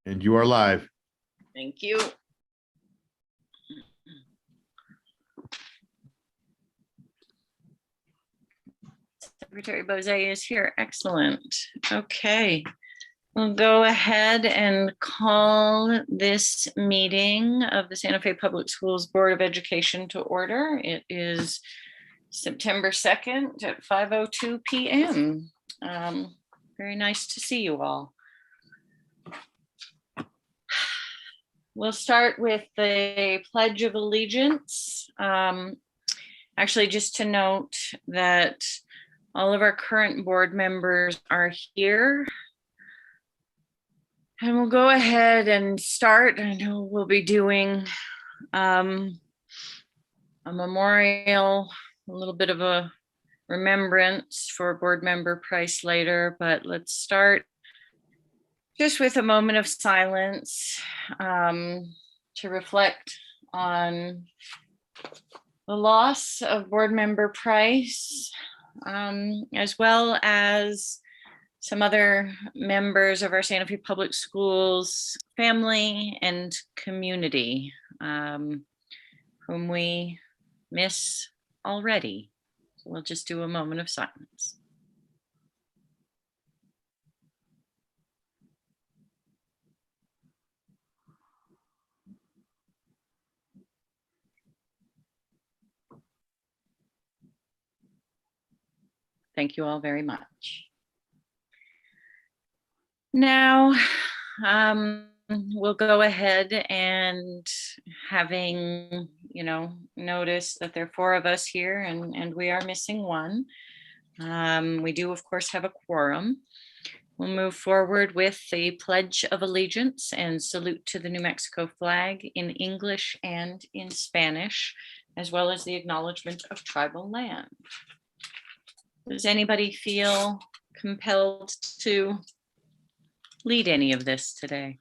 And you are live. Thank you. Secretary Bozay is here. Excellent. Okay. We'll go ahead and call this meeting of the Santa Fe Public Schools Board of Education to order. It is September 2nd at 5:02 p.m. Very nice to see you all. We'll start with the Pledge of Allegiance. Actually, just to note that all of our current board members are here. And we'll go ahead and start. I know we'll be doing a memorial, a little bit of a remembrance for board member Price later, but let's start just with a moment of silence to reflect on the loss of board member Price, as well as some other members of our Santa Fe Public Schools family and community, whom we miss already. So we'll just do a moment of silence. Thank you all very much. Now, we'll go ahead and having, notice that there are 4 of us here and we are missing 1. We do, of course, have a quorum. We'll move forward with the Pledge of Allegiance and salute to the New Mexico flag in English and in Spanish, as well as the acknowledgement of tribal land. Does anybody feel compelled to lead any of this today?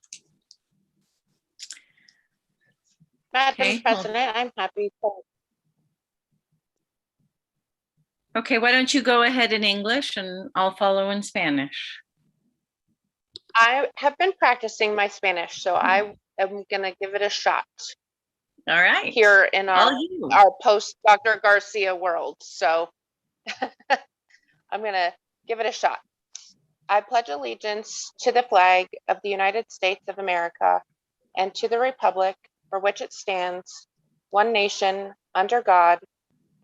Madam President, I'm happy to. Okay, why don't you go ahead in English and I'll follow in Spanish. I have been practicing my Spanish, so I am going to give it a shot. All right. Here in our post Dr. Garcia world. So I'm going to give it a shot. I pledge allegiance to the flag of the United States of America and to the republic for which it stands, one nation, under God,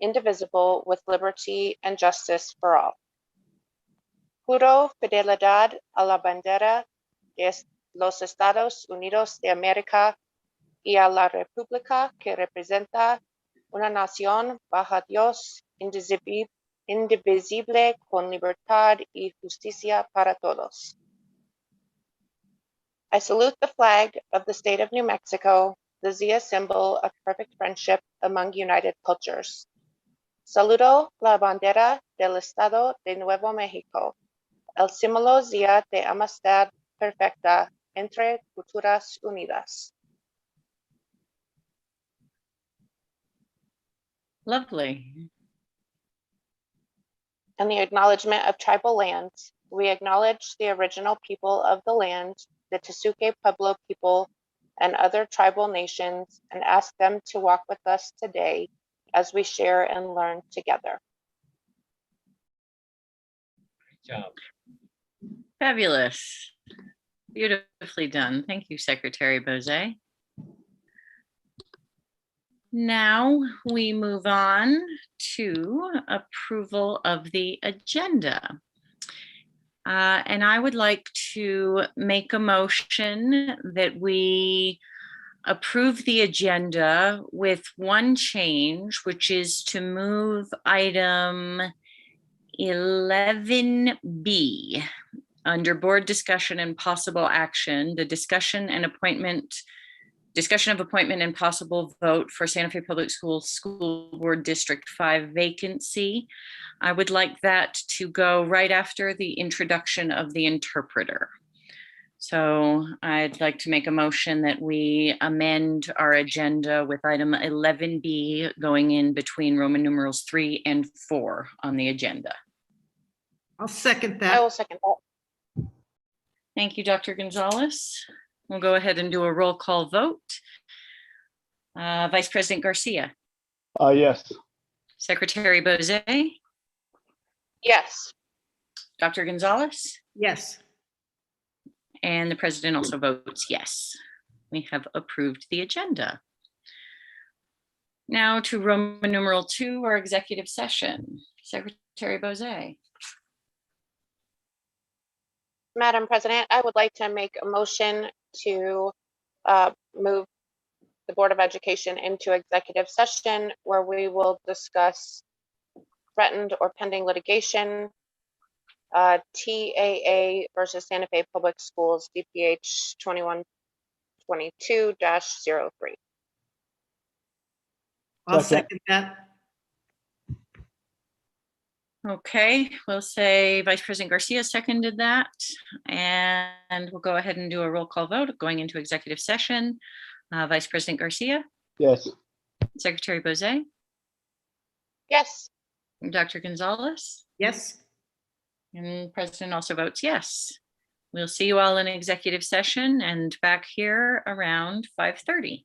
indivisible, with liberty and justice for all. Juro fidelidad a la bandera de los Estados Unidos de América y a la república que representa una nación bajo Dios indivisible con libertad y justicia para todos. I salute the flag of the state of New Mexico, the Zia symbol of perfect friendship among united cultures. Saludo la bandera del Estado de Nuevo México, el símbolo Zia de amistad perfecta entre culturas unidas. Lovely. And the acknowledgement of tribal lands, we acknowledge the original people of the land, the Tesuque Pueblo people, and other tribal nations, and ask them to walk with us today as we share and learn together. Good job. Fabulous. Beautifully done. Thank you, Secretary Bozay. Now we move on to approval of the agenda. And I would like to make a motion that we approve the agenda with one change, which is to move item 11B under board discussion and possible action, the discussion of appointment and possible vote for Santa Fe Public Schools School Board District 5 vacancy. I would like that to go right after the introduction of the interpreter. So I'd like to make a motion that we amend our agenda with item 11B going in between Roman numerals 3 and 4 on the agenda. I'll second that. I will second that. Thank you, Dr. Gonzalez. We'll go ahead and do a roll call vote. Vice President Garcia, Yes. Secretary Bozay, Yes. Dr. Gonzalez, Yes. and the president also votes yes. We have approved the agenda. Now to Roman numeral 2, our executive session. Secretary Bozay. Madam President, I would like to make a motion to move the Board of Education into executive session where we will discuss threatened or pending litigation, TAA versus Santa Fe Public Schools, DPH 2122-03. I'll Second. second that. Okay, we'll say Vice President Garcia seconded that. And we'll go ahead and do a roll call vote going into executive session. Vice President Garcia, Yes. Secretary Bozay, Yes. Dr. Gonzalez, Yes. and President also votes yes. We'll see you all in executive session and back here around 5:30.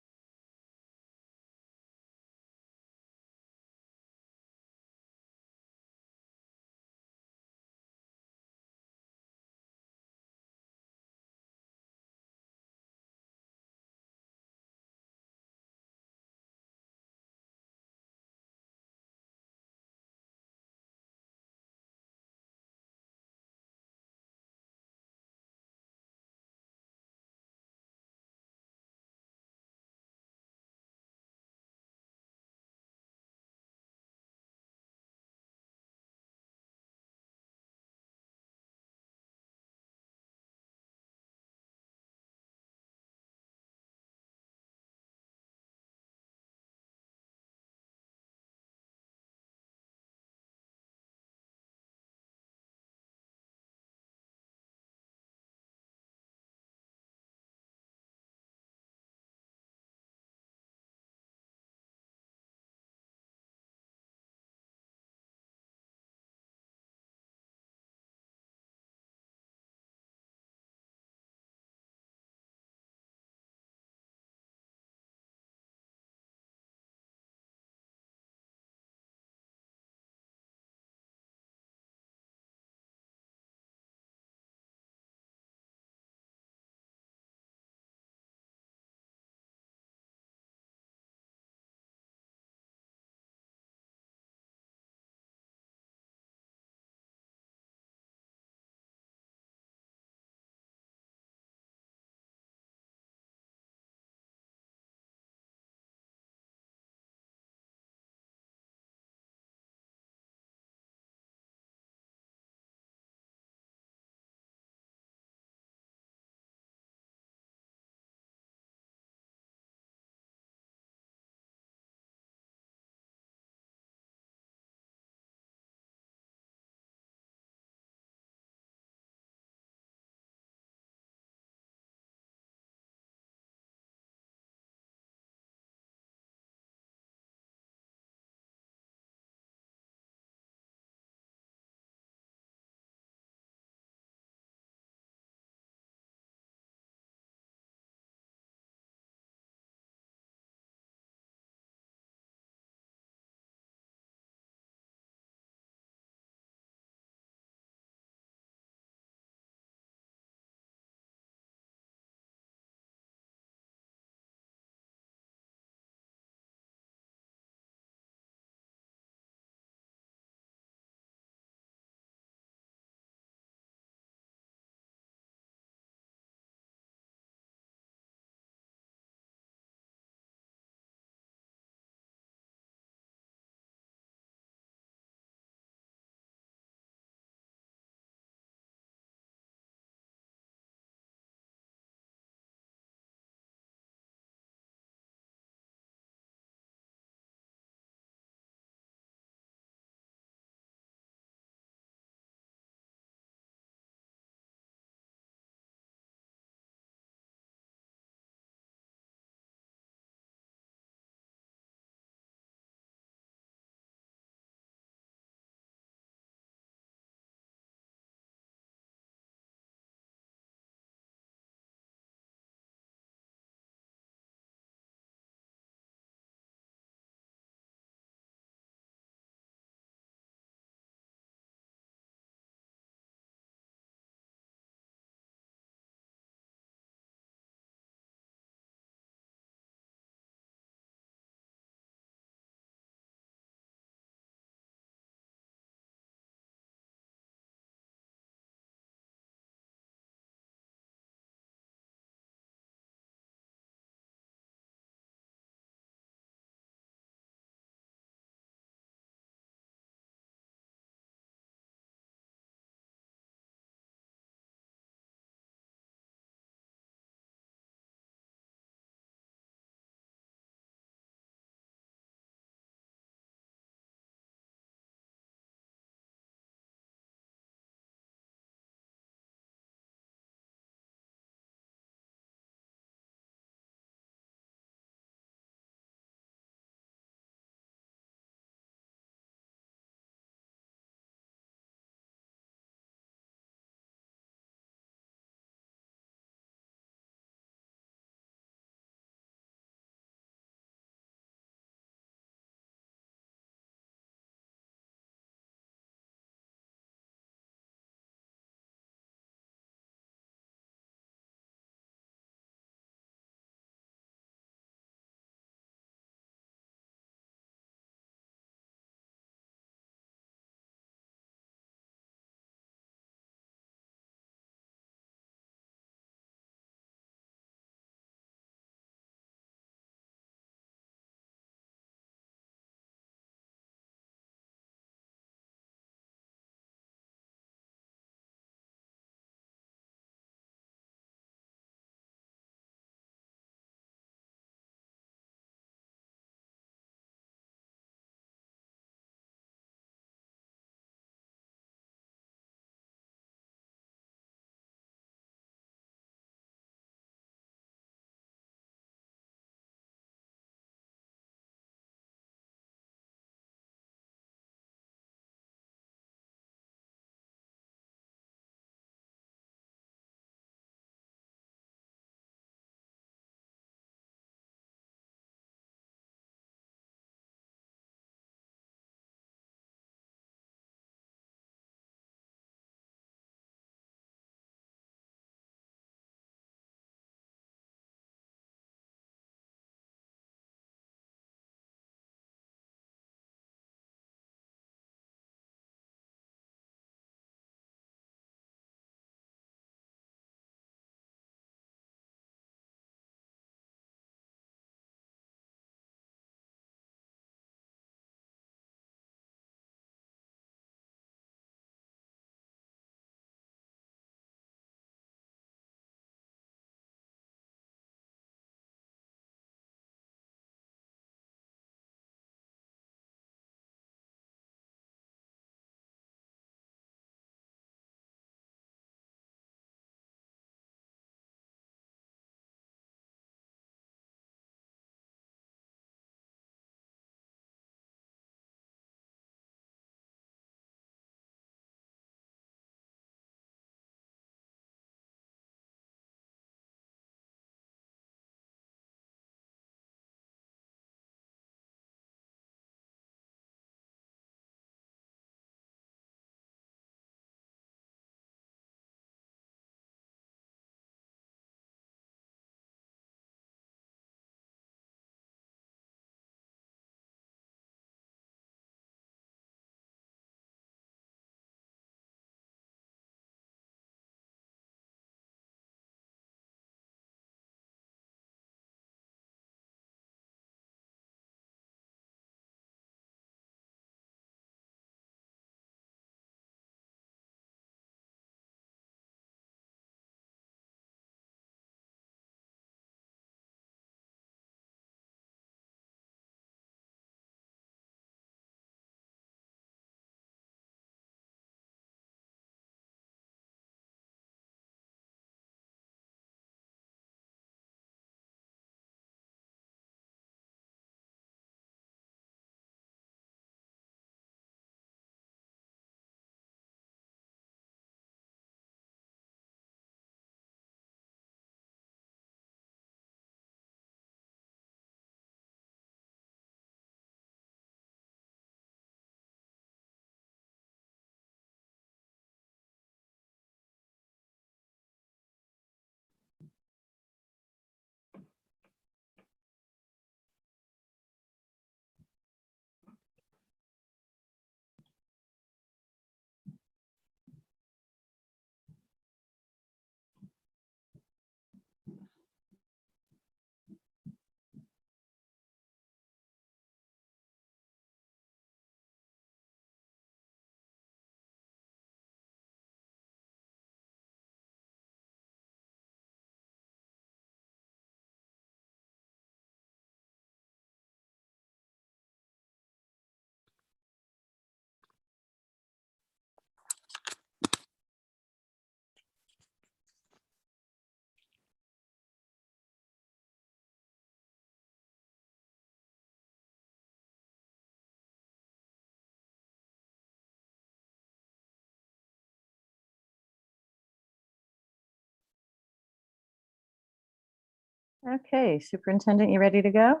Okay, Superintendent, you ready to go?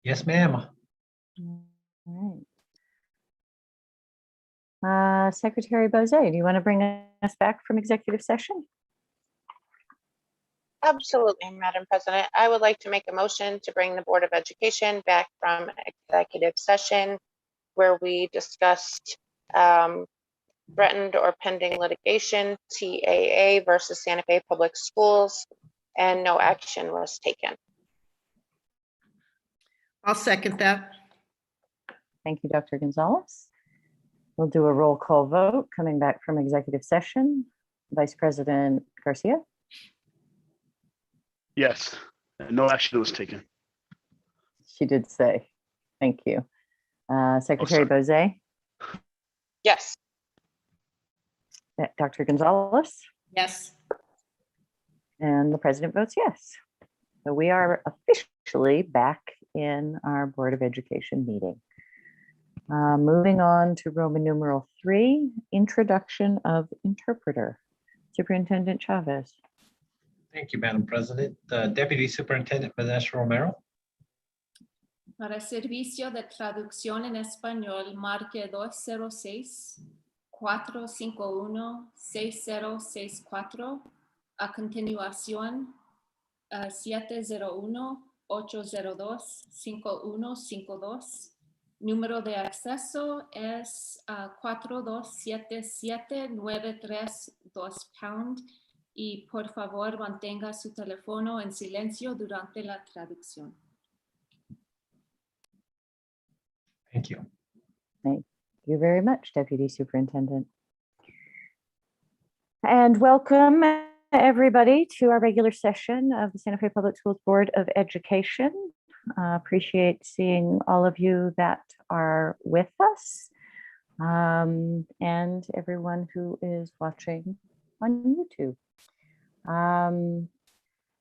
Yes, ma'am. All right. Secretary Bozay, do you want to bring us back from executive session? Absolutely, Madam President. I would like to make a motion to bring the Board of Education back from executive session where we discussed threatened or pending litigation, TAA versus Santa Fe Public Schools, and no action was taken. I'll second that. Thank you, Dr. Gonzalez. We'll do a roll call vote coming back from executive session. Vice President Garcia, Yes, and no action was taken. she did say. Thank you. Secretary sorry. Bozay, Yes. Dr. Gonzalez, Yes. and the president votes yes. So we are officially back in our Board of Education meeting. Moving on to Roman numeral 3, introduction of interpreter. Superintendent Chavez. Thank you, Madam President. Deputy Superintendent Vanessa Romero. Para servicio de traducción en español, marque 206-451-6064. A continuación, 701-802-5152. Número de acceso es 4277-932 # y por favor mantenga su teléfono en silencio durante la traducción. Thank you. Thank you very much, Deputy Superintendent. And welcome everybody to our regular session of the Santa Fe Public Schools Board of Education. Appreciate seeing all of you that are with us and everyone who is watching on YouTube.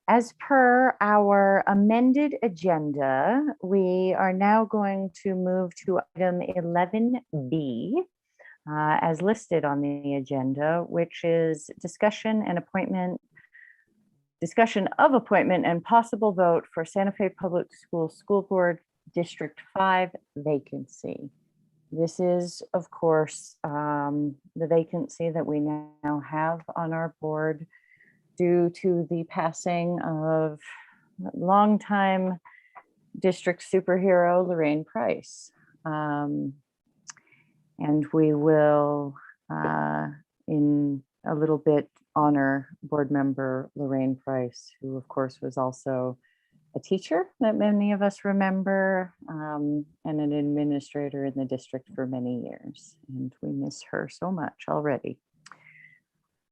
As per our amended agenda, we are now going to move to item 11B as listed on the agenda, which is discussion of appointment and possible vote for Santa Fe Public Schools School Board District 5 vacancy. This is, of course, the vacancy that we now have on our board due to the passing of longtime district superhero Lorraine Price. And we will, in a little bit, honor board member Lorraine Price, who of course was also a teacher that many of us remember, and an administrator in the district for many years. And we miss her so much already.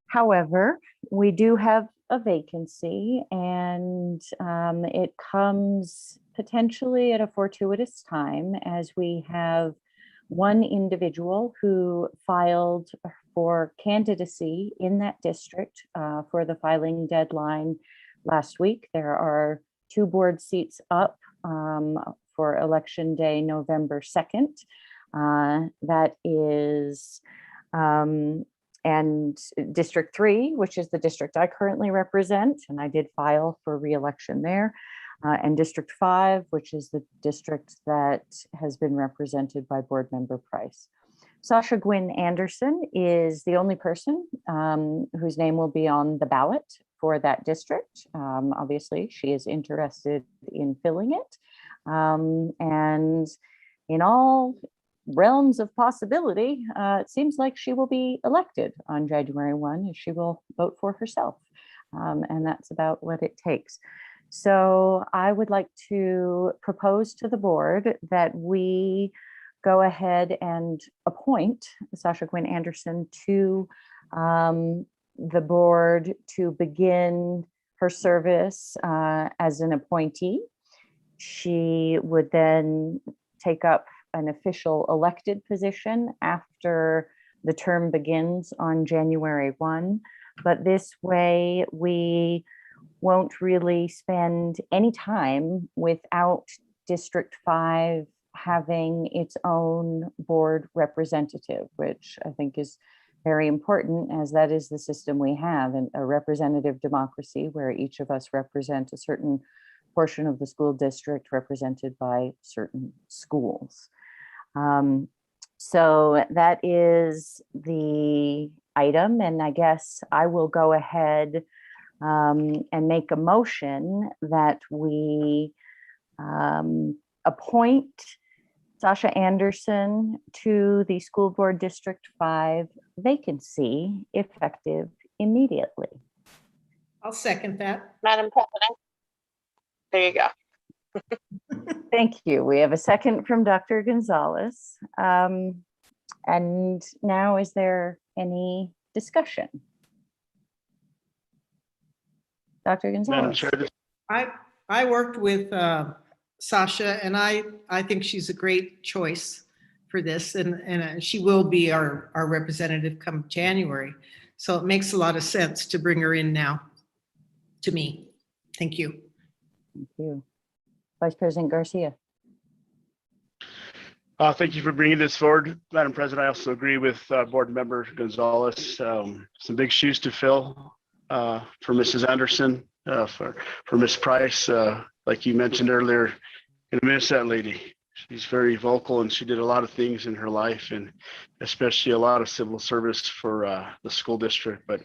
However, we do have a vacancy, and it comes potentially at a fortuitous time as we have one individual who filed for candidacy in that district for the filing deadline last week. There are 2 board seats up for election day, November 2nd. That is and District 3, which is the district I currently represent, and I did file for re-election there, and District 5, which is the district that has been represented by board member Price. Sasha Gwynn Anderson is the only person whose name will be on the ballot for that district. Obviously, she is interested in filling it. And in all realms of possibility, it seems like she will be elected on January 1, as she will vote for herself. And that's about what it takes. So I would like to propose to the board that we go ahead and appoint Sasha Gwynn Anderson to the board to begin her service as an appointee. She would then take up an official elected position after the term begins on January 1. But this way we won't really spend any time without District 5 having its own board representative, which I think is very important, as that is the system we have, and a representative democracy where each of us represent a certain portion of the school district represented by certain schools. So that is the item, and I guess I will go ahead and make a motion that we appoint Sasha Anderson to the School Board District 5 vacancy effective immediately. I'll second that. Madam President. There you go. Thank you. We have a second from Dr. Gonzalez. And now, is there any discussion? Dr. Madam Gonzalez. Chair, this- I worked with Sasha, and I think she's a great choice for this, and she will be our representative come January. So it makes a lot of sense to bring her in now, to me. Thank you. Thank you. Vice President Garcia. Thank you for bringing this forward, Madam President. I also agree with Board Member Gonzalez. Some big shoes to fill for Mrs. Anderson, for Ms. Price. Like you mentioned earlier, gonna miss that lady. She's very vocal, and she did a lot of things in her life, and especially a lot of civil service for the school district. But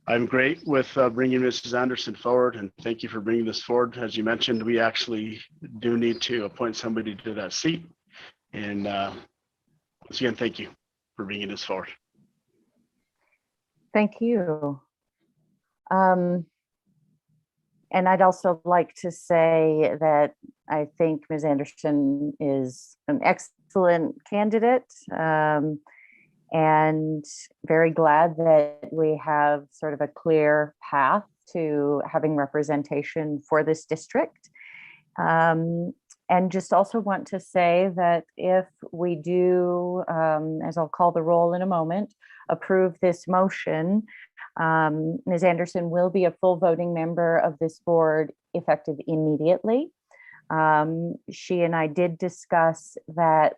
I'm great with bringing Mrs. Anderson forward, and thank you for bringing this forward. As you mentioned, we actually do need to appoint somebody to that seat. And once again, thank you for bringing this forward. Thank you. And I'd also like to say that I think Ms. Anderson is an excellent candidate, and very glad that we have sort of a clear path to having representation for this district. And just also want to say that if we do, as I'll call the roll in a moment, approve this motion, Ms. Anderson will be a full voting member of this board effective immediately. She and I did discuss that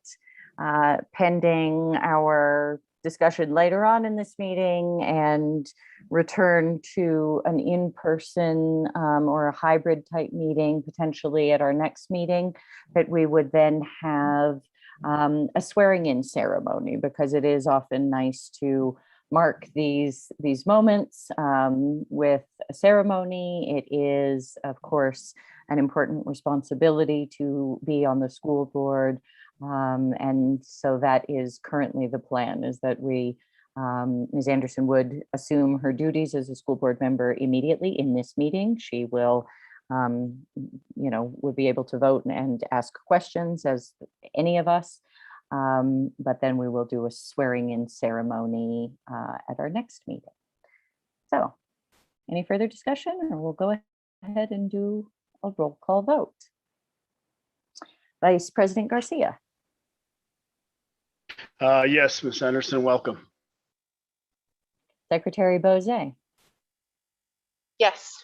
pending our discussion later on in this meeting and return to an in-person or a hybrid type meeting potentially at our next meeting, that we would then have a swearing in ceremony, because it is often nice to mark these moments with a ceremony. It is, of course, an important responsibility to be on the school board. And so that is currently the plan, is that Ms. Anderson would assume her duties as a school board member immediately in this meeting. She will, would be able to vote and ask questions as any of us. But then we will do a swearing in ceremony at our next meeting. So any further discussion, or we'll go ahead and do a roll call vote. Vice President Garcia. Yes, Ms. Anderson, welcome. Secretary Bozay. Yes.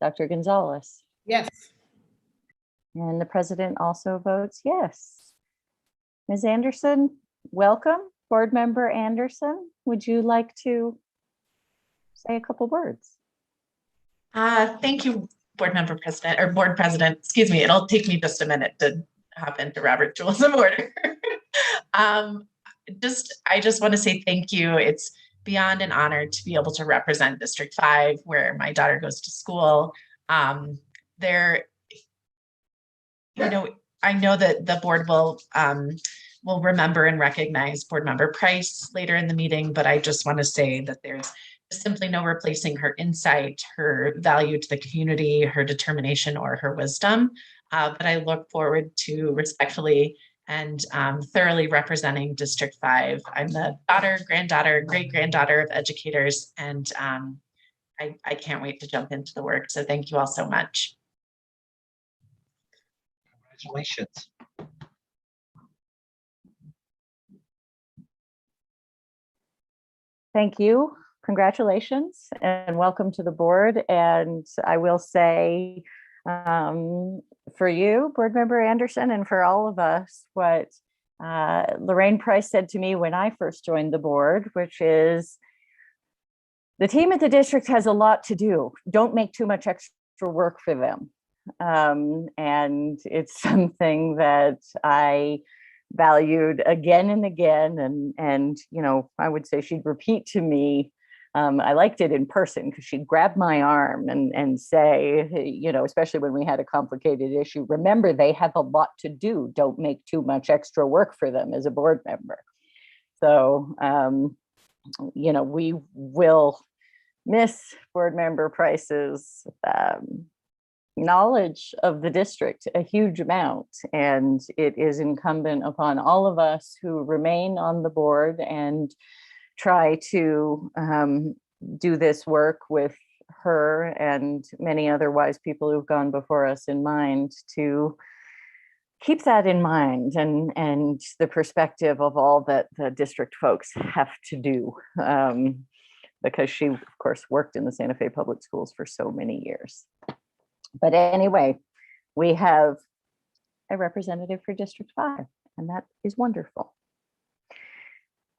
Dr. Gonzalez. Yes. And the president also votes yes. Ms. Anderson, welcome. Board Member Anderson, would you like to say a couple words? Thank you, Board President, excuse me. It'll take me just a minute to hop into Robert Rules of Order. I just want to say thank you. It's beyond an honor to be able to represent District 5, where my daughter goes to school. I know that the board will remember and recognize Board Member Price later in the meeting, but I just want to say that there's simply no replacing her insight, her value to the community, her determination, or her wisdom. But I look forward to respectfully and thoroughly representing District 5. I'm the daughter, granddaughter, great-granddaughter of educators, and I can't wait to jump into the work. So thank you all so much. Congratulations. Thank you. Congratulations and welcome to the board. And I will say, for you, Board Member Anderson, and for all of us, what Lorraine Price said to me when I first joined the board, which is, the team at the district has a lot to do. Don't make too much extra work for them. And it's something that I valued again and again. And you know, I would say she'd repeat to me, I liked it in person because she'd grab my arm and say, you know, especially when we had a complicated issue, remember, they have a lot to do. Don't make too much extra work for them as a board member. So, you know, we will miss board member Price's knowledge of the district a huge amount. And it is incumbent upon all of us who remain on the board and try to do this work with her and many other wise people who've gone before us in mind, to keep that in mind and the perspective of all that the district folks have to do, because she, of course, worked in the Santa Fe Public Schools for so many years. But anyway, we have a representative for District 5, and that is wonderful.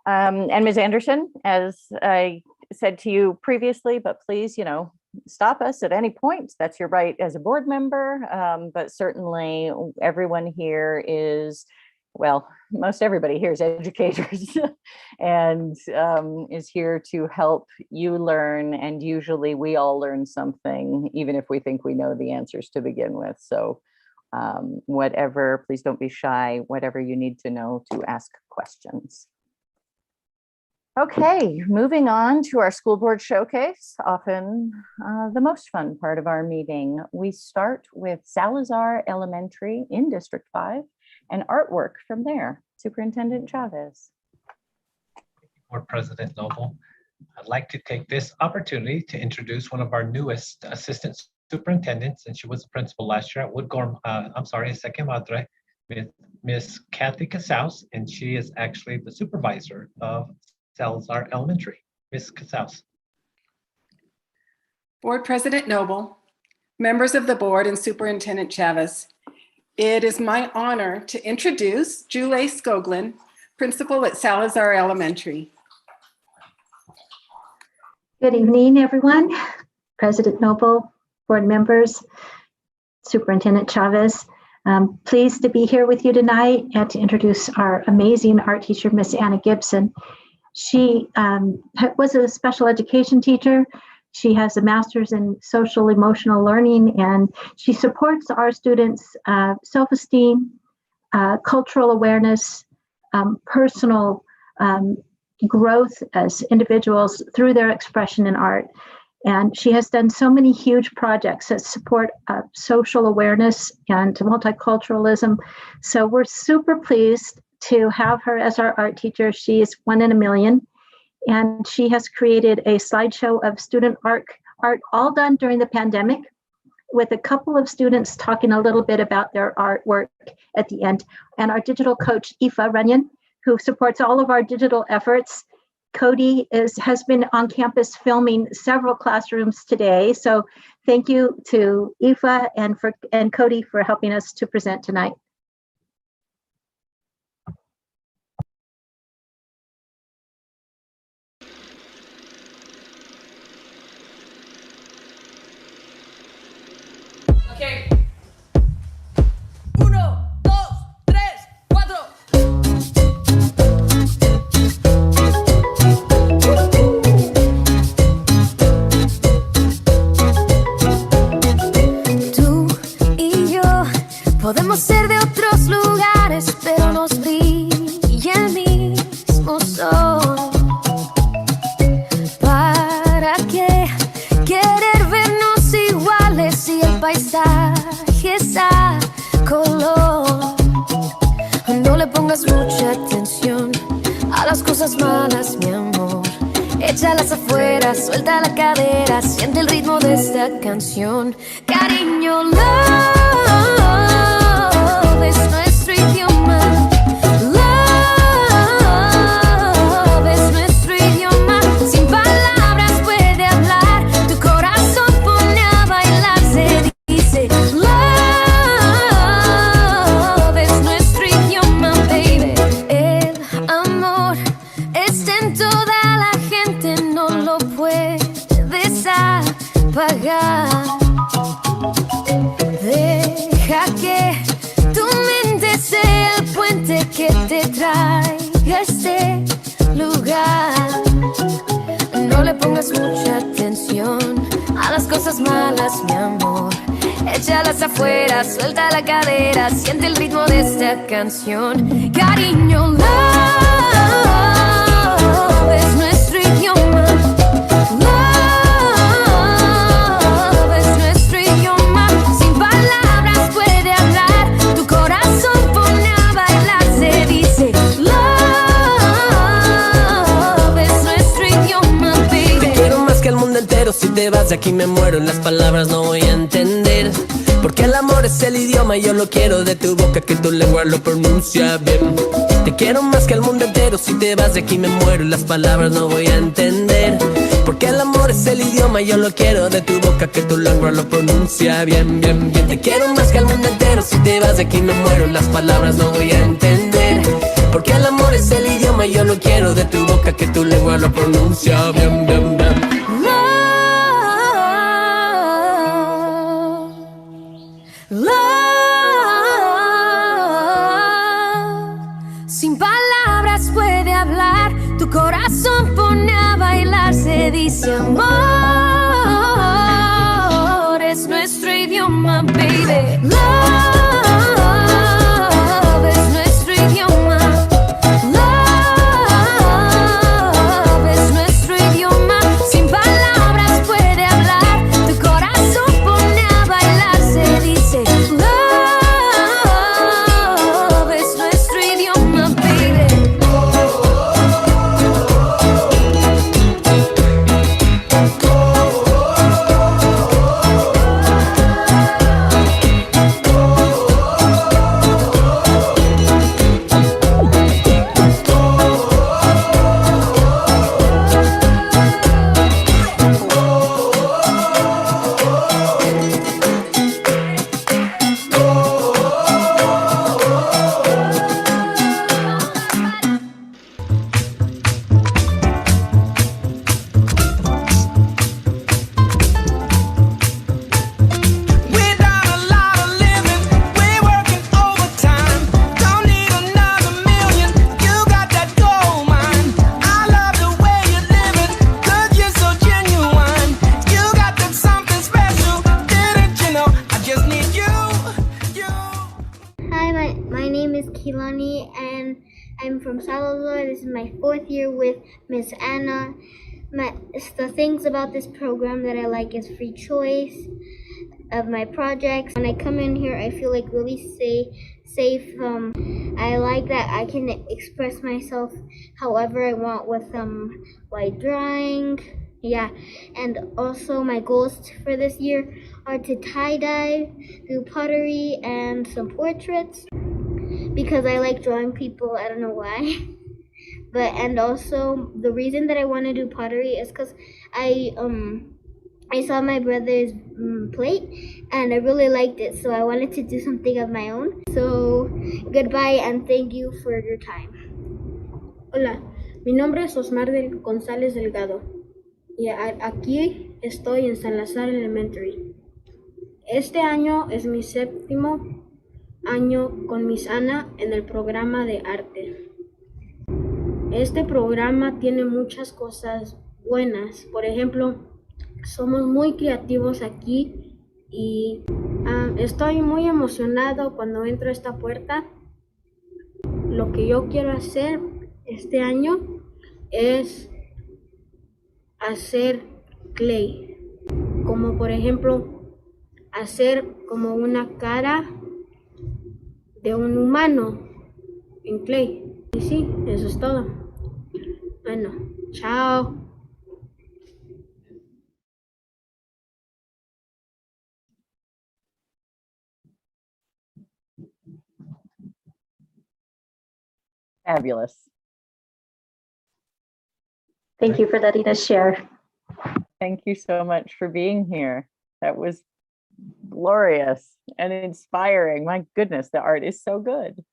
And Ms. Anderson, as I said to you previously, but please, you know, stop us at any point. That's your right as a board member. But certainly everyone here is, well, most everybody here is educators and is here to help you learn. And usually we all learn something, even if we think we know the answers to begin with. So whatever, please don't be shy, whatever you need to know to ask questions. Okay, moving on to our school board showcase, often the most fun part of our meeting. We start with Salazar Elementary in District 5 and artwork from there. Superintendent Chavez. Board President Noble, I'd like to take this opportunity to introduce one of our newest assistant superintendents, and she was the principal last year at Woodgorm, Second Madre, with Miss Kathy Casaus, and she is actually the supervisor of Salazar Elementary. Ms. Casaus. Board President Noble, members of the board, and Superintendent Chavez, it is my honor to introduce Julie Skoglin, principal at Salazar Elementary. Good evening, everyone. President Noble, board members, Superintendent Chavez. Pleased to be here with you tonight and to introduce our amazing art teacher, Miss Anna Gibson. She was a special education teacher. She has a master's in social emotional learning, and she supports our students' self-esteem, cultural awareness, personal growth as individuals through their expression in art. And she has done so many huge projects that support social awareness and multiculturalism. So we're super pleased to have her as our art teacher. She is one in a million. And she has created a slideshow of student art all done during the pandemic, with a couple of students talking a little bit about their artwork at the end. And our digital coach, Aoife Runyon, who supports all of our digital efforts. Cody has been on campus filming several classrooms today. So thank you to Aoife and Cody for helping us to present tonight. Okay. 1, 2, 3, 4. Tú y yo podemos ser de otros lugares, pero nos brilla el mismo sol. ¿Para qué querer vernos iguales si el paisaje es a color? No le pongas mucha atención a las cosas malas, mi amor. Échalas afuera, suelta la cadera, siente el ritmo de esta canción. Cariño, love es nuestro idioma. Love es nuestro idioma. Sin palabras puede hablar, tu corazón pone a bailar. Se dice love es nuestro idioma, baby. lugar. Deja que tu mente sea el puente que te traiga a este lugar. No le pongas mucha atención a las cosas malas, mi amor. Échalas afuera, suelta la cadera, siente el ritmo de esta canción. Cariño, love es nuestro idioma. Love es nuestro idioma. Sin palabras puede hablar, tu corazón pone a bailar. Se dice love es nuestro idioma, baby. Te quiero más que al mundo entero. Si te vas de aquí me muero. En las palabras no voy a entender. Porque el amor es el idioma y yo lo quiero de tu boca, que tu lengua lo pronuncia bien. Te quiero más que al mundo entero. Si te vas de aquí me muero. En las palabras no voy a entender. Porque el amor es el idioma y yo lo quiero de tu boca, que tu lengua lo pronuncia bien, bien, bien. Te quiero más que al mundo entero. Si te vas de aquí me muero. En las palabras no voy a entender. Porque el amor es el idioma y yo lo quiero de tu boca, que tu lengua lo pronuncia bien, bien, bien. Love, sin palabras puede hablar, tu corazón pone a bailar. Se dice amor es nuestro idioma, baby. Love es nuestro idioma. Love es nuestro idioma. Sin palabras puede hablar, tu corazón pone a bailar. Se dice love es nuestro idioma, baby. My name is Keelani and I'm from Salvador. This is my 4th year with Miss Anna. The things about this program that I like is free choice of my projects. When I come in here, I feel like really safe. I like that I can express myself however I want with like drawing. Yeah, and also my goals for this year are to tie-dye, do pottery, and some portraits because I like drawing people. I don't know why. And also the reason that I want to do pottery is because I saw my brother's plate and I really liked it, so I wanted to do something of my own. So goodbye and thank you for your time. Hola, mi nombre es Osmar González Delgado y aquí estoy en Salazar Elementary. Este año es mi 7º año con Miss Ana en el programa de arte. Este programa tiene muchas cosas buenas. Por ejemplo, somos muy creativos aquí y estoy muy emocionado cuando entro a esta puerta. Lo que yo quiero hacer este año es hacer clay, como por ejemplo hacer como una cara de un humano en clay. Y sí, eso es todo. Bueno, chao. Fabulous. Thank you for letting us share. Thank you so much for being here. That was glorious and inspiring. My goodness, the art is so good.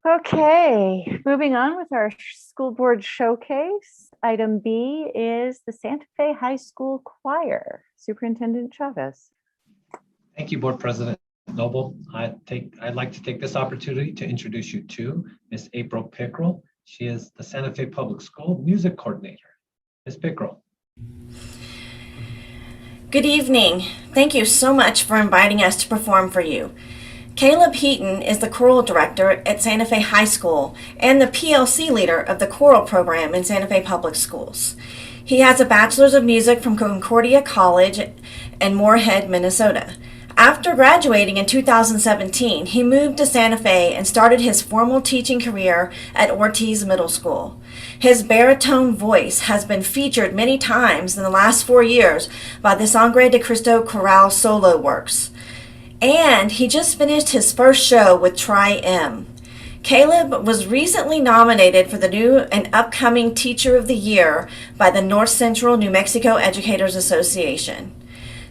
Okay, moving on with our school board showcase. Item B is the Santa Fe High School Choir. Superintendent Chavez. Thank you, Board President Noble. I'd like to take this opportunity to introduce you to Miss April Pickrell. She is the Santa Fe Public School Music Coordinator. Ms. Pickrell. Good evening. Thank you so much for inviting us to perform for you. Caleb Heaton is the choral director at Santa Fe High School and the PLC leader of the choral program in Santa Fe Public Schools. He has a bachelor's of music from Concordia College in Moorhead, Minnesota. After graduating in 2017, he moved to Santa Fe and started his formal teaching career at Ortiz Middle School. His baritone voice has been featured many times in the last 4 years by the Sangre de Cristo Chorale Solo Works. And he just finished his first show with Tri-M. Caleb was recently nominated for the new and upcoming Teacher of the Year by the North Central New Mexico Educators Association.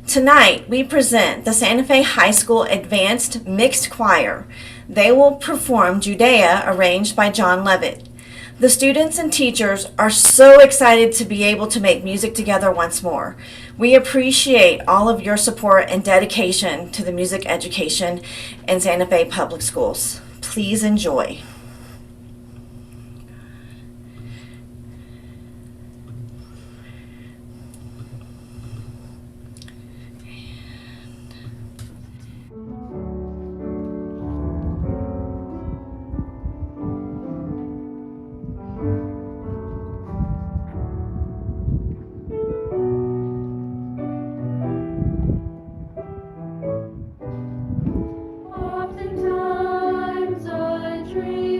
Tonight, we present the Santa Fe High School Advanced Mixed Choir. They will perform Judea, arranged by John Levitt. The students and teachers are so excited to be able to make music together once more. We appreciate all of your support and dedication to the music education in Santa Fe Public Schools. Please enjoy. Oftentimes I dream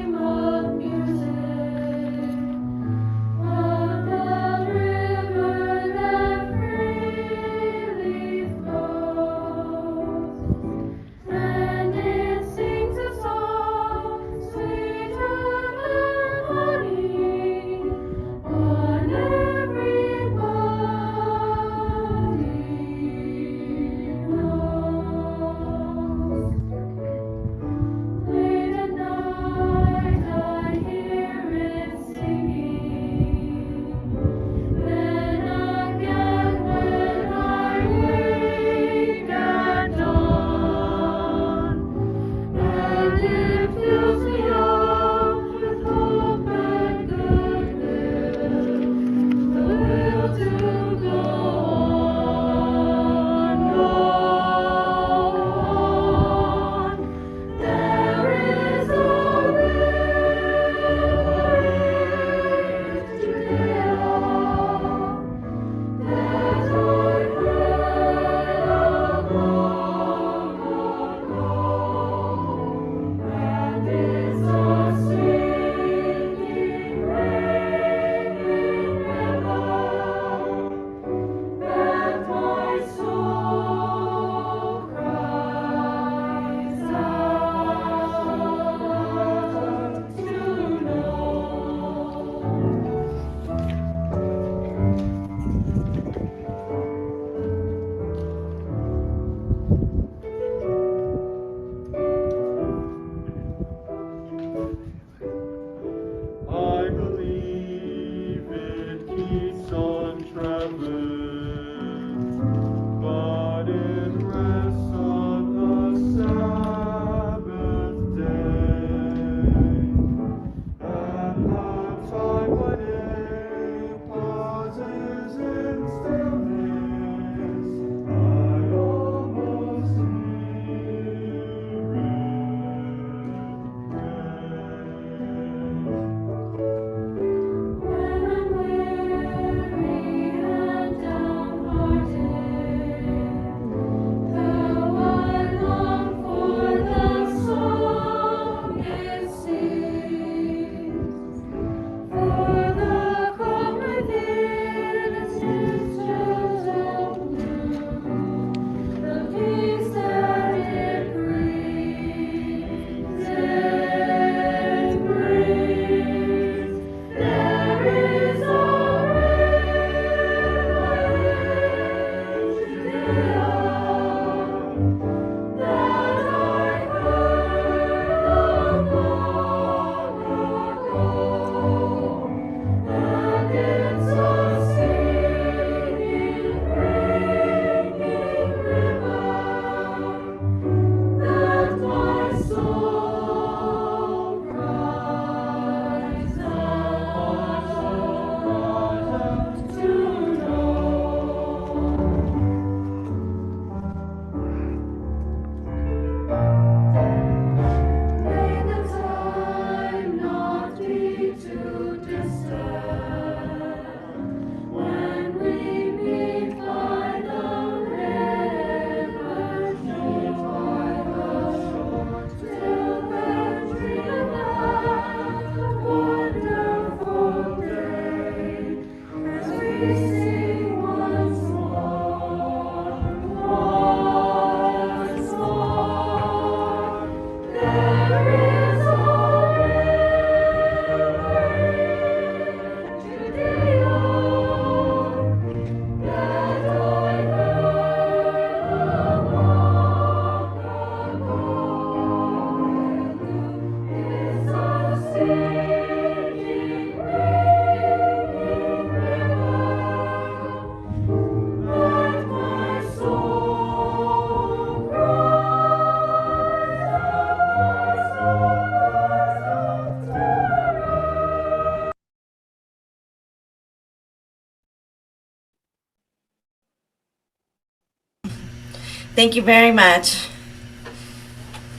Thank you very much.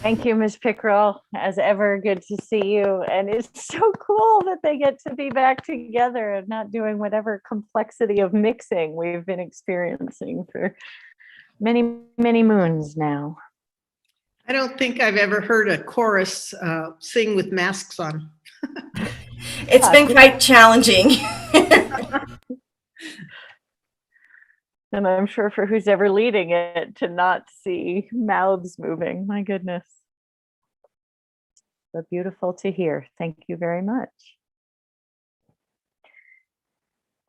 Thank you, Ms. Pickrell. As ever, good to see you. And it's so cool that they get to be back together and not doing whatever complexity of mixing we've been experiencing for many, many moons now. I don't think I've ever heard a chorus sing with masks on. It's been quite challenging. And I'm sure for who's ever leading it to not see mouths moving, my goodness. But beautiful to hear. Thank you very much.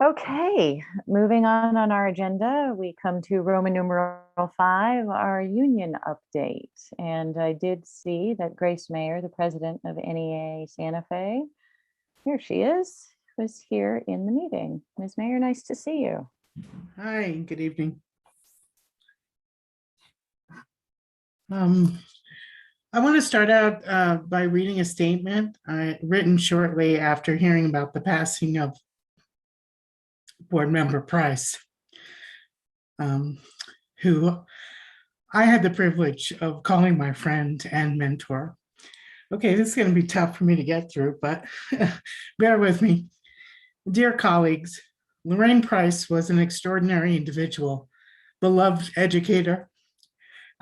Okay, moving on our agenda, we come to Roman numeral 5, our union update. And I did see that Grace Mayer, the president of NEA Santa Fe, here she is, was here in the meeting. Ms. Mayer, nice to see you. Hi, good evening. I want to start out by reading a statement written shortly after hearing about the passing of Board Member Price, who I had the privilege of calling my friend and mentor. Okay, this is going to be tough for me to get through, but bear with me. Dear colleagues, Lorraine Price was an extraordinary individual, beloved educator,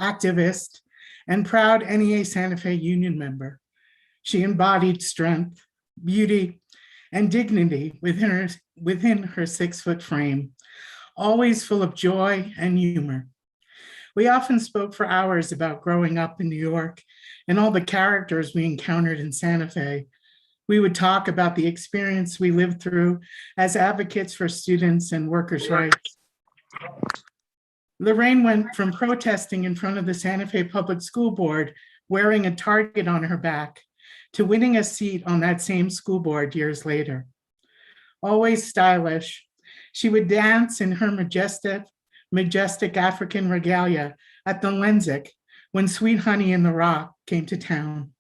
activist, and proud NEA Santa Fe union member. She embodied strength, beauty, and dignity within her 6-foot frame, always full of joy and humor. We often spoke for hours about growing up in New York and all the characters we encountered in Santa Fe. We would talk about the experience we lived through as advocates for students and workers' rights. Lorraine went from protesting in front of the Santa Fe Public School Board wearing a target on her back to winning a seat on that same school board years later. Always stylish, she would dance in her majestic African regalia at the Lensic when Sweet Honey in the Rock came to town.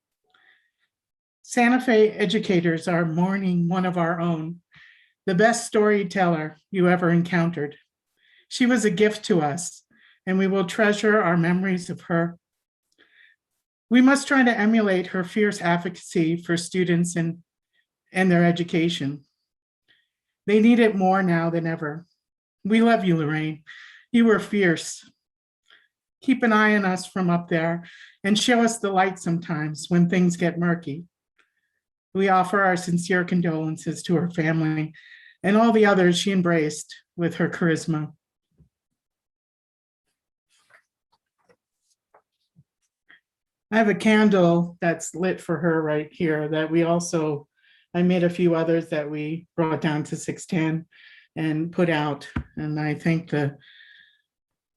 Santa Fe educators are mourning one of our own, the best storyteller you ever encountered. She was a gift to us, and we will treasure our memories of her. We must try to emulate her fierce advocacy for students and their education. They need it more now than ever. We love you, Lorraine. You were fierce. Keep an eye on us from up there and show us the light sometimes when things get murky. We offer our sincere condolences to her family and all the others she embraced with her charisma. I have a candle that's lit for her right here that I made a few others that we brought down to 610 and put out. And I thank the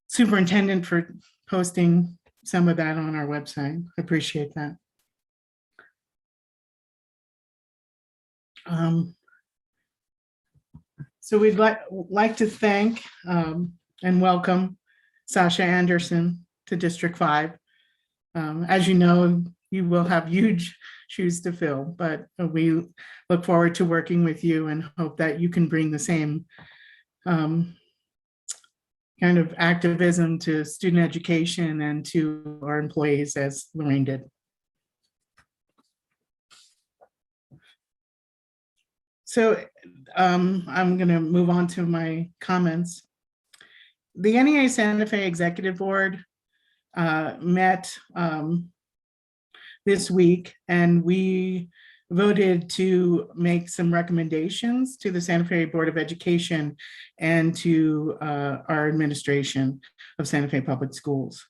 superintendent for posting some of that on our website. I appreciate that. So we'd like to thank and welcome Sasha Anderson to District 5. As you know, you will have huge shoes to fill, but we look forward to working with you and hope that you can bring the same kind of activism to student education and to our employees as Lorraine did. So I'm going to move on to my comments. The NEA Santa Fe Executive Board met this week, and we voted to make some recommendations to the Santa Fe Board of Education and to our administration of Santa Fe Public Schools.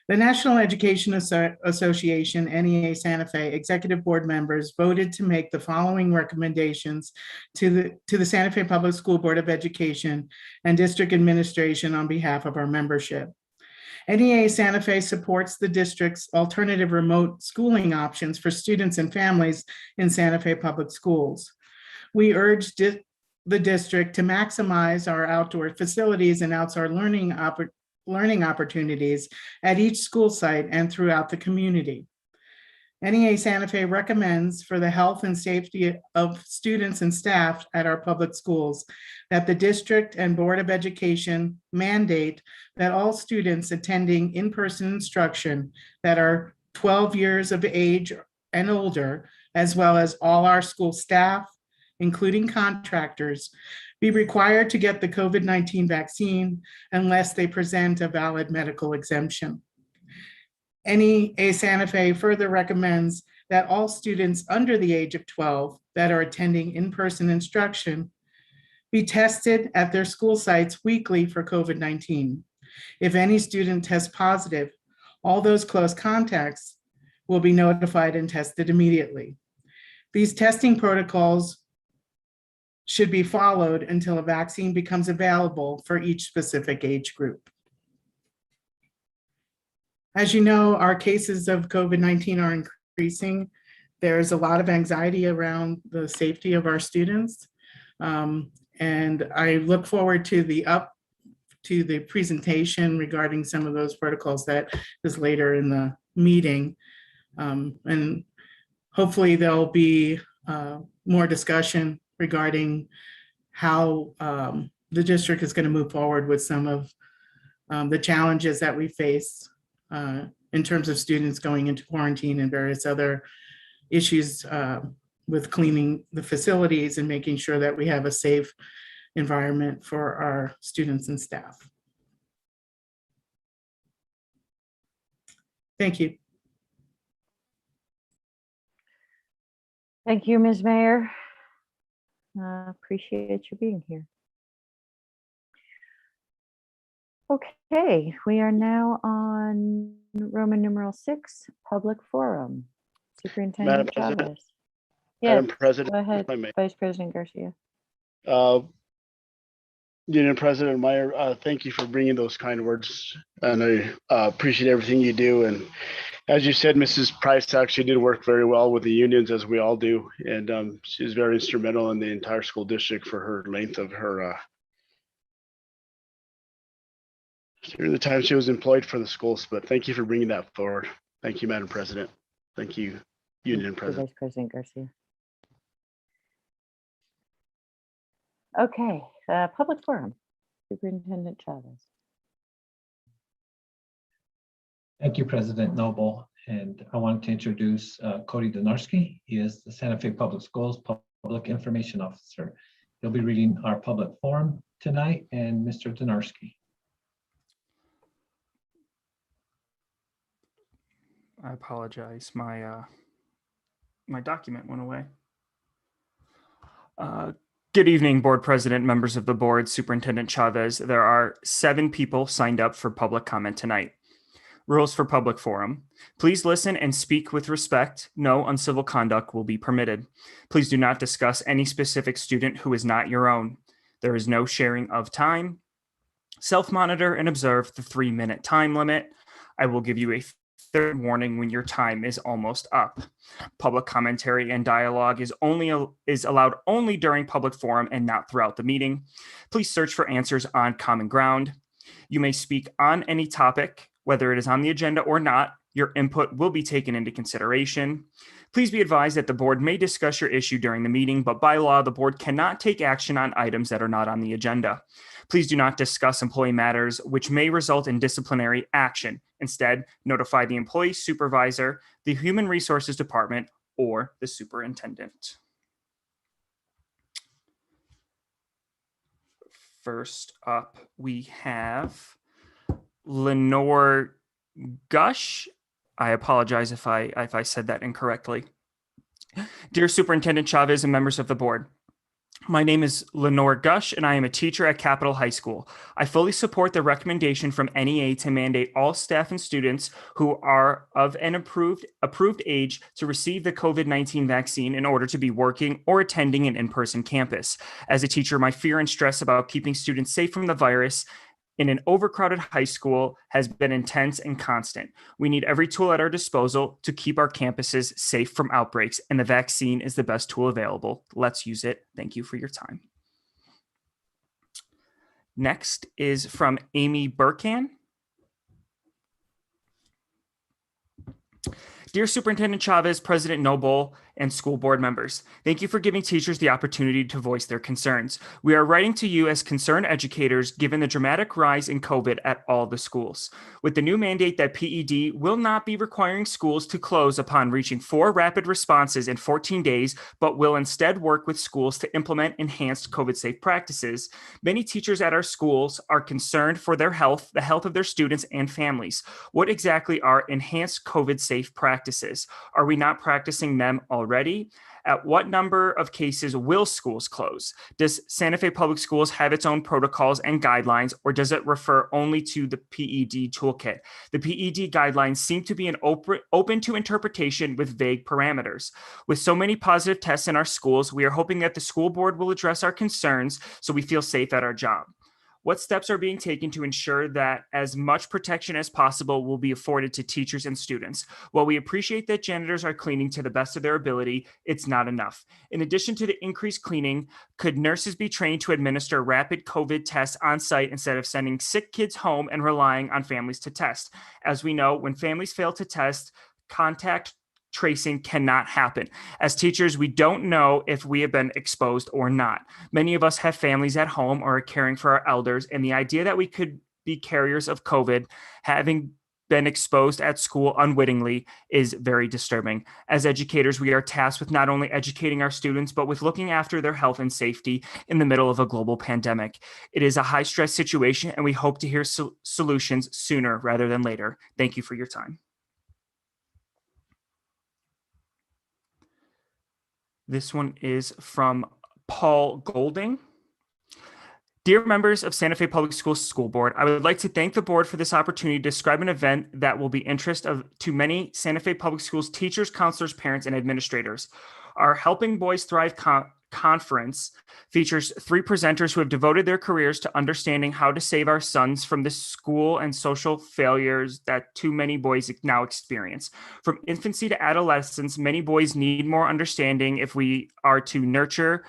The National Education Association, NEA Santa Fe Executive Board members voted to make the following recommendations to the Santa Fe Public School Board of Education and District Administration on behalf of our membership. NEA Santa Fe supports the district's alternative remote schooling options for students and families in Santa Fe Public Schools. We urge the district to maximize our outdoor facilities and outdoor learning opportunities at each school site and throughout the community. NEA Santa Fe recommends for the health and safety of students and staff at our public schools that the district and Board of Education mandate that all students attending in-person instruction that are 12 years of age and older, as well as all our school staff, including contractors, be required to get the COVID-19 vaccine unless they present a valid medical exemption. NEA Santa Fe further recommends that all students under the age of 12 that are attending in-person instruction be tested at their school sites weekly for COVID-19. If any student tests positive, all those close contacts will be notified and tested immediately. These testing protocols should be followed until a vaccine becomes available for each specific age group. As you know, our cases of COVID-19 are increasing. There's a lot of anxiety around the safety of our students. And I look forward to the presentation regarding some of those protocols that is later in the meeting. And hopefully there'll be more discussion regarding how the district is going to move forward with some of the challenges that we face in terms of students going into quarantine and various other issues with cleaning the facilities and making sure that we have a safe environment for our students and staff. Thank you. Thank you, Ms. Mayer. Appreciate you being here. Okay, we are now on Roman numeral 6, public forum. Superintendent Madam Chavez. Madam Yes, President, go ahead, if I may. Vice President Garcia. Union President Meyer, thank you for bringing those kind words, and I appreciate everything you do. And as you said, Mrs. Price actually did work very well with the unions, as we all do, and she's very instrumental in the entire school district for her length of her through the time she was employed for the schools. But thank you for bringing that forward. Thank you, Madam President. Thank you, Union President. Vice President Garcia. Okay, public forum. Superintendent Chavez. Thank you, President Noble. And I want to introduce Cody Donarski. He is the Santa Fe Public Schools Public Information Officer. He'll be reading our public forum tonight, and Mr. Donarski. I apologize. My document went away. Good evening, Board President, members of the board, Superintendent Chavez. There are 7 people signed up for public comment tonight. Rules for public forum. Please listen and speak with respect. No uncivil conduct will be permitted. Please do not discuss any specific student who is not your own. There is no sharing of time. Self-monitor and observe the 3-minute time limit. I will give you a third warning when your time is almost up. Public commentary and dialogue is allowed only during public forum and not throughout the meeting. Please search for answers on common ground. You may speak on any topic, whether it is on the agenda or not. Your input will be taken into consideration. Please be advised that the board may discuss your issue during the meeting, but by law, the board cannot take action on items that are not on the agenda. Please do not discuss employee matters which may result in disciplinary action. Instead, notify the employee supervisor, the Human Resources Department, or the superintendent. First up, we have Lenore Gush. I apologize if I said that incorrectly. Dear Superintendent Chavez and members of the board, my name is Lenore Gush, and I am a teacher at Capitol High School. I fully support the recommendation from NEA to mandate all staff and students who are of an approved age to receive the COVID-19 vaccine in order to be working or attending an in-person campus. As a teacher, my fear and stress about keeping students safe from the virus in an overcrowded high school has been intense and constant. We need every tool at our disposal to keep our campuses safe from outbreaks, and the vaccine is the best tool available. Let's use it. Thank you for your time. Next is from Amy Burkan. Dear Superintendent Chavez, President Noble, and school board members, thank you for giving teachers the opportunity to voice their concerns. We are writing to you as concerned educators given the dramatic rise in COVID at all the schools. With the new mandate that PED will not be requiring schools to close upon reaching 4 rapid responses in 14 days, but will instead work with schools to implement enhanced COVID-safe practices, many teachers at our schools are concerned for their health, the health of their students and families. What exactly are enhanced COVID-safe practices? Are we not practicing them already? At what number of cases will schools close? Does Santa Fe Public Schools have its own protocols and guidelines, or does it refer only to the PED toolkit? The PED guidelines seem to be an open to interpretation with vague parameters. With so many positive tests in our schools, we are hoping that the school board will address our concerns so we feel safe at our job. What steps are being taken to ensure that as much protection as possible will be afforded to teachers and students? While we appreciate that janitors are cleaning to the best of their ability, it's not enough. In addition to the increased cleaning, could nurses be trained to administer rapid COVID tests on site instead of sending sick kids home and relying on families to test? As we know, when families fail to test, contact tracing cannot happen. As teachers, we don't know if we have been exposed or not. Many of us have families at home or are caring for our elders, and the idea that we could be carriers of COVID, having been exposed at school unwittingly, is very disturbing. As educators, we are tasked with not only educating our students, but with looking after their health and safety in the middle of a global pandemic. It is a high-stress situation, and we hope to hear solutions sooner rather than later. Thank you for your time. This one is from Paul Golding. Dear members of Santa Fe Public Schools School Board, I would like to thank the board for this opportunity to describe an event that will be interest to many Santa Fe Public Schools teachers, counselors, parents, and administrators. Our Helping Boys Thrive conference features 3 presenters who have devoted their careers to understanding how to save our sons from the school and social failures that too many boys now experience. From infancy to adolescence, many boys need more understanding if we are to nurture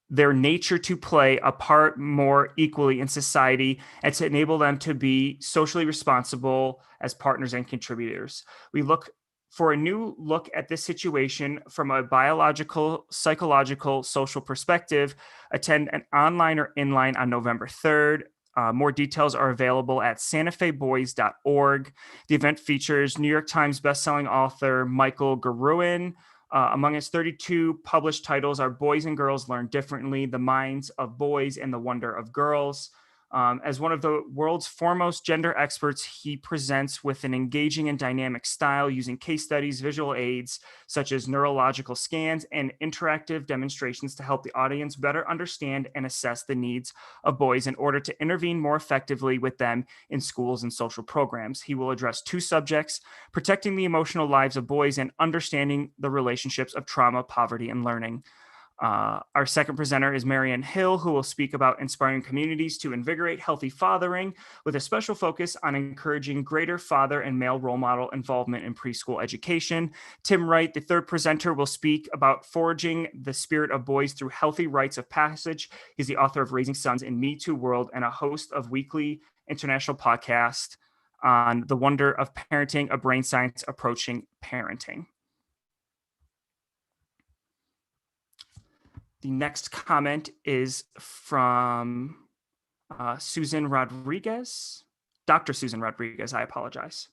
their nature to play a part more equally in society and to enable them to be socially responsible as partners and contributors. We look for a new look at this situation from a biological, psychological, social perspective. Attend an online or inline on November 3rd. More details are available at santafeboys.org. The event features New York Times bestselling author Michael Garuin. Among his 32 published titles are Boys and Girls Learn Differently, The Minds of Boys and the Wonder of Girls. As one of the world's foremost gender experts, he presents with an engaging and dynamic style using case studies, visual aids, such as neurological scans and interactive demonstrations to help the audience better understand and assess the needs of boys in order to intervene more effectively with them in schools and social programs. He will address 2 subjects: protecting the emotional lives of boys and understanding the relationships of trauma, poverty, and learning. Our second presenter is Marianne Hill, who will speak about inspiring communities to invigorate healthy fathering with a special focus on encouraging greater father and male role model involvement in preschool education. Tim Wright, the third presenter, will speak about forging the spirit of boys through healthy rites of passage. He's the author of Raising Sons in Me Too World and a host of weekly international podcasts on the wonder of parenting, a brain science approaching parenting. The next comment is from Susan Rodriguez, Dr. Susan Rodriguez, I apologize.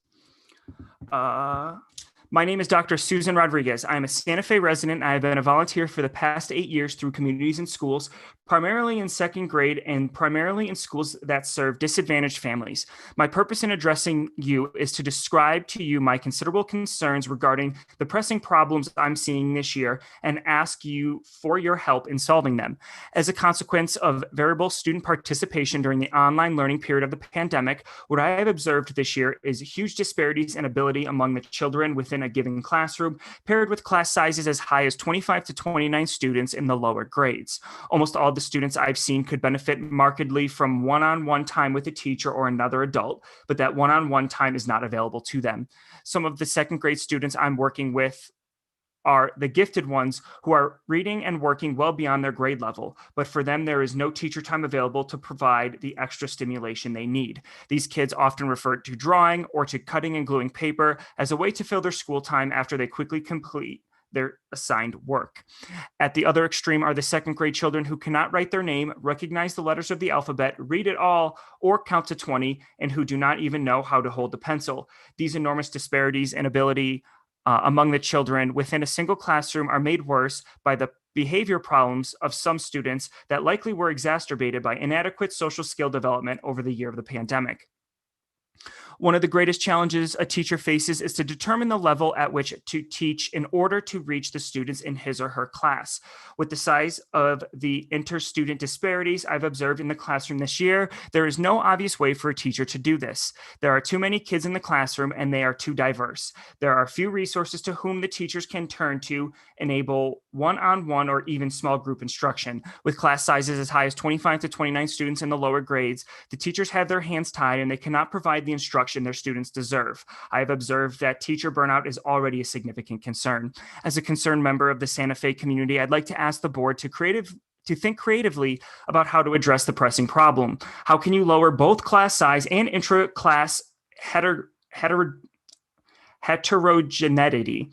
My name is Dr. Susan Rodriguez. I am a Santa Fe resident. I have been a volunteer for the past 8 years through communities and schools, primarily in second grade and primarily in schools that serve disadvantaged families. My purpose in addressing you is to describe to you my considerable concerns regarding the pressing problems I'm seeing this year and ask you for your help in solving them. As a consequence of variable student participation during the online learning period of the pandemic, what I have observed this year is huge disparities in ability among the children within a given classroom, paired with class sizes as high as 25 to 29 students in the lower grades. Almost all the students I've seen could benefit markedly from one-on-one time with a teacher or another adult, but that one-on-one time is not available to them. Some of the second grade students I'm working with are the gifted ones who are reading and working well beyond their grade level, but for them, there is no teacher time available to provide the extra stimulation they need. These kids often refer to drawing or to cutting and gluing paper as a way to fill their school time after they quickly complete their assigned work. At the other extreme are the second grade children who cannot write their name, recognize the letters of the alphabet, read it all, or count to 20, and who do not even know how to hold the pencil. These enormous disparities in ability among the children within a single classroom are made worse by the behavior problems of some students that likely were exacerbated by inadequate social skill development over the year of the pandemic. One of the greatest challenges a teacher faces is to determine the level at which to teach in order to reach the students in his or her class. With the size of the inter-student disparities I've observed in the classroom this year, there is no obvious way for a teacher to do this. There are too many kids in the classroom and they are too diverse. There are few resources to whom the teachers can turn to enable one-on-one or even small group instruction. With class sizes as high as 25 to 29 students in the lower grades, the teachers have their hands tied and they cannot provide the instruction their students deserve. I have observed that teacher burnout is already a significant concern. As a concerned member of the Santa Fe community, I'd like to ask the board to think creatively about how to address the pressing problem. How can you lower both class size and intra-class heterogeneity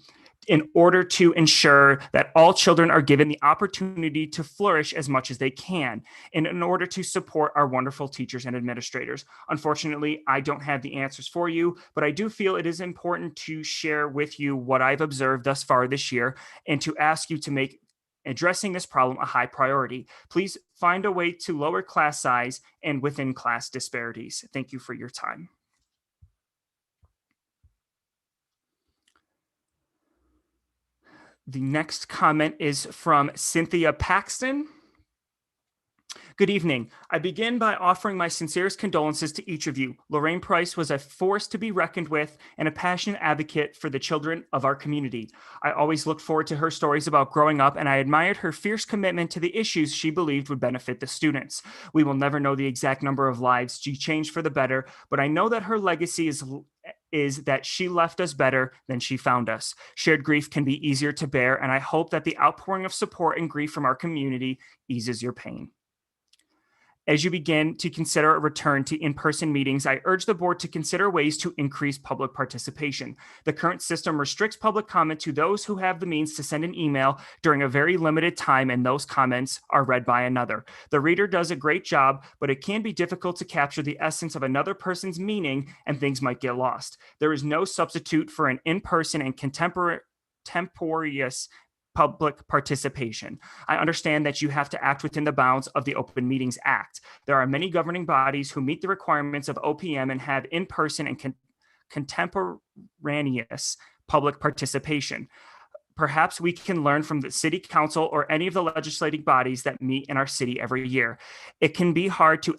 in order to ensure that all children are given the opportunity to flourish as much as they can, and in order to support our wonderful teachers and administrators? Unfortunately, I don't have the answers for you, but I do feel it is important to share with you what I've observed thus far this year and to ask you to make addressing this problem a high priority. Please find a way to lower class size and within class disparities. Thank you for your time. The next comment is from Cynthia Paxton. Good evening. I begin by offering my sincerest condolences to each of you. Lorraine Price was a force to be reckoned with and a passionate advocate for the children of our community. I always looked forward to her stories about growing up, and I admired her fierce commitment to the issues she believed would benefit the students. We will never know the exact number of lives she changed for the better, but I know that her legacy is that she left us better than she found us. Shared grief can be easier to bear, and I hope that the outpouring of support and grief from our community eases your pain. As you begin to consider a return to in-person meetings, I urge the board to consider ways to increase public participation. The current system restricts public comment to those who have the means to send an email during a very limited time, and those comments are read by another. The reader does a great job, but it can be difficult to capture the essence of another person's meaning, and things might get lost. There is no substitute for an in-person and contemporaneous public participation. I understand that you have to act within the bounds of the Open Meetings Act. There are many governing bodies who meet the requirements of OPM and have in-person and contemporaneous public participation. Perhaps we can learn from the city council or any of the legislative bodies that meet in our city every year. It can be hard to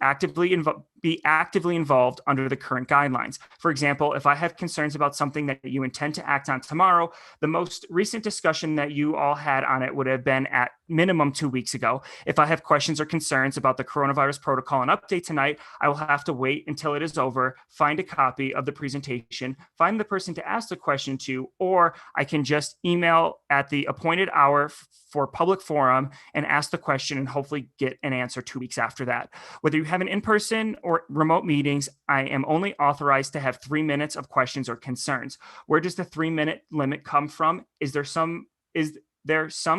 be actively involved under the current guidelines. For example, if I have concerns about something that you intend to act on tomorrow, the most recent discussion that you all had on it would have been at minimum 2 weeks ago. If I have questions or concerns about the coronavirus protocol and update tonight, I will have to wait until it is over, find a copy of the presentation, find the person to ask the question to, or I can just email at the appointed hour for public forum and ask the question and hopefully get an answer 2 weeks after that. Whether you have an in-person or remote meetings, I am only authorized to have 3 minutes of questions or concerns. Where does the 3-minute limit come from? Is there some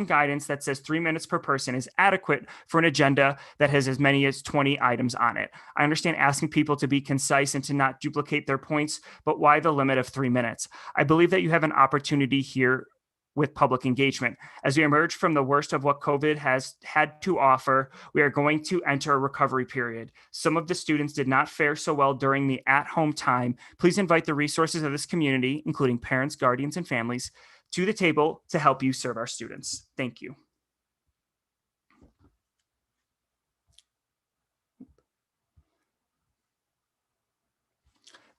guidance that says 3 minutes per person is adequate for an agenda that has as many as 20 items on it? I understand asking people to be concise and to not duplicate their points, but why the limit of 3 minutes? I believe that you have an opportunity here with public engagement. As we emerge from the worst of what COVID has had to offer, we are going to enter a recovery period. Some of the students did not fare so well during the at-home time. Please invite the resources of this community, including parents, guardians, and families, to the table to help you serve our students. Thank you.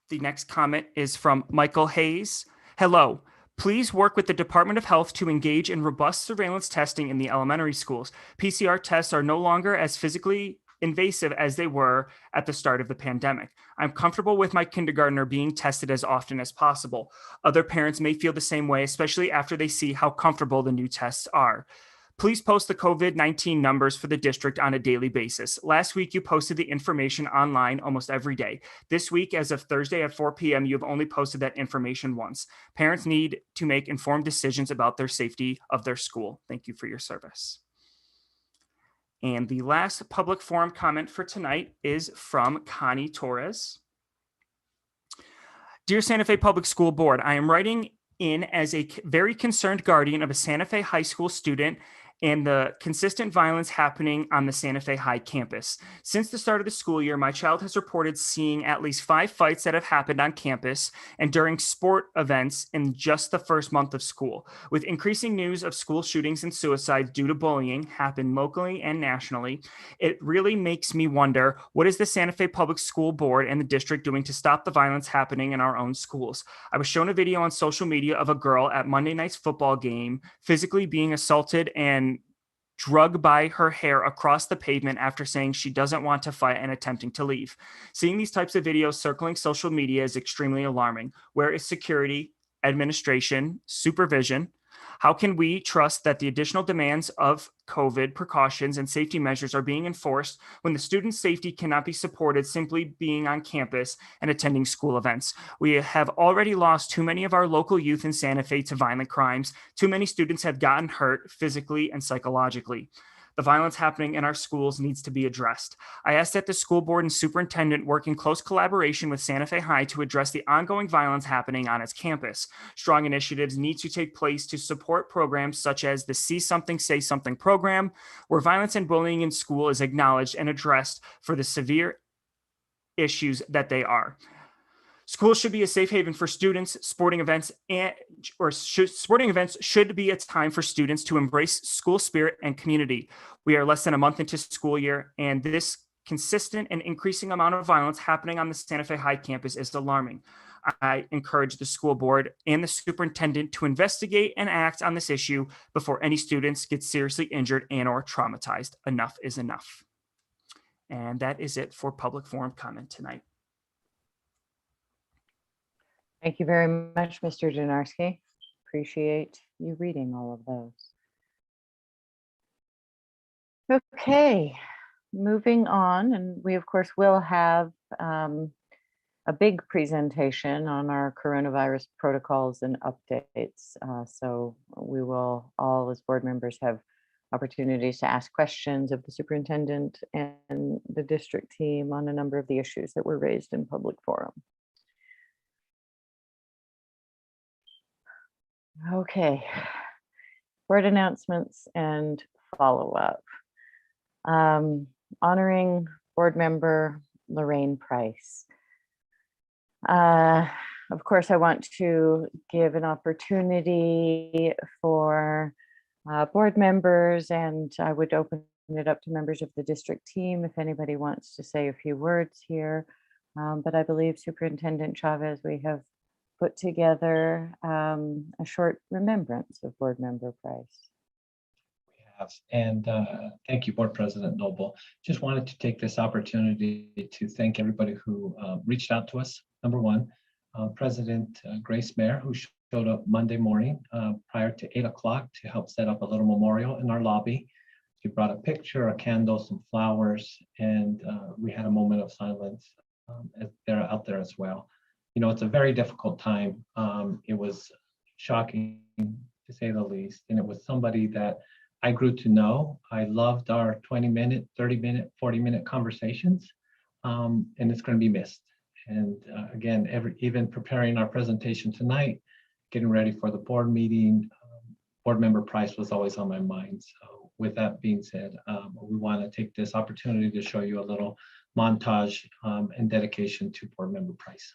The next comment is from Michael Hayes. Hello. Please work with the Department of Health to engage in robust surveillance testing in the elementary schools. PCR tests are no longer as physically invasive as they were at the start of the pandemic. I'm comfortable with my kindergartner being tested as often as possible. Other parents may feel the same way, especially after they see how comfortable the new tests are. Please post the COVID-19 numbers for the district on a daily basis. Last week, you posted the information online almost every day. This week, as of Thursday at 4 p.m., you have only posted that information once. Parents need to make informed decisions about their safety of their school. Thank you for your service. And the last public forum comment for tonight is from Connie Torres. Dear Santa Fe Public School Board, I am writing in as a very concerned guardian of a Santa Fe High School student and the consistent violence happening on the Santa Fe High campus. Since the start of the school year, my child has reported seeing at least 5 fights that have happened on campus and during sport events in just the first month of school. With increasing news of school shootings and suicides due to bullying happen locally and nationally, it really makes me wonder, what is the Santa Fe Public School Board and the district doing to stop the violence happening in our own schools? I was shown a video on social media of a girl at Monday night's football game physically being assaulted and drug by her hair across the pavement after saying she doesn't want to fight and attempting to leave. Seeing these types of videos circling social media is extremely alarming. Where is security, administration, supervision? How can we trust that the additional demands of COVID precautions and safety measures are being enforced when the student's safety cannot be supported simply being on campus and attending school events? We have already lost too many of our local youth in Santa Fe to violent crimes. Too many students have gotten hurt physically and psychologically. The violence happening in our schools needs to be addressed. I ask that the school board and superintendent work in close collaboration with Santa Fe High to address the ongoing violence happening on its campus. Strong initiatives need to take place to support programs such as the See Something, Say Something program, where violence and bullying in school is acknowledged and addressed for the severe issues that they are. Schools should be a safe haven for students. Sporting events should be a time for students to embrace school spirit and community. We are less than a month into school year, and this consistent and increasing amount of violence happening on the Santa Fe High campus is alarming. I encourage the school board and the superintendent to investigate and act on this issue before any students get seriously injured and or traumatized. Enough is enough. And that is it for public forum comment tonight. Thank you very much, Mr. Janarski. Appreciate you reading all of those. Okay, moving on, and we of course will have a big presentation on our coronavirus protocols and updates. So we will all as board members have opportunities to ask questions of the superintendent and the district team on a number of the issues that were raised in public forum. Okay, board announcements and follow-up. Honoring board member Lorraine Price. Of course, I want to give an opportunity for board members, and I would open it up to members of the district team if anybody wants to say a few words here. But I believe Superintendent Chavez, we have put together a short remembrance of board member Price. We have, and thank you, Board President Noble. Just wanted to take this opportunity to thank everybody who reached out to us. Number one, President Grace Mayer, who showed up Monday morning prior to 8 o'clock to help set up a little memorial in our lobby. She brought a picture, a candle, some flowers, and we had a moment of silence out there as well. You know, it's a very difficult time. It was shocking to say the least. And it was somebody that I grew to know. I loved our 20-minute, 30-minute, 40-minute conversations, and it's going to be missed. And again, even preparing our presentation tonight, getting ready for the board meeting, board member Price was always on my mind. So with that being said, we want to take this opportunity to show you a little montage and dedication to board member Price.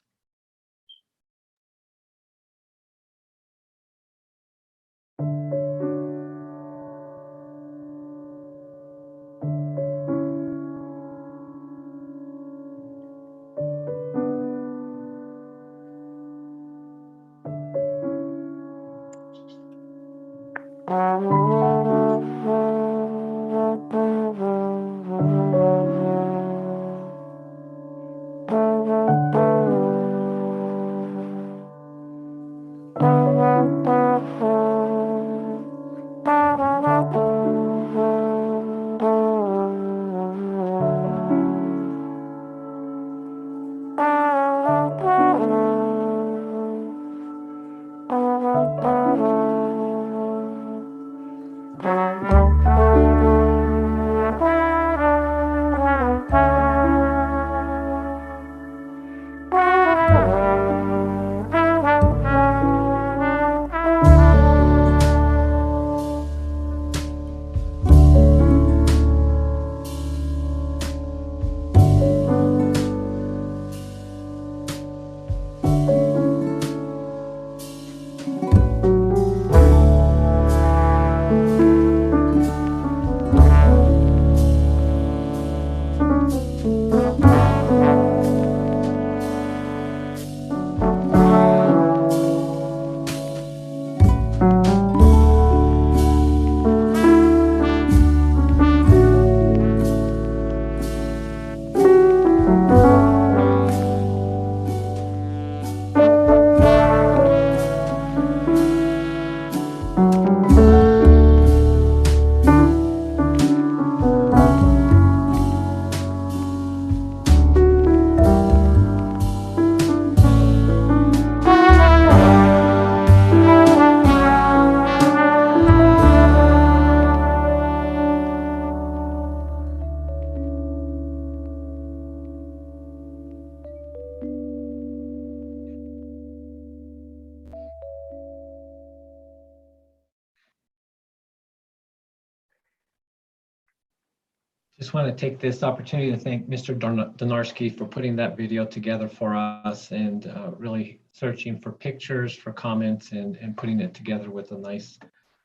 Just want to take this opportunity to thank Mr. Donarski for putting that video together for us and really searching for pictures, for comments, and putting it together with a nice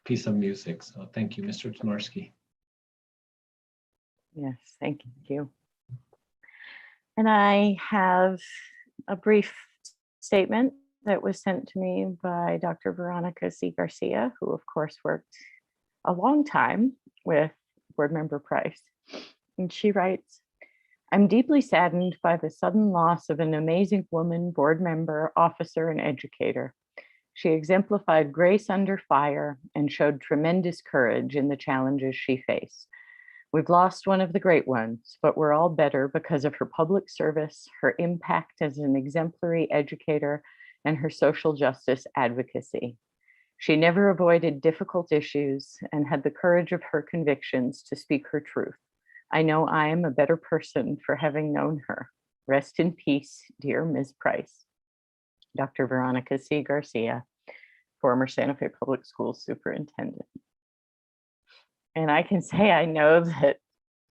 piece of music. So thank you, Mr. Donarski. Yes, thank you. And I have a brief statement that was sent to me by Dr. Veronica C. Garcia, who of course worked a long time with Board Member Price. And she writes, I'm deeply saddened by the sudden loss of an amazing woman, board member, officer, and educator. She exemplified grace under fire and showed tremendous courage in the challenges she faced. We've lost one of the great ones, but we're all better because of her public service, her impact as an exemplary educator, and her social justice advocacy. She never avoided difficult issues and had the courage of her convictions to speak her truth. I know I am a better person for having known her. Rest in peace, dear Ms. Price. Dr. Veronica C. Garcia, former Santa Fe Public Schools Superintendent. And I can say I know that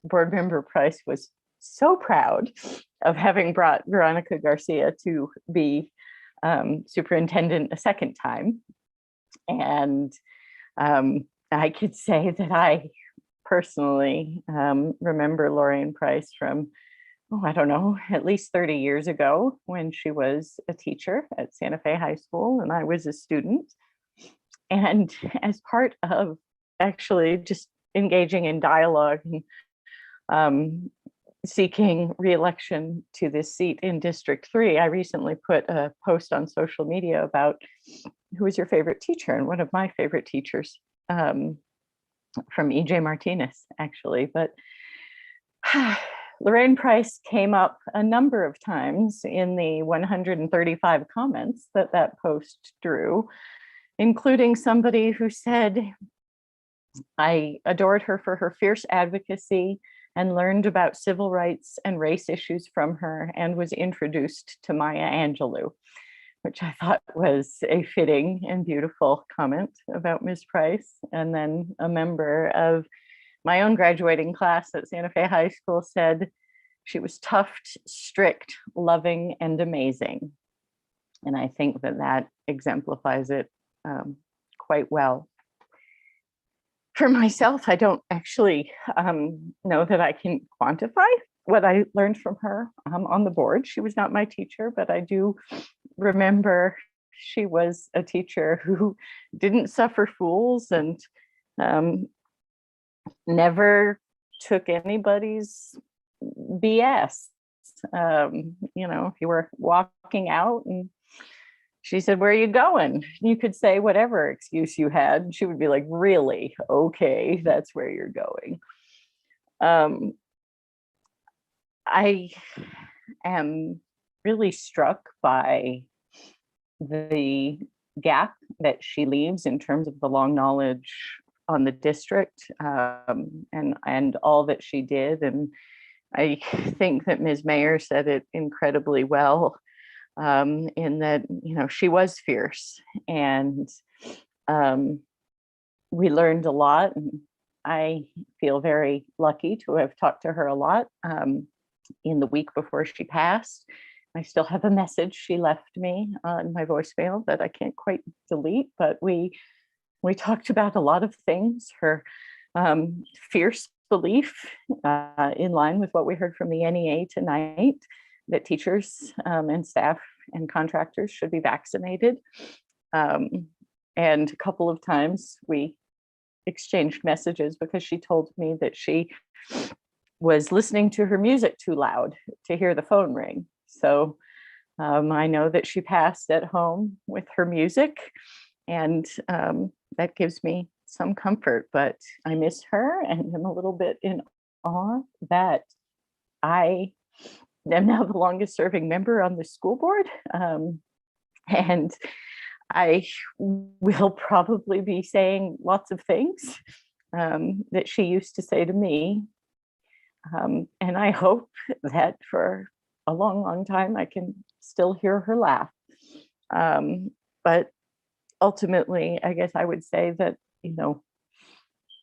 Board Member Price was so proud of having brought Veronica Garcia to be superintendent a second time. And I could say that I personally remember Lorraine Price from, I don't know, at least 30 years ago when she was a teacher at Santa Fe High School and I was a student. And as part of actually just engaging in dialogue and seeking re-election to this seat in District 3, I recently put a post on social media about who was your favorite teacher, and one of my favorite teachers from EJ Martinez, actually. But Lorraine Price came up a number of times in the 135 comments that post drew, including somebody who said, I adored her for her fierce advocacy and learned about civil rights and race issues from her and was introduced to Maya Angelou, which I thought was a fitting and beautiful comment about Ms. Price. And then a member of my own graduating class at Santa Fe High School said, she was tough, strict, loving, and amazing. And I think that exemplifies it quite well. For myself, I don't actually know that I can quantify what I learned from her on the board. She was not my teacher, but I do remember she was a teacher who didn't suffer fools and never took anybody's BS. If you were walking out and she said, where are you going? You could say whatever excuse you had. And she would be like, really? Okay, that's where you're going. I am really struck by the gap that she leaves in terms of the long knowledge on the district and all that she did. And I think that Ms. Mayer said it incredibly well. In that, she was fierce and we learned a lot. And I feel very lucky to have talked to her a lot in the week before she passed. I still have a message she left me on my voicemail that I can't quite delete, but we talked about a lot of things, her fierce belief in line with what we heard from the NEA tonight, that teachers and staff and contractors should be vaccinated. And a couple of times we exchanged messages because she told me that she was listening to her music too loud to hear the phone ring. So I know that she passed at home with her music, and that gives me some comfort, but I miss her and I'm a little bit in awe that I am now the longest serving member on the school board. And I will probably be saying lots of things that she used to say to me. And I hope that for a long, long time, I can still hear her laugh. But ultimately, I guess I would say that,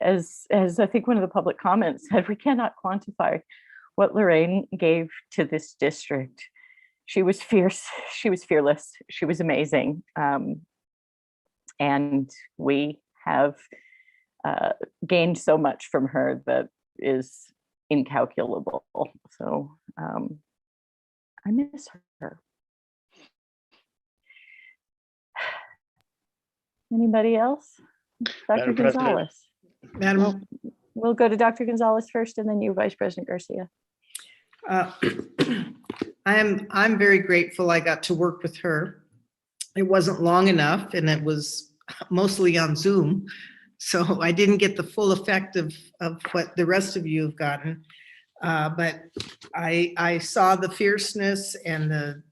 as I think one of the public comments said, we cannot quantify what Lorraine gave to this district. She was fierce, she was fearless, she was amazing. And we have gained so much from her that is incalculable. So I miss her. Anybody else? Dr. Madam President. Gonzalez. Madam, We'll go to Dr. Gonzalez first and then you, Vice President Garcia. I'm very grateful I got to work with her. It wasn't long enough and it was mostly on Zoom. So I didn't get the full effect of what the rest of you have gotten. But I saw the fierceness and the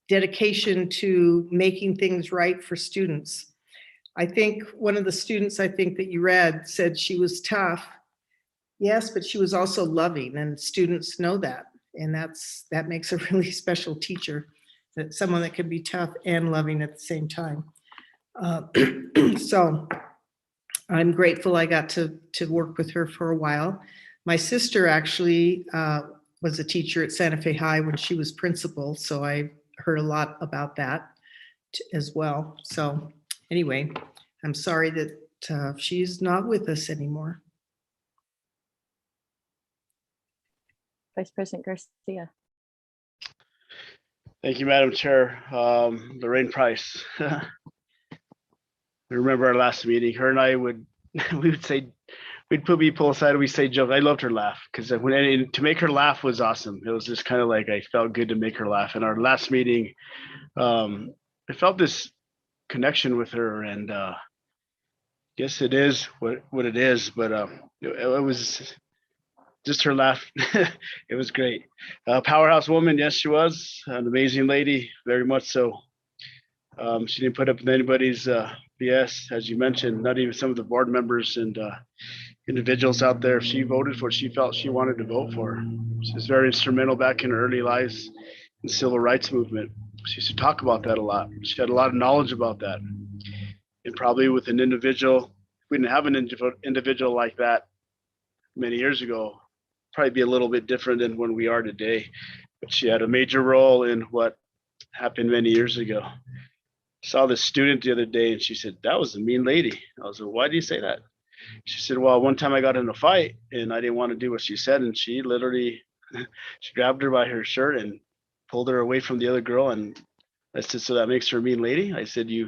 dedication to making things right for students. I think one of the students I think that you read said she was tough. Yes, but she was also loving, and students know that. And that makes a really special teacher, that someone that can be tough and loving at the same time. So I'm grateful I got to work with her for a while. My sister actually was a teacher at Santa Fe High when she was principal, so I heard a lot about that as well. So anyway, I'm sorry that she's not with us anymore. Vice President Garcia. Thank you, Madam Chair. Lorraine Price. I remember our last meeting, her and I would, we'd put people aside and we'd say joke. I loved her laugh because to make her laugh was awesome. It was just kind of like, I felt good to make her laugh. In our last meeting, I felt this connection with her, and guess it is what it is, but it was just her laugh. It was great. Powerhouse woman, yes, she was an amazing lady, very much so. She didn't put up with anybody's BS, as you mentioned, not even some of the board members and individuals out there. She voted for what she felt she wanted to vote for. She was very instrumental back in her early lives in the civil rights movement. She used to talk about that a lot. She had a lot of knowledge about that. And probably with an individual, if we didn't have an individual like that many years ago, probably be a little bit different than when we are today. But she had a major role in what happened many years ago. Saw this student the other day and she said, that was a mean lady. I was like, why do you say that? She said, well, one time I got in a fight and I didn't want to do what she said. And she literally, she grabbed her by her shirt and pulled her away from the other girl. And I said, so that makes her a mean lady? I said, she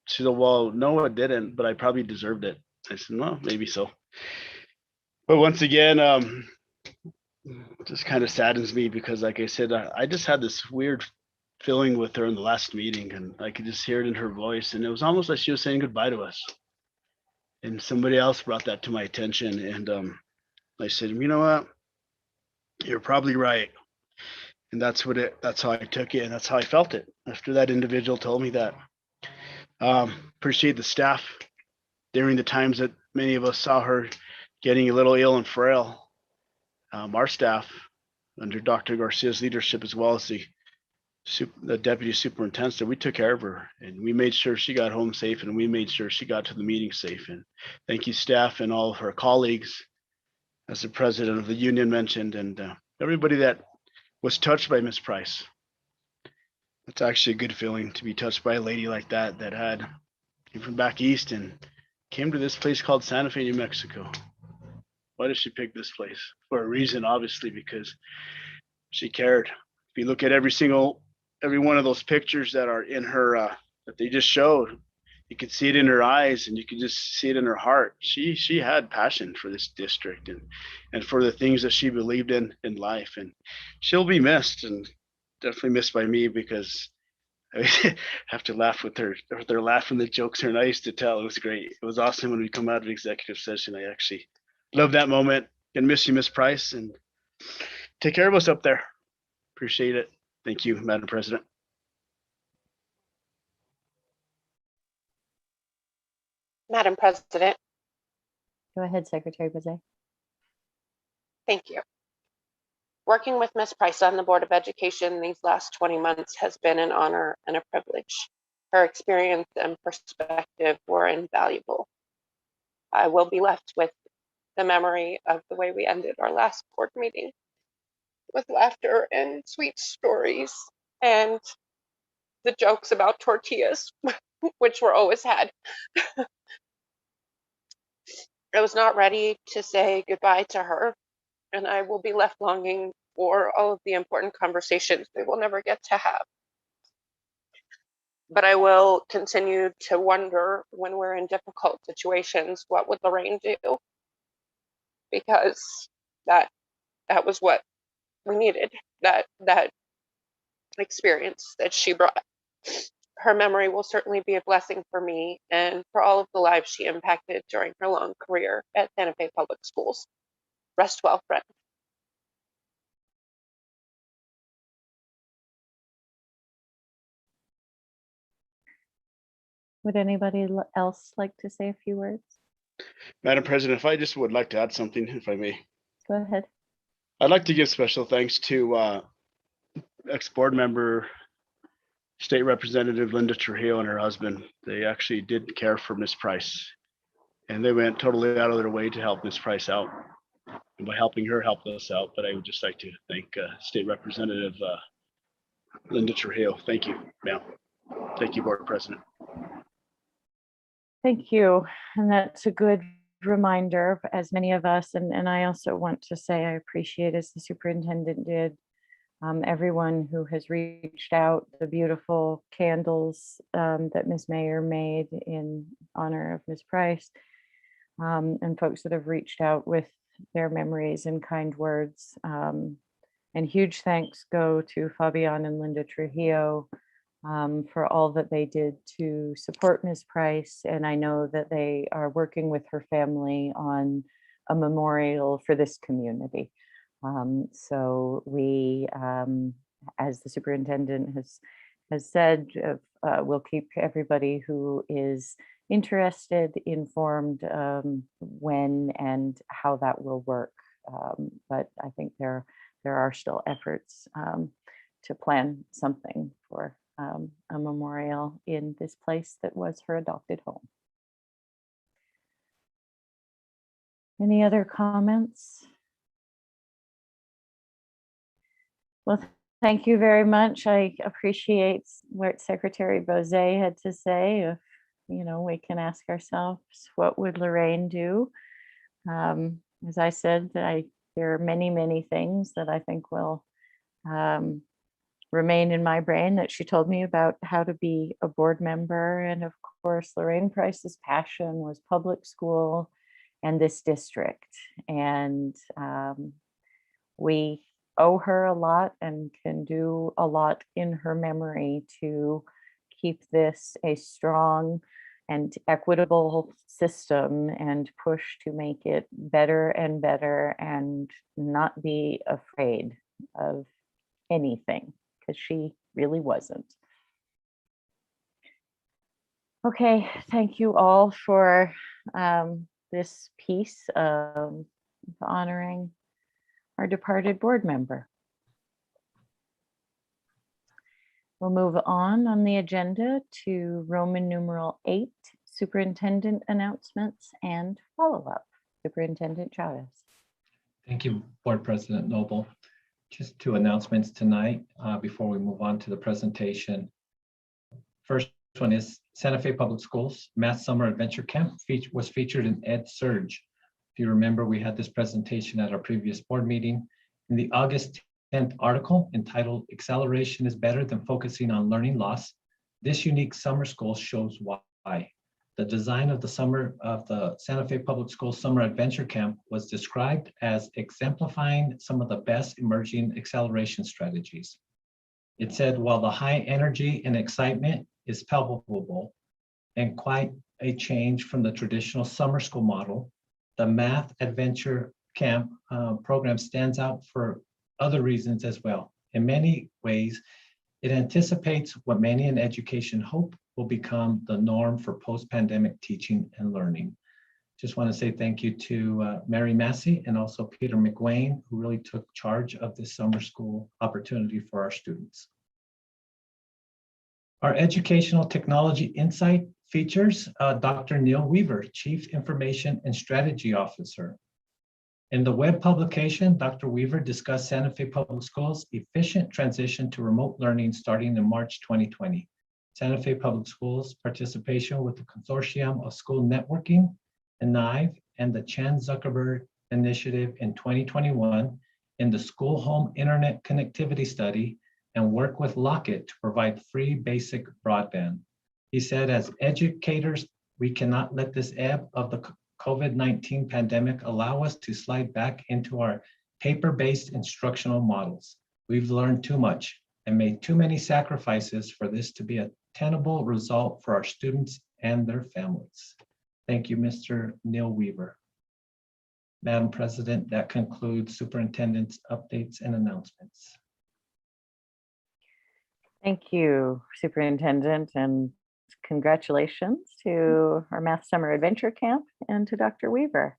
said, well, no, it didn't, but I probably deserved it. I said, well, maybe so. But once again, it just kind of saddens me because, like I said, I just had this weird feeling with her in the last meeting, and I could just hear it in her voice, and it was almost like she was saying goodbye to us. And somebody else brought that to my attention, and I said, you know what, you're probably right. And that's how I took it, and that's how I felt it after that individual told me that. Appreciate the staff during the times that many of us saw her getting a little ill and frail. Our staff, under Dr. Garcia's leadership, as well as the deputy superintendent, we took care of her and we made sure she got home safe, and we made sure she got to the meeting safe. And thank you, staff, and all of her colleagues, as the president of the union mentioned, and everybody that was touched by Miss Price. It's actually a good feeling to be touched by a lady like that came from back east and came to this place called Santa Fe, New Mexico. Why did she pick this place? For a reason, obviously, because she cared. If you look at every one of those pictures that are in her, that they just showed, you could see it in her eyes and you could just see it in her heart. She had passion for this district and for the things that she believed in life. And she'll be missed, and definitely missed by me, because I have to laugh with her. They're laughing, the jokes are nice to tell. It was great. It was awesome when we come out of executive session. I actually love that moment. And miss you, Miss Price, and take care of us up there. Appreciate it. Thank you, Madam President. Madam President. Go ahead, Secretary Bazay. Thank you. Working with Ms. Price on the Board of Education these last 20 months has been an honor and a privilege. Her experience and perspective were invaluable. I will be left with the memory of the way we ended our last board meeting, with laughter and sweet stories and the jokes about tortillas, which were always had. I was not ready to say goodbye to her, and I will be left longing for all of the important conversations we will never get to have. But I will continue to wonder when we're in difficult situations, what would Lorraine do? Because that was what we needed, that experience that she brought. Her memory will certainly be a blessing for me and for all of the lives she impacted during her long career at Santa Fe Public Schools. Rest well, friend. Would anybody else like to say a few words? Madam President, if I just would like to add something, if I may. Go ahead. I'd like to give special thanks to ex-board member, State Representative Linda Trujillo and her husband. They actually did care for Miss Price, and they went totally out of their way to help Miss Price out. And by helping her, helped us out. But I would just like to thank State Representative Linda Trujillo. Thank you, ma'am. Thank you, Board President. Thank you. And that's a good reminder, as many of us, and I also want to say I appreciate, as the superintendent did, everyone who has reached out, the beautiful candles that Ms. Mayer made in honor of Ms. Price, and folks that have reached out with their memories and kind words. And huge thanks go to Fabian and Linda Trujillo for all that they did to support Ms. Price. And I know that they are working with her family on a memorial for this community. So we, as the superintendent has said, we'll keep everybody who is interested informed when and how that will work. But I think there are still efforts to plan something for a memorial in this place that was her adopted home. Any other comments? Well, thank you very much. I appreciate what Secretary Bozet had to say. If, we can ask ourselves, what would Lorraine do? As I said, there are many, many things that I think will remain in my brain that she told me about how to be a board member. And of course, Lorraine Price's passion was public school and this district. And we owe her a lot and can do a lot in her memory to keep this a strong and equitable system and push to make it better and better and not be afraid of anything, because she really wasn't. Okay, thank you all for this piece of honoring our departed board member. We'll move on the agenda to Roman numeral 8, superintendent announcements and follow-up. Superintendent Chavez. Thank you, Board President Noble. Just 2 announcements tonight before we move on to the presentation. First one is Santa Fe Public Schools Math Summer Adventure Camp was featured in Ed Surge. If you remember, we had this presentation at our previous board meeting. In the August 10th article entitled "Acceleration is Better Than Focusing on Learning Loss," this unique summer school shows why. The design of the Santa Fe Public Schools Summer Adventure Camp was described as exemplifying some of the best emerging acceleration strategies. It said, while the high energy and excitement is palpable and quite a change from the traditional summer school model, the Math Adventure Camp program stands out for other reasons as well. In many ways, it anticipates what many in education hope will become the norm for post-pandemic teaching and learning. Just want to say thank you to Mary Massey and also Peter McWayne, who really took charge of this summer school opportunity for our students. Our Educational Technology Insight features Dr. Neil Weaver, Chief Information and Strategy Officer. In the web publication, Dr. Weaver discussed Santa Fe Public Schools' efficient transition to remote learning starting in March 2020. Santa Fe Public Schools' participation with the Consortium of School Networking, NIVE, and the Chan Zuckerberg Initiative in 2021 in the School Home Internet Connectivity Study, and work with Lockett to provide free basic broadband. He said, as educators, we cannot let this ebb of the COVID-19 pandemic allow us to slide back into our paper-based instructional models. We've learned too much and made too many sacrifices for this to be a tenable result for our students and their families. Thank you, Mr. Neil Weaver. Madam President, that concludes superintendent's updates and announcements. Thank you, Superintendent, and congratulations to our Math Summer Adventure Camp and to Dr. Weaver.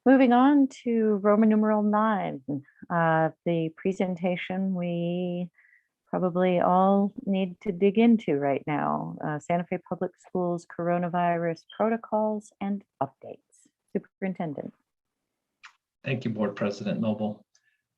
Moving on to Roman numeral 9, the presentation we probably all need to dig into right now, Santa Fe Public Schools coronavirus protocols and updates. Superintendent. Thank you, Board President Noble.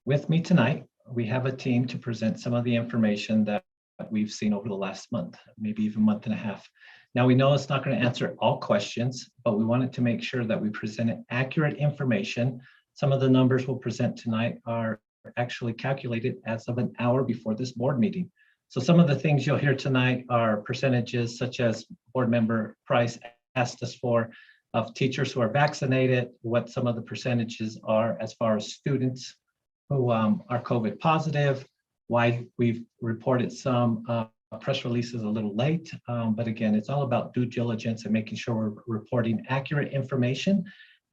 With me tonight, we have a team to present some of the information that we've seen over the last month, maybe even month and a half. Now, we know it's not going to answer all questions, but we wanted to make sure that we presented accurate information. Some of the numbers we'll present tonight are actually calculated as of an hour before this board meeting. So some of the things you'll hear tonight are percentages such as Board Member Price asked us for, of teachers who are vaccinated, what some of the percentages are as far as students who are COVID positive, why we've reported some press releases a little late. But again, it's all about due diligence and making sure we're reporting accurate information.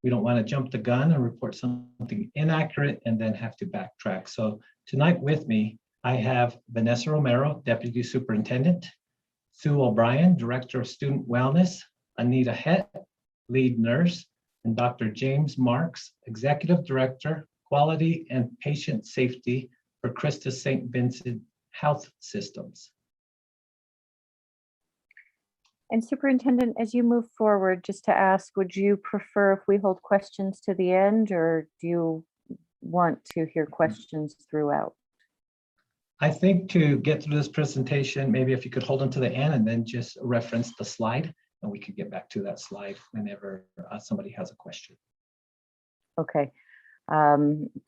We don't want to jump the gun and report something inaccurate and then have to backtrack. So tonight with me, I have Vanessa Romero, Deputy Superintendent, Sue O'Brien, Director of Student Wellness, Anita Het, Lead Nurse, and Dr. James Marks, Executive Director, Quality and Patient Safety for Christus St. Vincent Health Systems. And Superintendent, as you move forward, just to ask, would you prefer if we hold questions to the end, or do you want to hear questions throughout? I think to get through this presentation, maybe if you could hold them to the end and then just reference the slide, and we could get back to that slide whenever somebody has a question. Okay.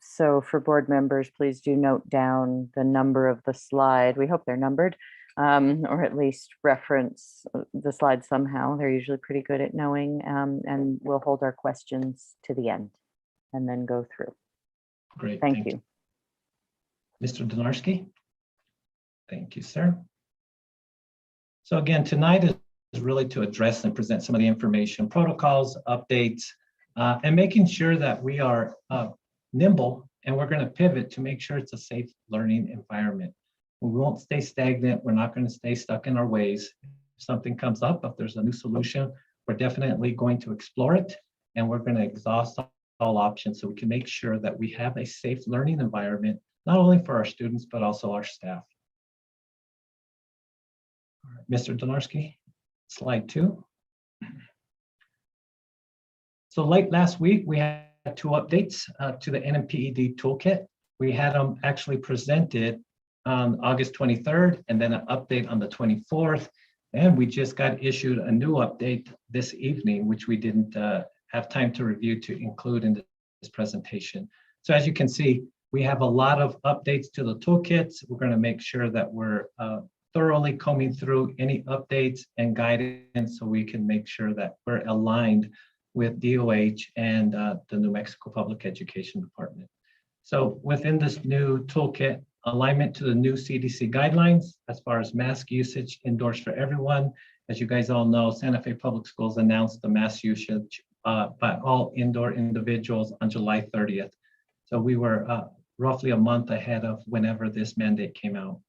So for board members, please do note down the number of the slide. We hope they're numbered, or at least reference the slide somehow. They're usually pretty good at knowing, and we'll hold our questions to the end and then go through. Great. Thank you. Mr. Donarski? Thank you, sir. So again, tonight is really to address and present some of the information, protocols, updates, and making sure that we are nimble, and we're going to pivot to make sure it's a safe learning environment. We won't stay stagnant. We're not going to stay stuck in our ways. If something comes up, if there's a new solution, we're definitely going to explore it, and we're going to exhaust all options so we can make sure that we have a safe learning environment, not only for our students, but also our staff. All right, Mr. Donarski, slide 2. So late last week, we had 2 updates to the NMPED toolkit. We had them actually presented on August 23rd, and then an update on the 24th. And we just got issued a new update this evening, which we didn't have time to review to include in this presentation. So as you can see, we have a lot of updates to the toolkits. We're going to make sure that we're thoroughly combing through any updates and guidance so we can make sure that we're aligned with DOH and the New Mexico Public Education Department. So within this new toolkit, alignment to the new CDC guidelines as far as mask usage indoors for everyone. As you guys all know, Santa Fe Public Schools announced the mask usage by all indoor individuals on July 30th. So we were roughly a month ahead of whenever this mandate came out.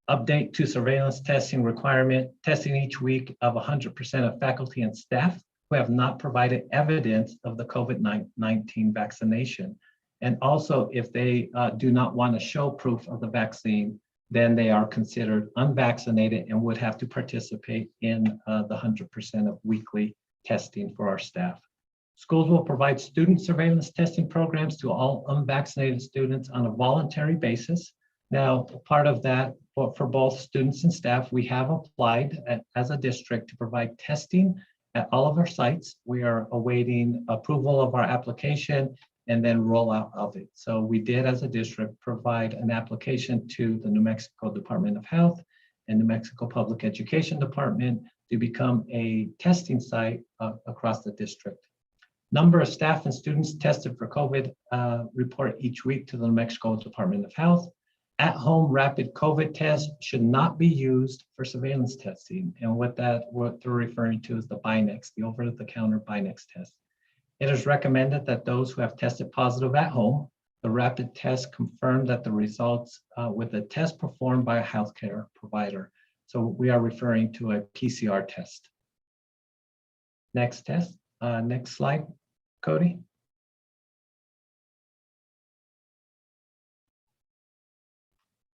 Update to surveillance testing requirement, testing each week of 100% of faculty and staff who have not provided evidence of the COVID-19 vaccination. And also, if they do not want to show proof of the vaccine, then they are considered unvaccinated and would have to participate in the 100% of weekly testing for our staff. Schools will provide student surveillance testing programs to all unvaccinated students on a voluntary basis. Now, part of that, for both students and staff, we have applied as a district to provide testing at all of our sites. We are awaiting approval of our application and then rollout of it. So we did, as a district, provide an application to the New Mexico Department of Health and New Mexico Public Education Department to become a testing site across the district. Number of staff and students tested for COVID report each week to the New Mexico Department of Health. At-home rapid COVID tests should not be used for surveillance testing. And what they're referring to is the Binex, the over-the-counter Binex test. It is recommended that those who have tested positive at home, the rapid test confirm that the results with a test performed by a healthcare provider. So we are referring to a PCR test. Next slide, Cody.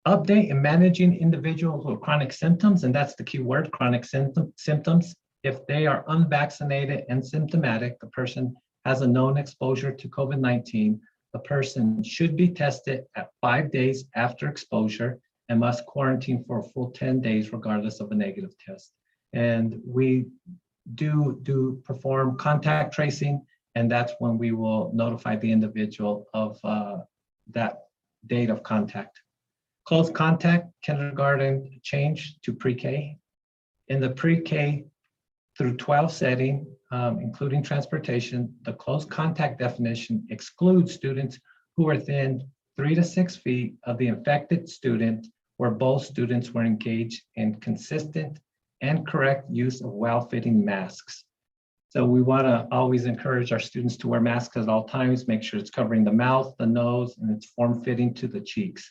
Update in managing individuals with chronic symptoms, and that's the key word, chronic symptoms. If they are unvaccinated and symptomatic, the person has a known exposure to COVID-19, the person should be tested at 5 days after exposure and must quarantine for a full 10 days regardless of a negative test. And we do perform contact tracing, and that's when we will notify the individual of that date of contact. Close contact, kindergarten change to pre-K. In the pre-K through 12 setting, including transportation, the close contact definition excludes students who are within 3 to 6 feet of the infected student where both students were engaged in consistent and correct use of well-fitting masks. So we want to always encourage our students to wear masks at all times, make sure it's covering the mouth, the nose, and it's form-fitting to the cheeks.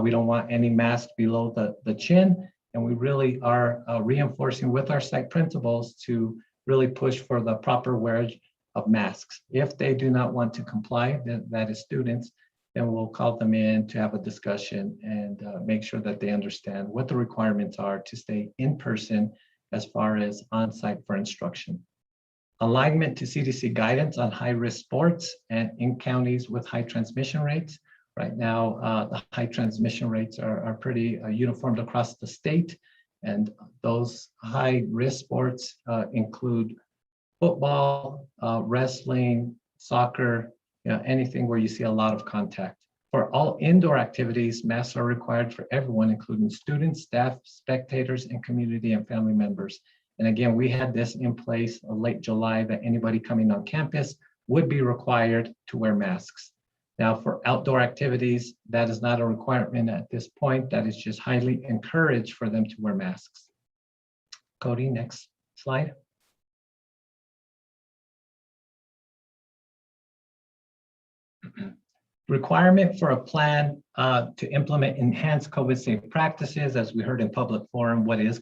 We don't want any mask below the chin, and we really are reinforcing with our site principals to really push for the proper wear of masks. If they do not want to comply, that is students, then we'll call them in to have a discussion and make sure that they understand what the requirements are to stay in person as far as on-site for instruction. Alignment to CDC guidance on high-risk sports and in counties with high transmission rates. Right now, the high transmission rates are pretty uniformed across the state, and those high-risk sports include football, wrestling, soccer, anything where you see a lot of contact. For all indoor activities, masks are required for everyone, including students, staff, spectators, and community and family members. And again, we had this in place late July that anybody coming on campus would be required to wear masks. Now, for outdoor activities, that is not a requirement at this point. That is just highly encouraged for them to wear masks. Cody, next slide. Requirement for a plan to implement enhanced COVID safe practices. As we heard in public forum, what is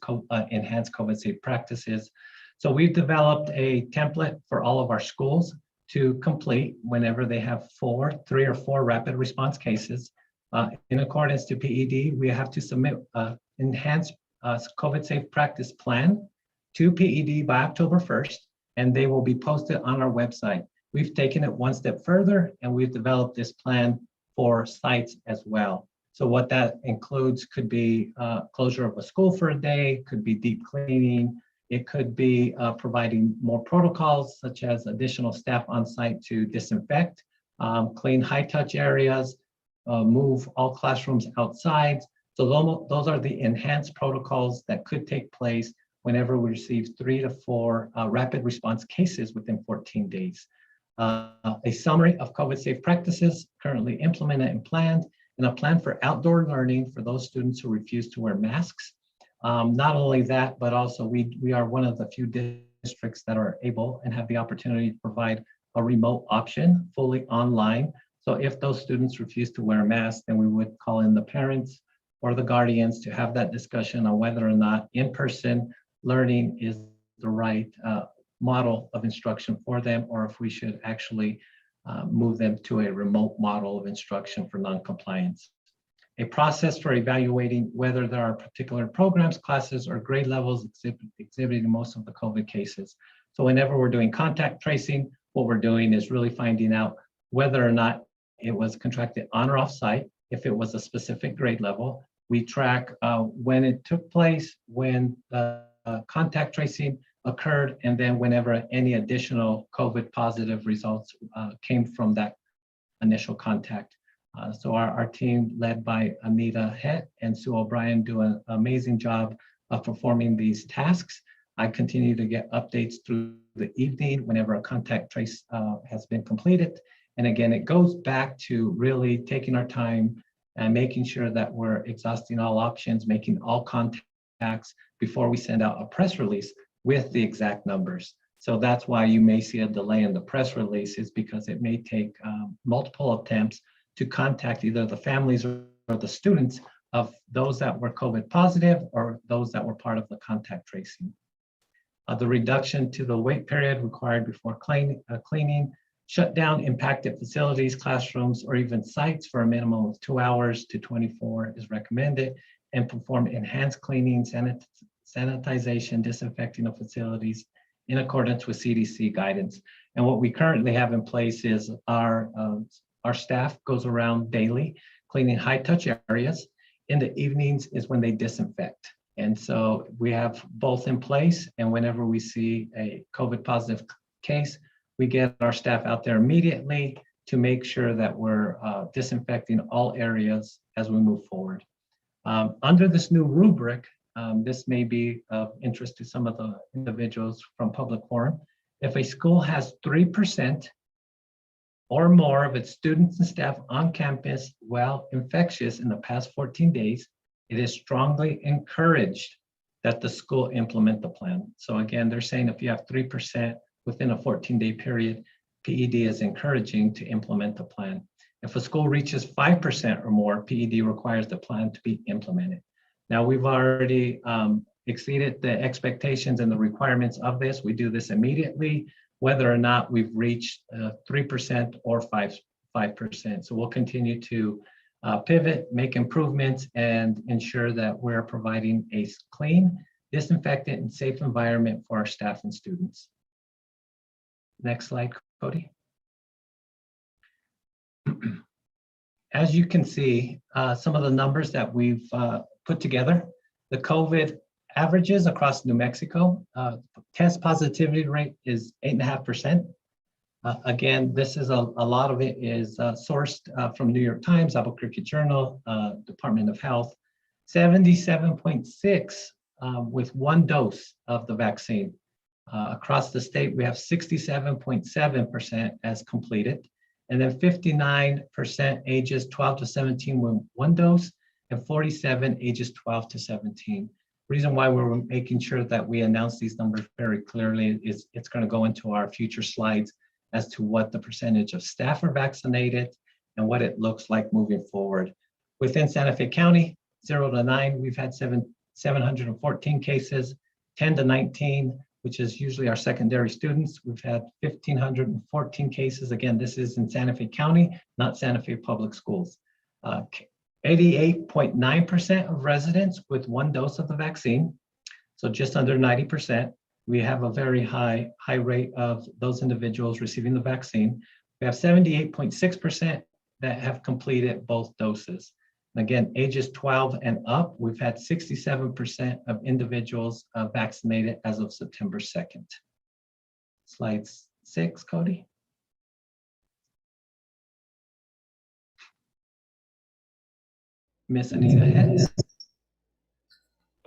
enhanced COVID safe practices? So we've developed a template for all of our schools to complete whenever they have 3 or 4 rapid response cases. In accordance to PED, we have to submit enhanced COVID safe practice plan to PED by October 1st, and they will be posted on our website. We've taken it one step further, and we've developed this plan for sites as well. So what that includes could be closure of a school for a day, could be deep cleaning, it could be providing more protocols such as additional staff on site to disinfect, clean high-touch areas, move all classrooms outside. So those are the enhanced protocols that could take place whenever we receive 3 to 4 rapid response cases within 14 days. A summary of COVID safe practices currently implemented and planned, and a plan for outdoor learning for those students who refuse to wear masks. Not only that, but also we are one of the few districts that are able and have the opportunity to provide a remote option fully online. So if those students refuse to wear a mask, then we would call in the parents or the guardians to have that discussion on whether or not in-person learning is the right model of instruction for them, or if we should actually move them to a remote model of instruction for non-compliance. a process for evaluating whether there are particular programs, classes, or grade levels exhibiting most of the COVID cases. So whenever we're doing contact tracing, what we're doing is really finding out whether or not it was contracted on or off site. If it was a specific grade level, we track when it took place, when contact tracing occurred, and then whenever any additional COVID positive results came from that initial contact. So our team led by Anita Het and Sue O'Brien do an amazing job of performing these tasks. I continue to get updates through the evening whenever a contact trace has been completed. And again, it goes back to really taking our time and making sure that we're exhausting all options, making all contacts before we send out a press release with the exact numbers. So that's why you may see a delay in the press release, is because it may take multiple attempts to contact either the families or the students of those that were COVID positive or those that were part of the contact tracing. The reduction to the wait period required before cleaning, shut down impacted facilities, classrooms, or even sites for a minimum of 2 hours to 24 is recommended, and perform enhanced cleaning, sanitization, disinfecting of facilities in accordance with CDC guidance. And what we currently have in place is our staff goes around daily cleaning high touch areas. In the evenings is when they disinfect. And so we have both in place, and whenever we see a COVID positive case, we get our staff out there immediately to make sure that we're disinfecting all areas as we move forward. Under this new rubric, this may be of interest to some of the individuals from Public Forum. If a school has 3% or more of its students and staff on campus while infectious in the past 14 days, it is strongly encouraged that the school implement the plan. So again, they're saying if you have 3% within a 14-day period, PED is encouraging to implement the plan. If a school reaches 5% or more, PED requires the plan to be implemented. Now, we've already exceeded the expectations and the requirements of this. We do this immediately, whether or not we've reached 3% or 5%. So we'll continue to pivot, make improvements, and ensure that we're providing a clean, disinfectant, and safe environment for our staff and students. Next slide, Cody. As you can see, some of the numbers that we've put together, the COVID averages across New Mexico, test positivity rate is 8.5%. Again, this is a lot of it is sourced from New York Times, Albuquerque Journal, Department of Health. 77.6 with one dose of the vaccine. Across the state, we have 67.7% as completed, and then 59% ages 12 to 17 with one dose, and 47 ages 12 to 17. Reason why we're making sure that we announce these numbers very clearly is it's going to go into our future slides as to what the percentage of staff are vaccinated and what it looks like moving forward. Within Santa Fe County, 0 to 9, we've had 714 cases, 10 to 19, which is usually our secondary students. We've had 1,514 cases. Again, this is in Santa Fe County, not Santa Fe Public Schools. 88.9% of residents with one dose of the vaccine, so just under 90%. We have a very high rate of those individuals receiving the vaccine. We have 78.6% that have completed both doses. And again, ages 12 and up, we've had 67% of individuals vaccinated as of September 2nd. Slide 6, Cody. Miss Anita Het.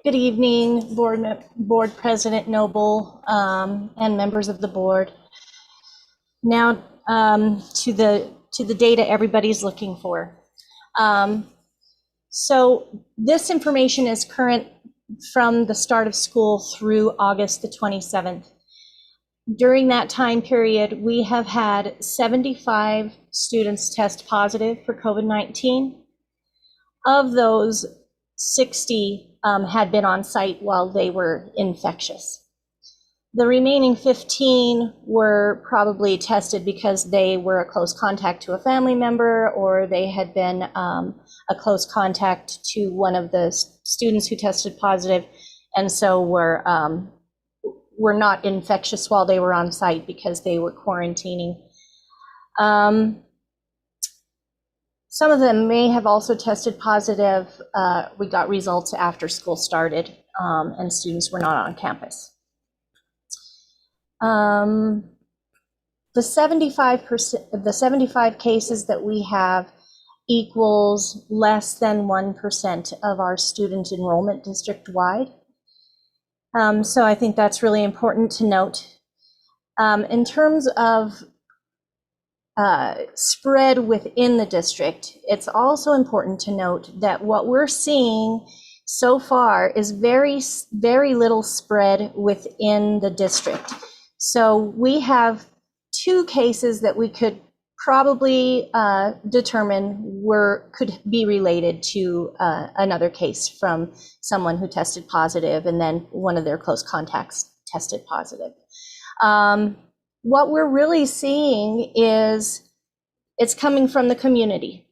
Good evening, Board President Noble and members of the board. Now to the data everybody's looking for. So this information is current from the start of school through August the 27th. During that time period, we have had 75 students test positive for COVID-19. Of those, 60 had been on site while they were infectious. The remaining 15 were probably tested because they were a close contact to a family member, or they had been a close contact to one of the students who tested positive, and so were not infectious while they were on site because they were quarantining. Some of them may have also tested positive. We got results after school started, and students were not on campus. The 75 cases that we have equals less than 1% of our student enrollment district-wide. So I think that's really important to note. In terms of spread within the district, it's also important to note that what we're seeing so far is very, very little spread within the district. So we have 2 cases that we could probably determine could be related to another case from someone who tested positive, and then one of their close contacts tested positive. What we're really seeing is it's coming from the community.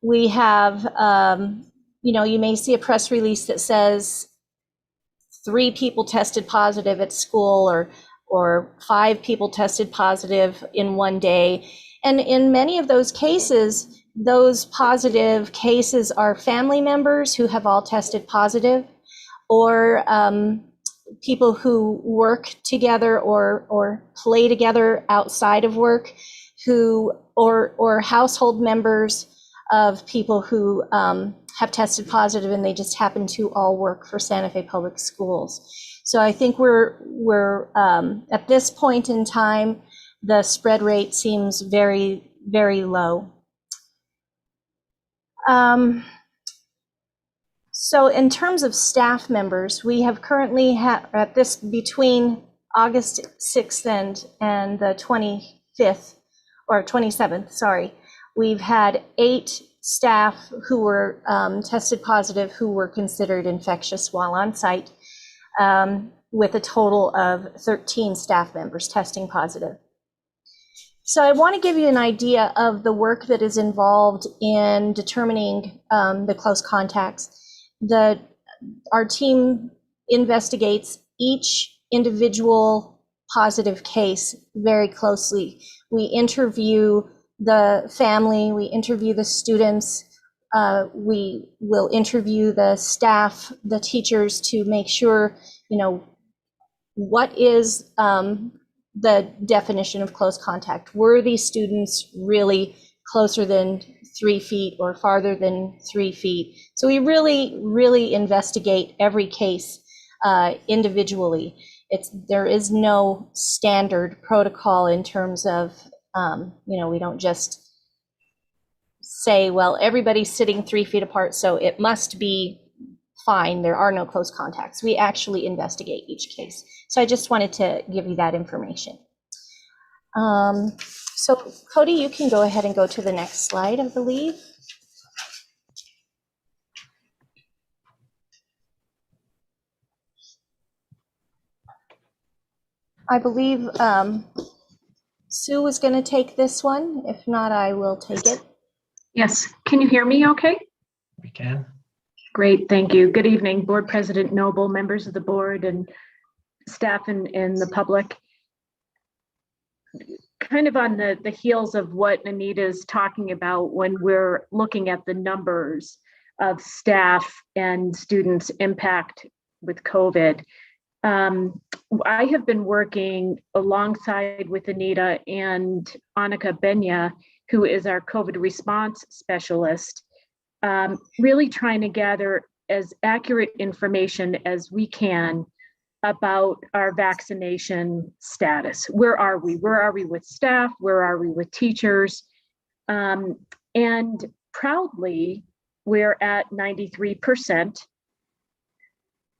We have, you may see a press release that says 3 people tested positive at school, or 5 people tested positive in one day. And in many of those cases, those positive cases are family members who have all tested positive, or people who work together or play together outside of work, or household members of people who have tested positive, and they just happen to all work for Santa Fe Public Schools. So I think we're at this point in time, the spread rate seems very, very low. So in terms of staff members, we have currently at this between August 6th and the 25th or 27th, sorry, we've had 8 staff who were tested positive who were considered infectious while on site, with a total of 13 staff members testing positive. So I want to give you an idea of the work that is involved in determining the close contacts. Our team investigates each individual positive case very closely. We interview the family, we interview the students, we will interview the staff, the teachers, to make sure, what is the definition of close contact. Were these students really closer than 3 feet or farther than 3 feet? So we really, really investigate every case individually. There is no standard protocol in terms of, we don't just say, well, everybody's sitting 3 feet apart, so it must be fine. There are no close contacts. We actually investigate each case. So I just wanted to give you that information. So Cody, you can go ahead and go to the next slide, I believe. I believe Sue was going to take this one. If not, I will take it. Yes. Can you hear me okay? We can. Great. Thank you. Good evening, Board President Noble, members of the board, and staff and the public. Kind of on the heels of what Anita is talking about when we're looking at the numbers of staff and students' impact with COVID. I have been working alongside with Anita and Annika Benya, who is our COVID response specialist, really trying to gather as accurate information as we can about our vaccination status. Where are we? Where are we with staff? Where are we with teachers? And proudly, we're at 93%.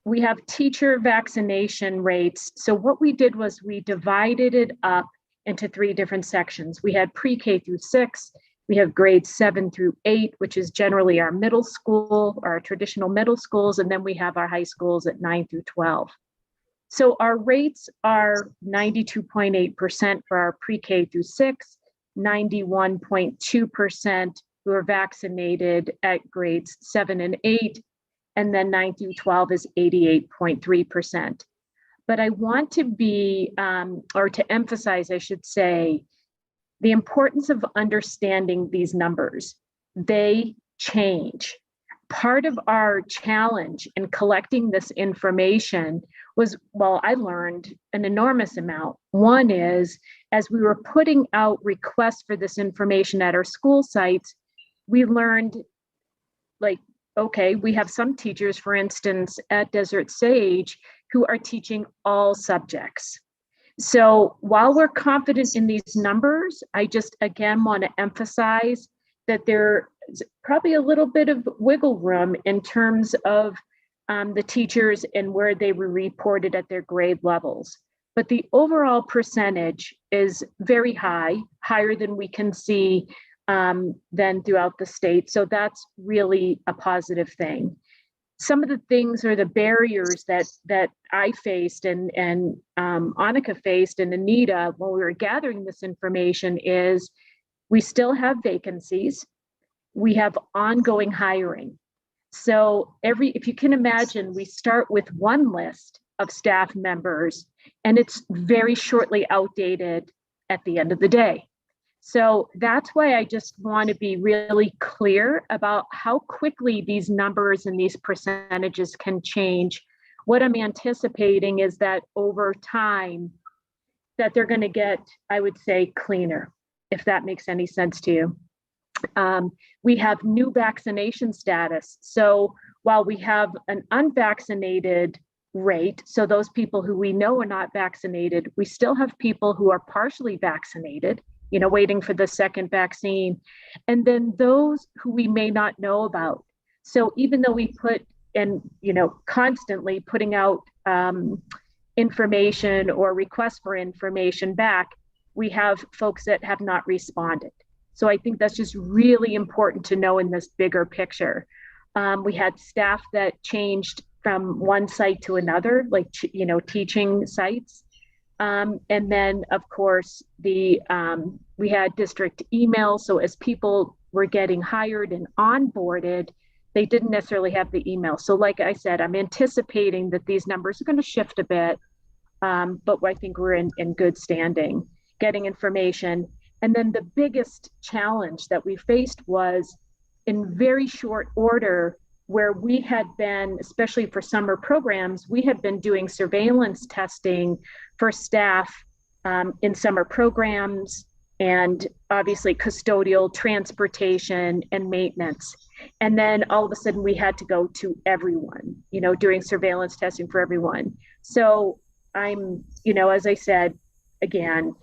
We have teacher vaccination rates. So what we did was we divided it up into 3 different sections. We had pre-K through 6, we have grades 7 through 8, which is generally our middle school, our traditional middle schools, and then we have our high schools at 9 through 12. So our rates are 92.8% for our pre-K through 6, 91.2% who are vaccinated at grades 7 and 8, and then 9 through 12 is 88.3%. But I want to be, or to emphasize, I should say, the importance of understanding these numbers. They change. Part of our challenge in collecting this information was, well, I learned an enormous amount. One is, as we were putting out requests for this information at our school sites, we learned, like, okay, we have some teachers, for instance, at Desert Sage, who are teaching all subjects. So while we're confident in these numbers, I just, again, want to emphasize that there's probably a little bit of wiggle room in terms of the teachers and where they were reported at their grade levels. But the overall percentage is very high, higher than we can see than throughout the state. So that's really a positive thing. Some of the things or the barriers that I faced and Annika faced and Anita while we were gathering this information is we still have vacancies. We have ongoing hiring. So if you can imagine, we start with one list of staff members and it's very shortly outdated at the end of the day. So that's why I just want to be really clear about how quickly these numbers and these percentages can change. What I'm anticipating is that over time, that they're going to get, I would say, cleaner, if that makes any sense to you. We have new vaccination status. So while we have an unvaccinated rate, so those people who we know are not vaccinated, we still have people who are partially vaccinated, waiting for the second vaccine, and then those who we may not know about. So even though we put and constantly putting out information or requests for information back, we have folks that have not responded. So I think that's just really important to know in this bigger picture. We had staff that changed from one site to another, like teaching sites. And then, of course, we had district emails. So as people were getting hired and onboarded, they didn't necessarily have the email. So like I said, I'm anticipating that these numbers are going to shift a bit, but I think we're in good standing, getting information. And then the biggest challenge that we faced was in very short order, where we had been, especially for summer programs, we had been doing surveillance testing for staff in summer programs and obviously custodial, transportation, and maintenance. And then all of a sudden we had to go to everyone, doing surveillance testing for everyone. So I'm, as I said, again,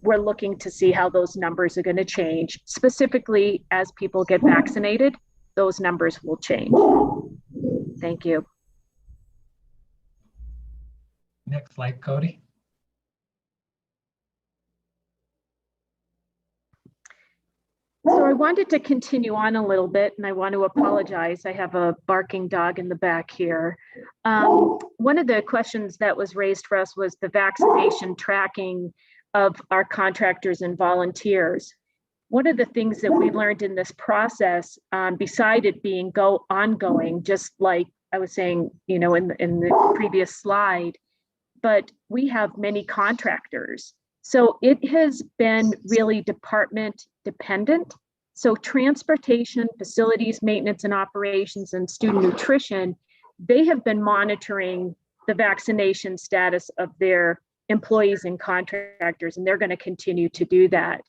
we're looking to see how those numbers are going to change. Specifically, as people get vaccinated, those numbers will change. Thank you. Next slide, Cody. So I wanted to continue on a little bit, and I want to apologize. I have a barking dog in the back here. One of the questions that was raised for us was the vaccination tracking of our contractors and volunteers. One of the things that we learned in this process, beside it being ongoing, just like I was saying, in the previous slide, but we have many contractors. So it has been really department dependent. So transportation, facilities, maintenance and operations, and student nutrition, they have been monitoring the vaccination status of their employees and contractors, and they're going to continue to do that.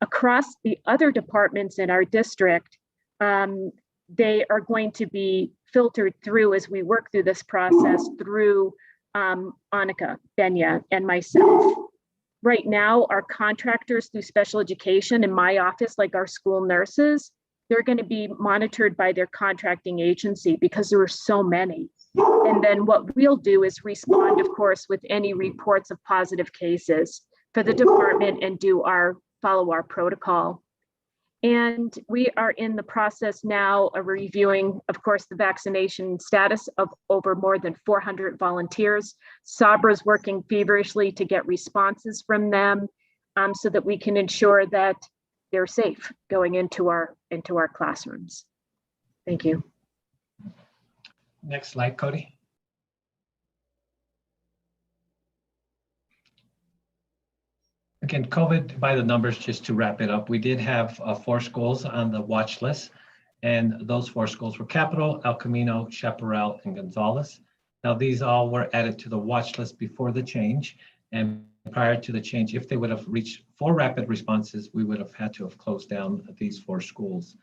Across the other departments in our district, they are going to be filtered through as we work through this process through Annika, Benya, and myself. Right now, our contractors through special education in my office, like our school nurses, they're going to be monitored by their contracting agency because there are so many. And then what we'll do is respond, of course, with any reports of positive cases for the department and follow our protocol. And we are in the process now of reviewing, of course, the vaccination status of over more than 400 volunteers. Sabra is working feverishly to get responses from them so that we can ensure that they're safe going into our classrooms. Thank you. Next slide, Cody. Again, COVID by the numbers, just to wrap it up, we did have 4 schools on the watch list, and those 4 schools were Capital, El Camino, Chaparral, and Gonzales. Now, these all were added to the watch list before the change, and prior to the change, if they would have reached 4 rapid responses, we would have had to have closed down these 4 schools.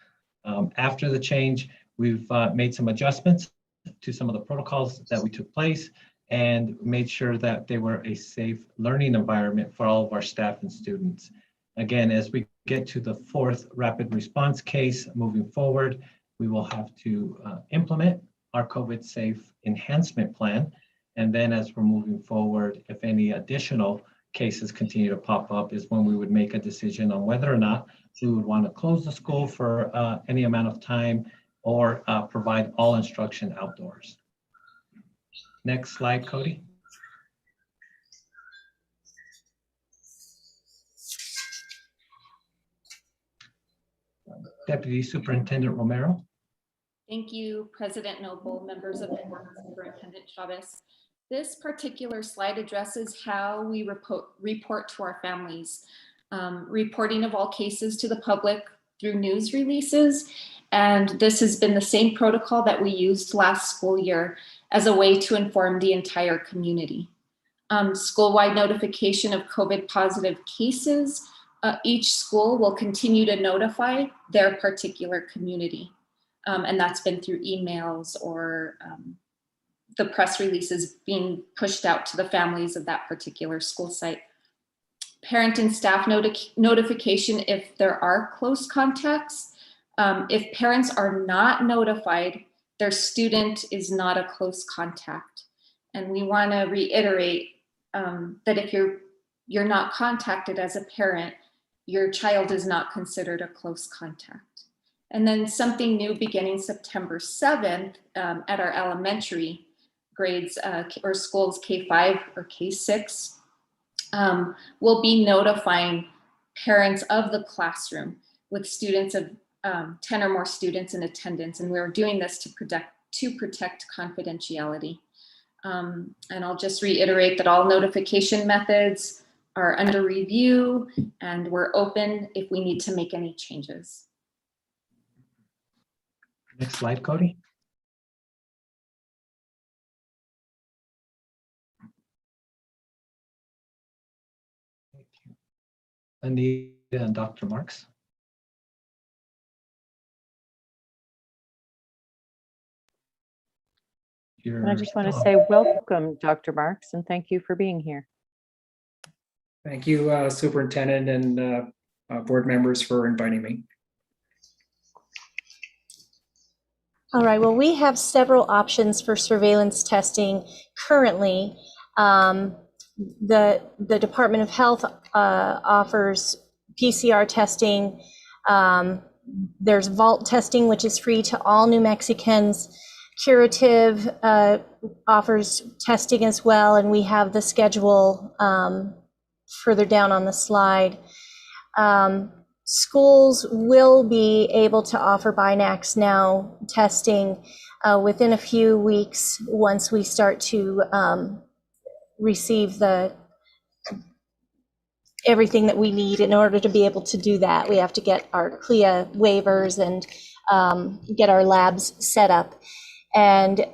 After the change, we've made some adjustments to some of the protocols that we took place, and made sure that they were a safe learning environment for all of our staff and students. Again, as we get to the 4th rapid response case moving forward, we will have to implement our COVID safe enhancement plan. And then as we're moving forward, if any additional cases continue to pop up, is when we would make a decision on whether or not we would want to close the school for any amount of time or provide all instruction outdoors. Next slide, Cody. Deputy Superintendent Romero. Thank you, President Noble, members of the board, Superintendent Chavez. This particular slide addresses how we report to our families, reporting of all cases to the public through news releases. And this has been the same protocol that we used last school year as a way to inform the entire community. School-wide notification of COVID positive cases. Each school will continue to notify their particular community. And that's been through emails or the press releases being pushed out to the families of that particular school site. Parent and staff notification if there are close contacts. If parents are not notified, their student is not a close contact. And we want to reiterate that if you're not contacted as a parent, your child is not considered a close contact. And then something new beginning September 7th at our elementary grades or schools K5 or K6, we'll be notifying parents of the classroom with students of 10 or more students in attendance. And we're doing this to protect confidentiality. And I'll just reiterate that all notification methods are under review and we're open if we need to make any changes. Next slide, Cody. Anita and Dr. Marks. I just want to say welcome, Dr. Marks, and thank you for being here. Thank you, Superintendent and board members for inviting me. All right, well, we have several options for surveillance testing currently. The Department of Health offers PCR testing. There's vault testing, which is free to all New Mexicans. Curative offers testing as well, and we have the schedule further down on the slide. Schools will be able to offer Binax now testing within a few weeks once we start to receive everything that we need in order to be able to do that. We have to get our CLIA waivers and get our labs set up. And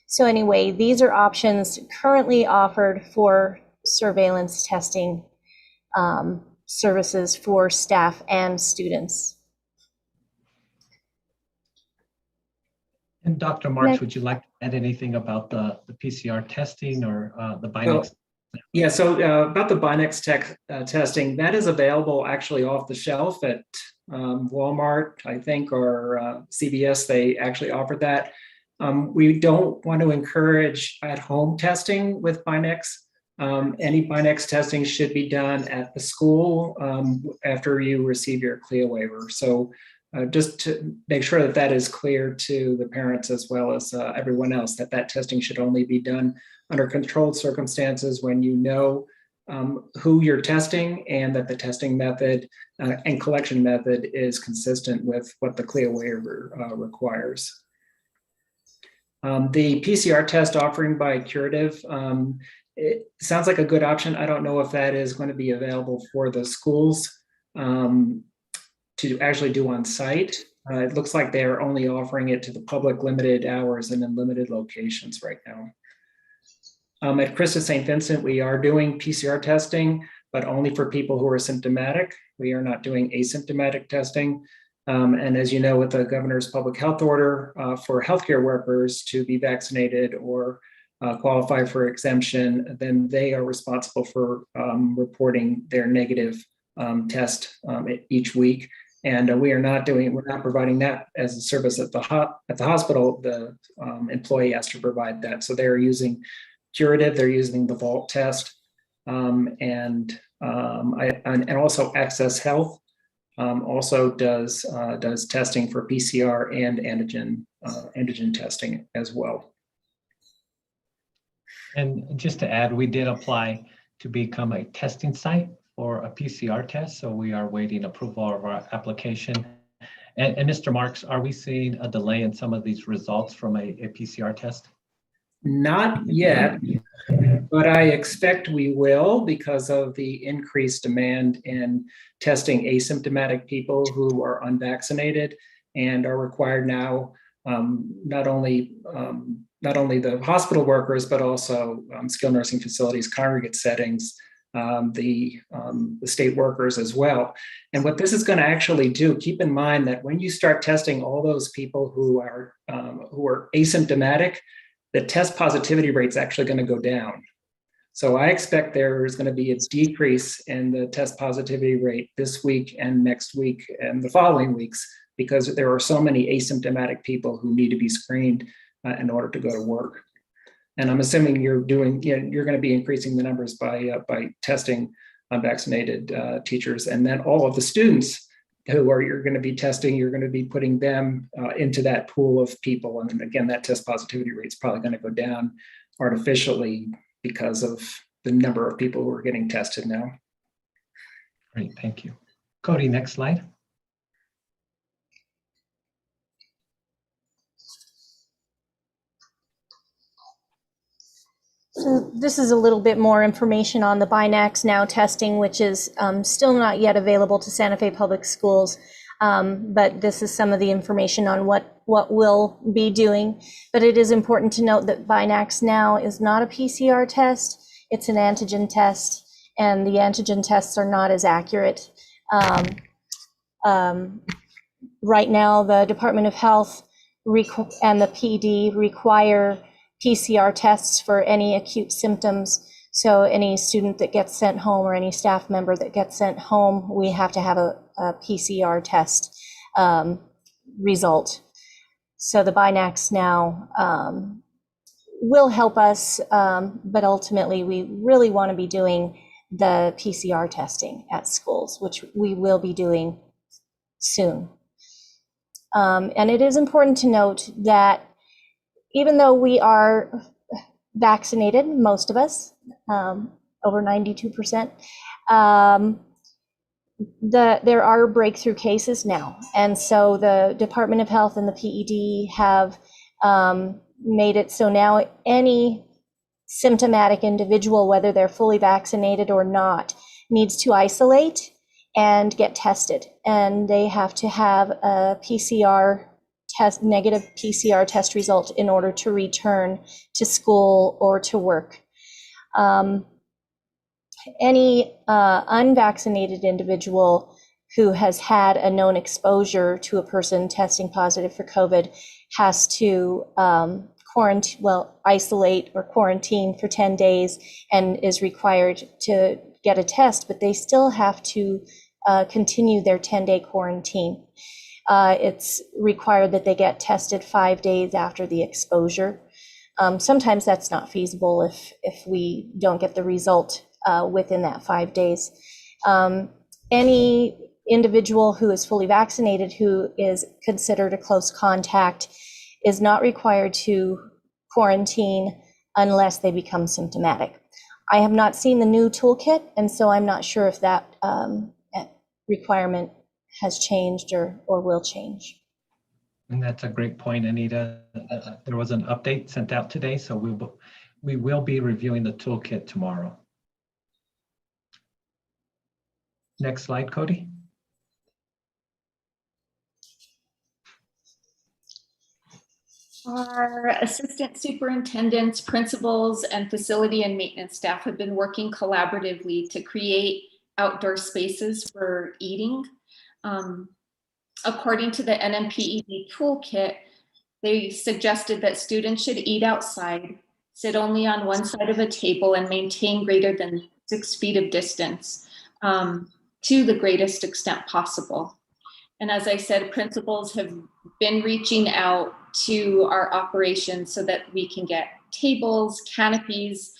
so anyway, these are options currently offered for surveillance testing services for staff and students. And Dr. Marks, would you like to add anything about the PCR testing or the Binax? Yeah, so about the Binax testing, that is available actually off the shelf at Walmart, I think, or CVS. They actually offered that. We don't want to encourage at-home testing with Binax Any Binex testing should be done at the school after you receive your CLIA waiver. So just to make sure that that is clear to the parents as well as everyone else, that that testing should only be done under controlled circumstances when you know who you're testing and that the testing method and collection method is consistent with what the CLIA waiver requires. The PCR test offering by Curative, it sounds like a good option. I don't know if that is going to be available for the schools to actually do on site. It looks like they're only offering it to the public limited hours and in limited locations right now. At Christus St. Vincent, we are doing PCR testing, but only for people who are symptomatic. We are not doing asymptomatic testing. And as you know, with the governor's public health order for healthcare workers to be vaccinated or qualify for exemption, then they are responsible for reporting their negative test each week. And we're not providing that as a service at the hospital. The employee has to provide that. So they're using Curative, they're using the Vault test, and also Access Health also does testing for PCR and antigen testing as well. And just to add, we did apply to become a testing site for a PCR test, so we are waiting approval of our application. And Mr. Marks, are we seeing a delay in some of these results from a PCR test? Not yet, but I expect we will because of the increased demand in testing asymptomatic people who are unvaccinated and are required now, not only the hospital workers, but also skilled nursing facilities, congregate settings, the state workers as well. And what this is going to actually do, keep in mind that when you start testing all those people who are asymptomatic, the test positivity rate is actually going to go down. So I expect there's going to be a decrease in the test positivity rate this week and next week and the following weeks because there are so many asymptomatic people who need to be screened in order to go to work. And I'm assuming you're going to be increasing the numbers by testing unvaccinated teachers, and then all of the students you're going to be testing, you're going to be putting them into that pool of people. And again, that test positivity rate is probably going to go down artificially because of the number of people who are getting tested now. Great, thank you. Cody, next slide. So this is a little bit more information on the Binax Now testing, which is still not yet available to Santa Fe Public Schools. But this is some of the information on what we'll be doing. But it is important to note that Binax Now is not a PCR test, it's an antigen test, and the antigen tests are not as accurate. Right now, the Department of Health and the PD require PCR tests for any acute symptoms. So any student that gets sent home or any staff member that gets sent home, we have to have a PCR test result. So the Binax Now will help us, but ultimately we really want to be doing the PCR testing at schools, which we will be doing soon. And it is important to note that even though we are vaccinated, most of us, over 92%, there are breakthrough cases now. And so the Department of Health and the PED have made it so now any symptomatic individual, whether they're fully vaccinated or not, needs to isolate and get tested. And they have to have a negative PCR test result in order to return to school or to work. Any unvaccinated individual who has had a known exposure to a person testing positive for COVID has to isolate or quarantine for 10 days and is required to get a test, but they still have to continue their 10-day quarantine. It's required that they get tested 5 days after the exposure. Sometimes that's not feasible if we don't get the result within that 5 days. Any individual who is fully vaccinated who is considered a close contact is not required to quarantine unless they become symptomatic. I have not seen the new toolkit, and so I'm not sure if that requirement has changed or will change. And that's a great point, Anita. There was an update sent out today, so we will be reviewing the toolkit tomorrow. Next slide, Cody. Our assistant superintendents, principals, and facility and maintenance staff have been working collaboratively to create outdoor spaces for eating. According to the NMPED toolkit, they suggested that students should eat outside, sit only on one side of a table, and maintain greater than 6 feet of distance to the greatest extent possible. And as I said, principals have been reaching out to our operations so that we can get tables, canopies,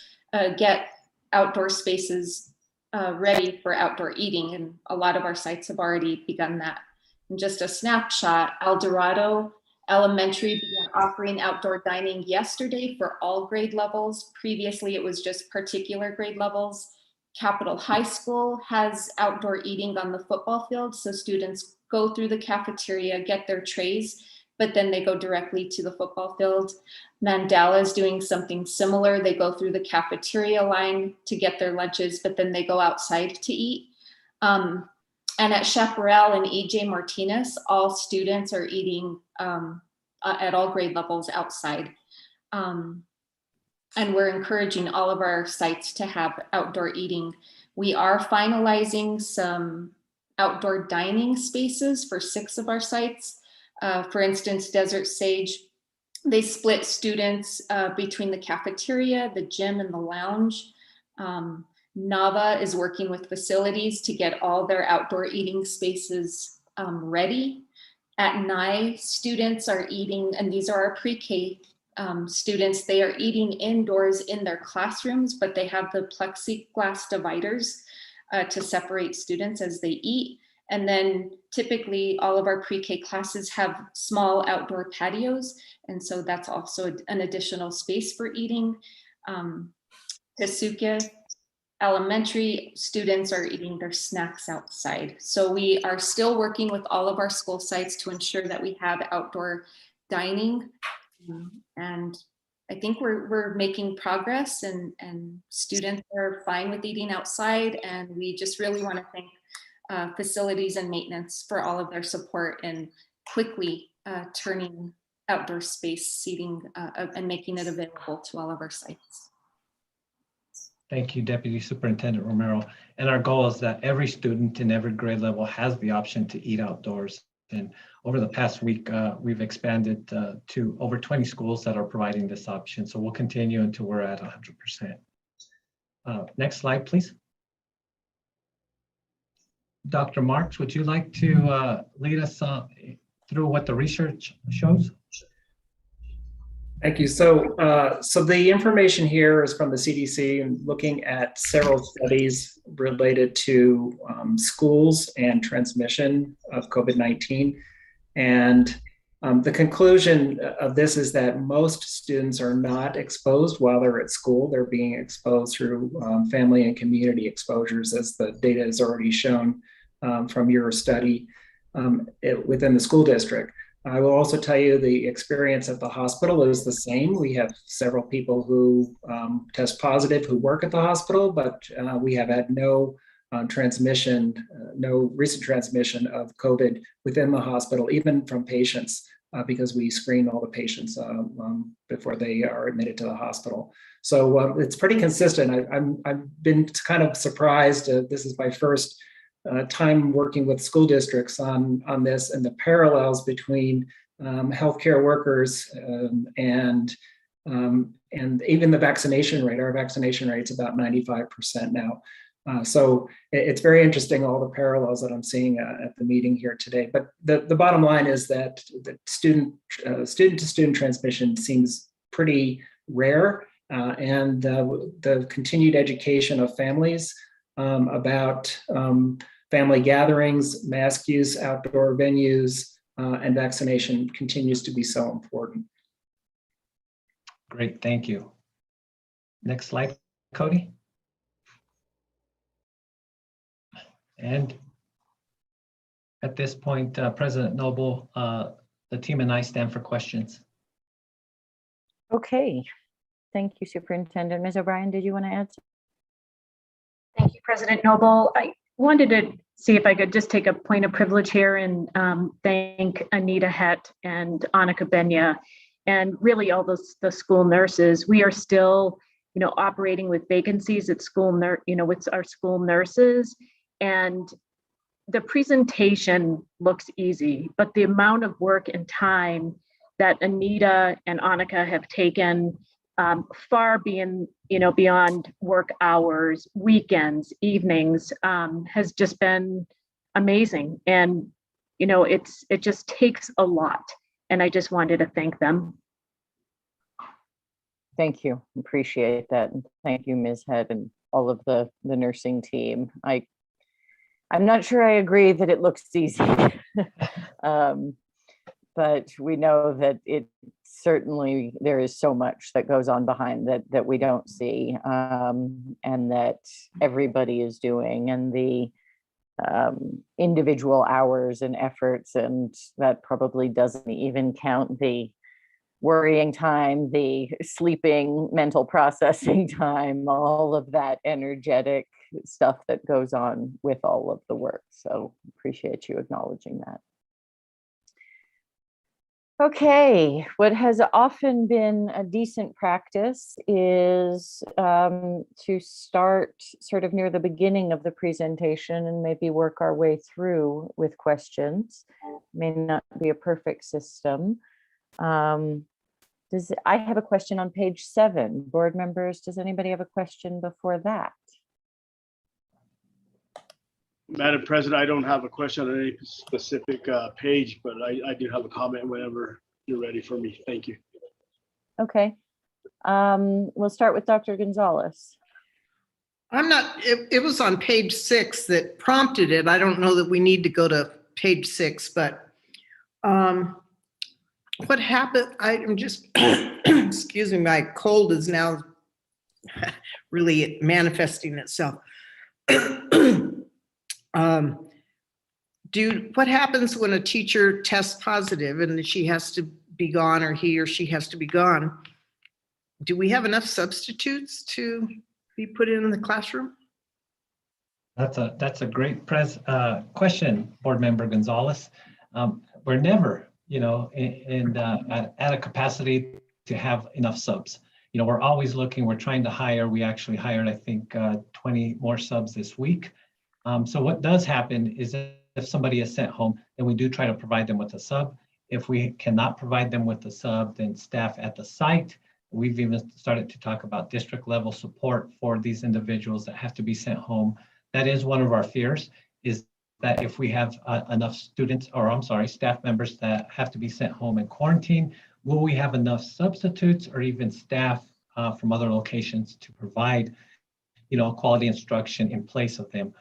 get outdoor spaces ready for outdoor eating. And a lot of our sites have already begun that. And just a snapshot, El Dorado Elementary began offering outdoor dining yesterday for all grade levels. Previously, it was just particular grade levels. Capitol High School has outdoor eating on the football field, so students go through the cafeteria, get their trays, but then they go directly to the football field. Mandela is doing something similar. They go through the cafeteria line to get their lunches, but then they go outside to eat. And at Chaparral and EJ Martinez, all students are eating at all grade levels outside. And we're encouraging all of our sites to have outdoor eating. We are finalizing some outdoor dining spaces for 6 of our sites. For instance, Desert Sage, they split students between the cafeteria, the gym, and the lounge. Nava is working with facilities to get all their outdoor eating spaces ready. At NIE, students are eating, and these are our pre-K students, they are eating indoors in their classrooms, but they have the plexiglass dividers to separate students as they eat. And then typically all of our pre-K classes have small outdoor patios. And so that's also an additional space for eating. Tesuque Elementary students are eating their snacks outside. So we are still working with all of our school sites to ensure that we have outdoor dining. And I think we're making progress, and students are fine with eating outside. And we just really want to thank facilities and maintenance for all of their support in quickly turning outdoor space seating and making it available to all of our sites. Thank you, Deputy Superintendent Romero. And our goal is that every student in every grade level has the option to eat outdoors. And over the past week, we've expanded to over 20 schools that are providing this option. So we'll continue until we're at 100%. Next slide, please. Dr. Marks, would you like to lead us through what the research shows? Thank you. So the information here is from the CDC and looking at several studies related to schools and transmission of COVID-19. And the conclusion of this is that most students are not exposed while they're at school. They're being exposed through family and community exposures, as the data has already shown from your study within the school district. I will also tell you the experience at the hospital is the same. We have several people who test positive who work at the hospital, but we have had no transmission, no recent transmission of COVID within the hospital, even from patients, because we screen all the patients before they are admitted to the hospital. So it's pretty consistent. I've been kind of surprised. This is my first time working with school districts on this, and the parallels between healthcare workers and even the vaccination rate. Our vaccination rate's about 95% now. So it's very interesting, all the parallels that I'm seeing at the meeting here today. But the bottom line is that the student-to-student transmission seems pretty rare, and the continued education of families about family gatherings, mask use, outdoor venues, and vaccination continues to be so important. Great, thank you. Next slide, Cody. And at this point, President Noble, the team and I stand for questions. Okay, thank you, Superintendent. Ms. O'Brien, did you want to add something? Thank you, President Noble. I wanted to see if I could just take a point of privilege here and thank Anita Het and Annika Benya and really all the school nurses. We are still, operating with vacancies at school, with our school nurses, and the presentation looks easy, but the amount of work and time that Anita and Annika have taken far beyond work hours, weekends, evenings, has just been amazing. And, it just takes a lot. And I just wanted to thank them. Thank you. Appreciate that. And thank you, Ms. Head, and all of the nursing team. I'm not sure I agree that it looks easy, but we know that it certainly, there is so much that goes on behind that we don't see, and that everybody is doing, and the individual hours and efforts, and that probably doesn't even count the worrying time, the sleeping, mental processing time, all of that energetic stuff that goes on with all of the work. So appreciate you acknowledging that. Okay, what has often been a decent practice is to start sort of near the beginning of the presentation and maybe work our way through with questions. May not be a perfect system. I have a question on page 7. Board members, does anybody have a question before that? Madam President, I don't have a question on any specific page, but I do have a comment whenever you're ready for me. Thank you. Okay. We'll start with Dr. Gonzalez. It was on page 6 that prompted it. I don't know that we need to go to page 6, but what happened, I'm just, excuse me, my cold is now really manifesting itself. What happens when a teacher tests positive and she has to be gone, or he or she has to be gone? Do we have enough substitutes to be put in the classroom? That's a great question, Board Member Gonzalez. We're never, at a capacity to have enough subs. We're always looking, we're trying to hire. We actually hired, I think, 20 more subs this week. So what does happen is if somebody is sent home, then we do try to provide them with a sub. If we cannot provide them with a sub, then staff at the site, we've even started to talk about district level support for these individuals that have to be sent home. That is one of our fears, is that if we have enough students, or I'm sorry, staff members that have to be sent home in quarantine, will we have enough substitutes or even staff from other locations to provide, quality instruction in place of them?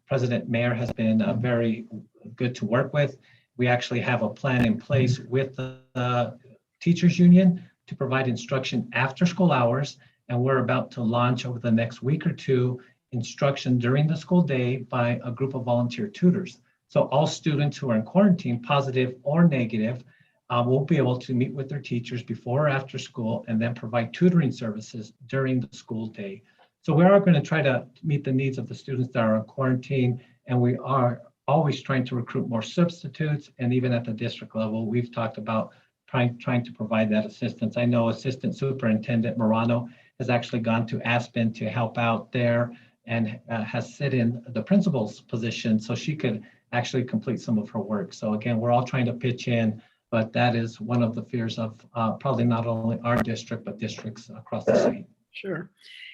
President Mayer has been very good to work with. We actually have a plan in place with the teachers union to provide instruction after school hours, and we're about to launch over the next week or two instruction during the school day by a group of volunteer tutors. So all students who are in quarantine, positive or negative, will be able to meet with their teachers before or after school and then provide tutoring services during the school day. So we are going to try to meet the needs of the students that are in quarantine, and we are always trying to recruit more substitutes. And even at the district level, we've talked about trying to provide that assistance. I know Assistant Superintendent Morano has actually gone to Aspen to help out there and has sit in the principal's position so she could actually complete some of her work. So again, we're all trying to pitch in, but that is one of the fears of probably not only our district, but districts across the state. Sure.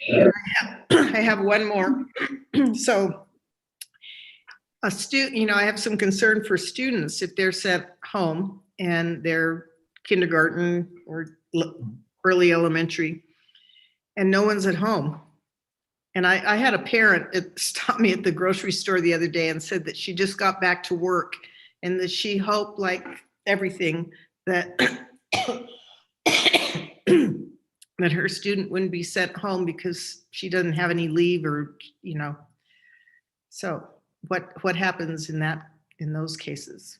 And I have one more. So a student, I have some concern for students if they're sent home and they're kindergarten or early elementary, and no one's at home. And I had a parent that stopped me at the grocery store the other day and said that she just got back to work and that she hoped, like everything, that that her student wouldn't be sent home because she doesn't have any leave, or, you know. So what happens in those cases?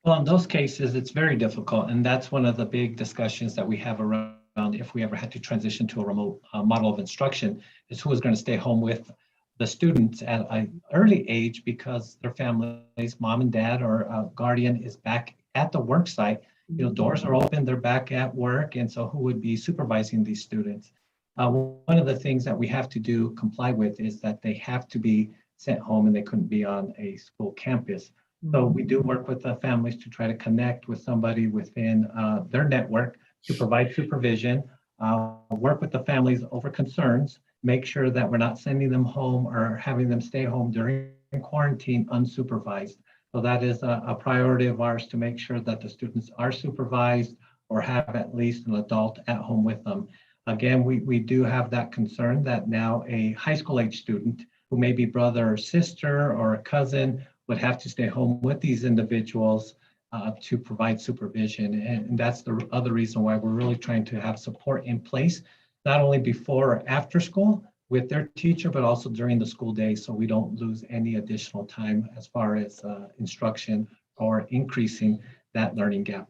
Well, in those cases, it's very difficult. And that's one of the big discussions that we have around if we ever had to transition to a remote model of instruction, is who is going to stay home with the students at an early age because their families, mom and dad or a guardian is back at the work site. You know, doors are open, they're back at work. And so who would be supervising these students? One of the things that we have to comply with is that they have to be sent home and they couldn't be on a school campus. So we do work with the families to try to connect with somebody within their network to provide supervision, work with the families over concerns, make sure that we're not sending them home or having them stay home during quarantine unsupervised. So that is a priority of ours, to make sure that the students are supervised or have at least an adult at home with them. Again, we do have that concern that now a high school age student who may be brother or sister or a cousin would have to stay home with these individuals to provide supervision. And that's the other reason why we're really trying to have support in place, not only before or after school with their teacher, but also during the school day, so we don't lose any additional time as far as instruction or increasing that learning gap.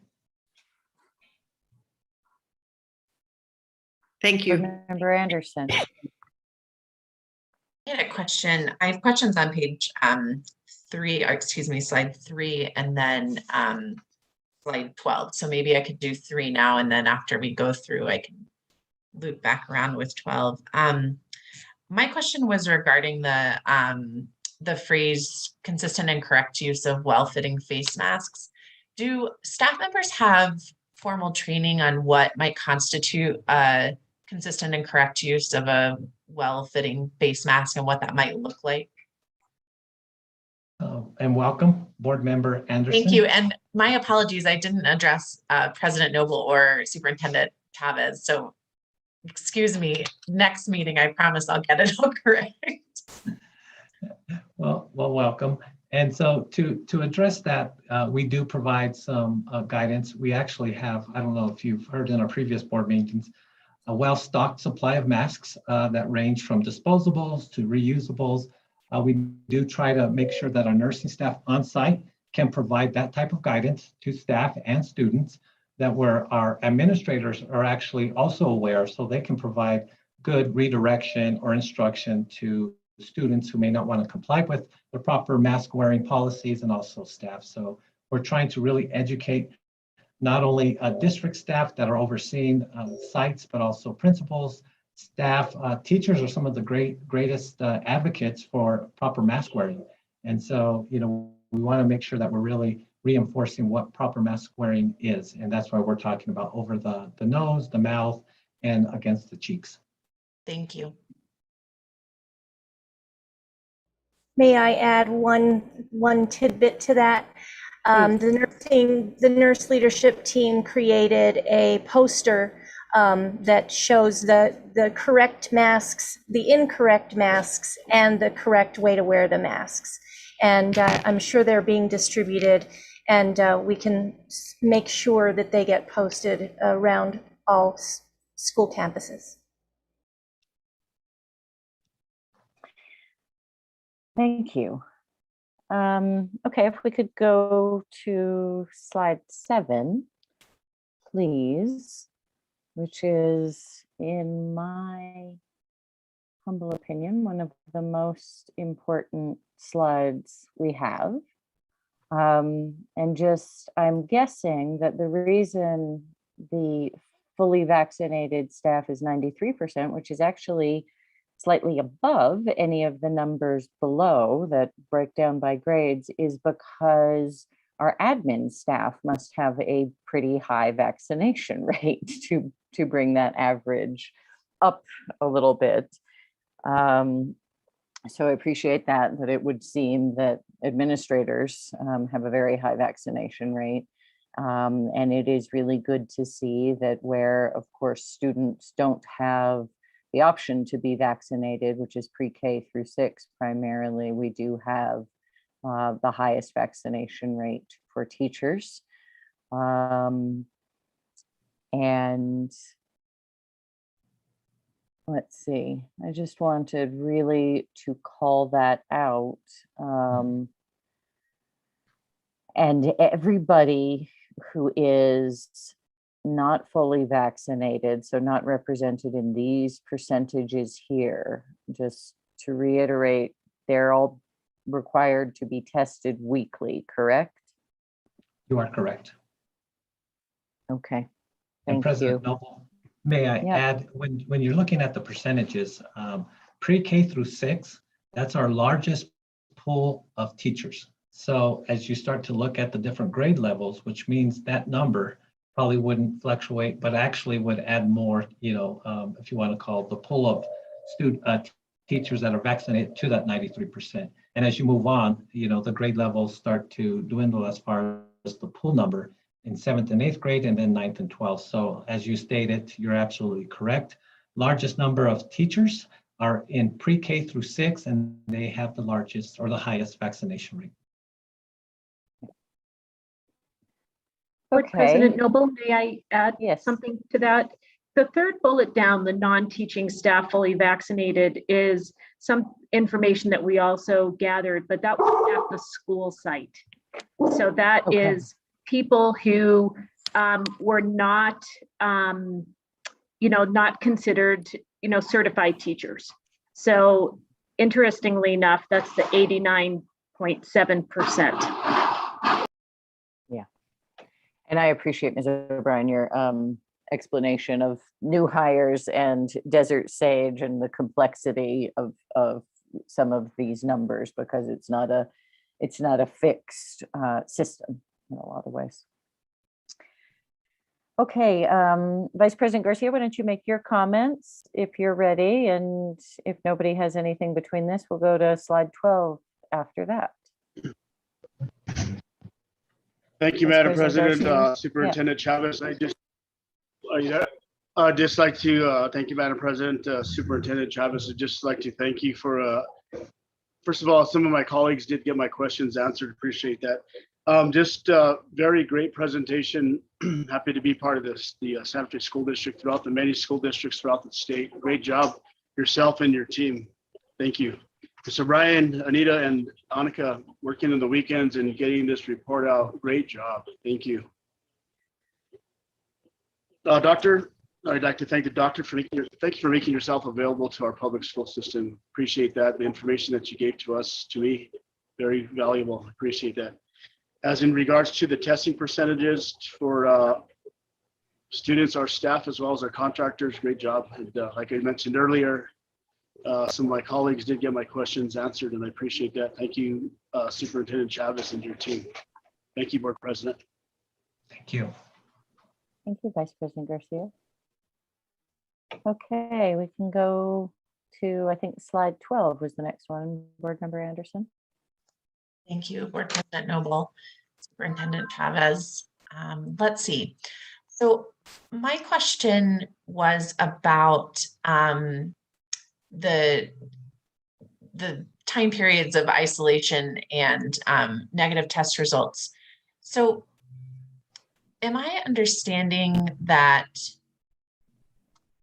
Thank you. Board Member Anderson. I had a question. I have questions on page 3, or excuse me, slide 3, and then slide 12. So maybe I could do 3 now, and then after we go through, I can loop back around with 12. My question was regarding the phrase consistent and correct use of well-fitting face masks. Do staff members have formal training on what might constitute a consistent and correct use of a well-fitting face mask and what that might look like? And welcome, Board Member Anderson. Thank you. And my apologies, I didn't address President Noble or Superintendent Chavez. So excuse me, next meeting, I promise I'll get it all correct. Well, welcome. And so to address that, we do provide some guidance. We actually have, I don't know if you've heard in our previous board meetings, a well-stocked supply of masks that range from disposables to reusables. We do try to make sure that our nursing staff on site can provide that type of guidance to staff and students, that where our administrators are actually also aware, so they can provide good redirection or instruction to students who may not want to comply with the proper mask wearing policies, and also staff. So we're trying to really educate not only district staff that are overseeing sites, but also principals, staff, teachers are some of the greatest advocates for proper mask wearing. And so, you know, we want to make sure that we're really reinforcing what proper mask wearing is. And that's why we're talking about over the nose, the mouth, and against the cheeks. Thank you. May I add one tidbit to that? The nurse leadership team created a poster that shows the correct masks, the incorrect masks, and the correct way to wear the masks. And I'm sure they're being distributed, and we can make sure that they get posted around all school campuses. Thank you. Okay, if we could go to slide 7, please, which is, in my humble opinion, one of the most important slides we have. And just, I'm guessing that the reason the fully vaccinated staff is 93%, which is actually slightly above any of the numbers below that break down by grades, is because our admin staff must have a pretty high vaccination rate to bring that average up a little bit. So I appreciate that it would seem that administrators have a very high vaccination rate. And it is really good to see that where, of course, students don't have the option to be vaccinated, which is pre-K through 6 primarily, we do have the highest vaccination rate for teachers. And let's see, I just wanted really to call that out. And everybody who is not fully vaccinated, so not represented in these percentages here, just to reiterate, they're all required to be tested weekly, correct? You are correct. Okay, And thank President you. Noble, may I Yep. add, when you're looking at the percentages, pre-K through 6, that's our largest pool of teachers. So as you start to look at the different grade levels, which means that number probably wouldn't fluctuate, but actually would add more, if you want to call it the pool of teachers that are vaccinated to that 93%. And as you move on, the grade levels start to dwindle as far as the pool number in 7th and 8th grade, and then 9th and 12th. So as you stated, you're absolutely correct. Largest number of teachers are in pre-K through 6, and they have the largest or the highest vaccination rate. Board President Noble, may I add something to that? The third bullet down, the non-teaching staff fully vaccinated, is some information that we also gathered, but that was at the school site. So that is people who were not, not considered, certified teachers. So interestingly enough, that's the 89.7%. Yeah. And I appreciate, Ms. O'Brien, your explanation of new hires and Desert Sage and the complexity of some of these numbers, because it's not a fixed system in a lot of ways. Okay, Vice President Garcia, why don't you make your comments if you're ready? And if nobody has anything between this, we'll go to slide 12 after that. Thank you, Vice Madam President President, Garcia. Superintendent Chavez. I'd just like to thank you, Madam President, Superintendent Chavez. I'd just like to thank you for, first of all, some of my colleagues did get my questions answered. Appreciate that. Just very great presentation. Happy to be part of this, the Santa Fe School District, throughout the many school districts throughout the state. Great job, yourself and your team. Thank you. Mr. Brian, Anita, and Annika working on the weekends and getting this report out. Great job. Thank you. Doctor, I'd like to thank the doctor for thank you for making yourself available to our public school system. Appreciate that. The information that you gave to us, to me, very valuable. Appreciate that. As in regards to the testing percentages for students, our staff, as well as our contractors, great job. And like I mentioned earlier, some of my colleagues did get my questions answered, and I appreciate that. Thank you, Superintendent Chavez and your team. Thank you, Board President. Thank you. Thank you, Vice President Garcia. Okay, we can go to, I think, slide 12 was the next one. Board Member Anderson. Thank you, Board President Noble, Superintendent Chavez. Let's see. So my question was about the time periods of isolation and negative test results. So am I understanding that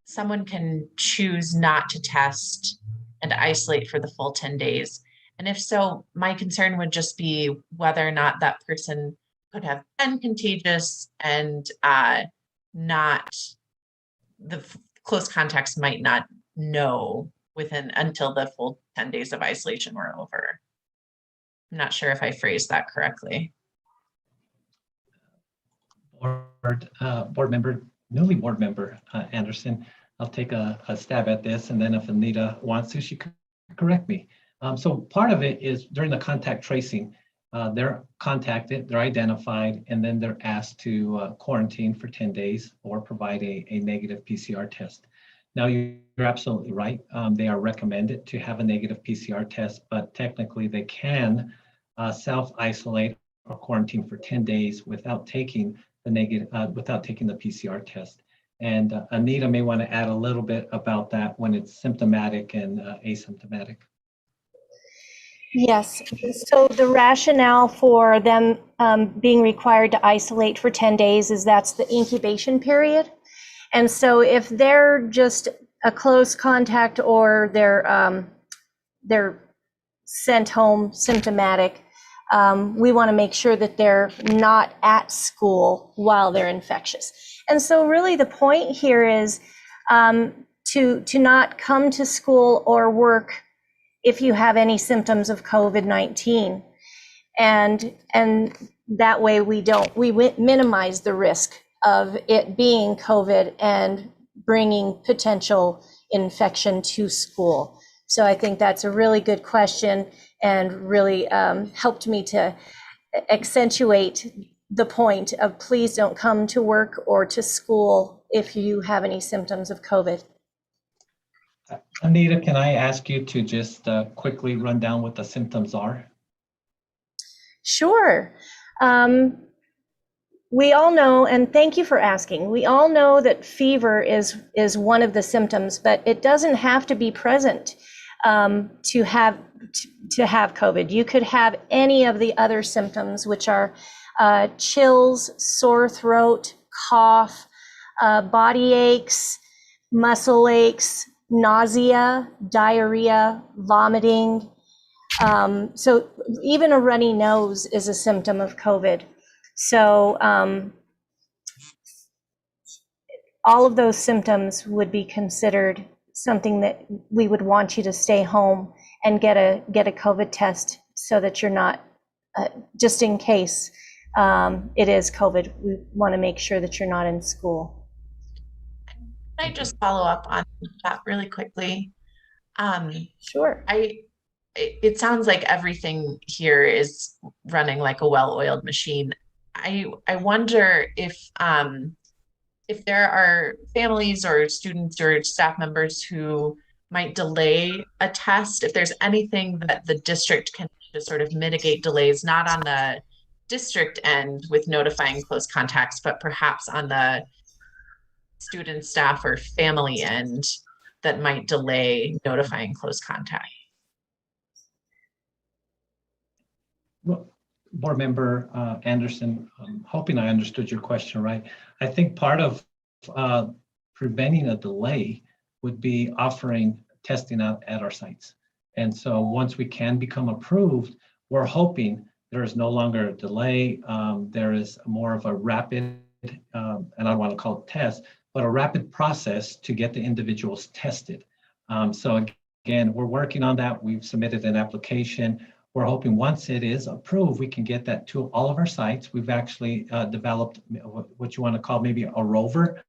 someone can choose not to test and isolate for the full 10 days? And if so, my concern would just be whether or not that person could have been contagious and not, the close contacts might not know until the full 10 days of isolation were over. I'm not sure if I phrased that correctly. Newly board member Anderson, I'll take a stab at this, and then if Anita wants to, she could correct me. So part of it is during the contact tracing, they're contacted, they're identified, and then they're asked to quarantine for 10 days or provide a negative PCR test. Now, you're absolutely right. They are recommended to have a negative PCR test, but technically they can self-isolate or quarantined for 10 days without taking the PCR test. And Anita may want to add a little bit about that when it's symptomatic and asymptomatic. Yes, so the rationale for them being required to isolate for 10 days is that's the incubation period. And so if they're just a close contact or they're sent home symptomatic, we want to make sure that they're not at school while they're infectious. And so really the point here is to not come to school or work if you have any symptoms of COVID-19. And that way we minimize the risk of it being COVID and bringing potential infection to school. So I think that's a really good question and really helped me to accentuate the point of please don't come to work or to school if you have any symptoms of COVID. Anita, can I ask you to just quickly run down what the symptoms are? Sure. We all know, and thank you for asking, we all know that fever is one of the symptoms, but it doesn't have to be present to have COVID. You could have any of the other symptoms, which are chills, sore throat, cough, body aches, muscle aches, nausea, diarrhea, vomiting. So even a runny nose is a symptom of COVID. So all of those symptoms would be considered something that we would want you to stay home and get a COVID test so that you're not, just in case it is COVID, we want to make sure that you're not in school. Can I just follow up on that really quickly? Sure. It sounds like everything here is running like a well-oiled machine. I wonder if there are families or students or staff members who might delay a test, if there's anything that the district can do to sort of mitigate delays, not on the district end with notifying close contacts, but perhaps on the student, staff, or family end that might delay notifying close contact. Well, Board Member Anderson, I'm hoping I understood your question right. I think part of preventing a delay would be offering testing out at our sites. And so once we can become approved, we're hoping there is no longer a delay. There is more of a rapid, and I don't want to call it test, but a rapid process to get the individuals tested. So again, we're working on that. We've submitted an application. We're hoping once it is approved, we can get that to all of our sites. We've actually developed what you want to call maybe a rover.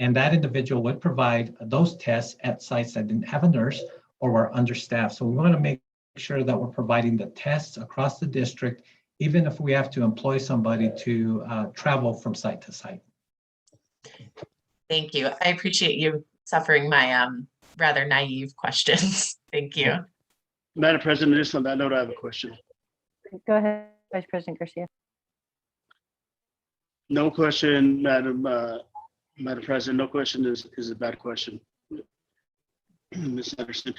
And that individual would provide those tests at sites that didn't have a nurse or were understaffed. So we want to make sure that we're providing the tests across the district, even if we have to employ somebody to travel from site to site. Thank you. I appreciate you suffering my rather naive questions. Thank you. Madam President, just on that note, I have a question. Go ahead, Vice President Garcia. No question, Madam President, no question is a bad question. Ms. Anderson.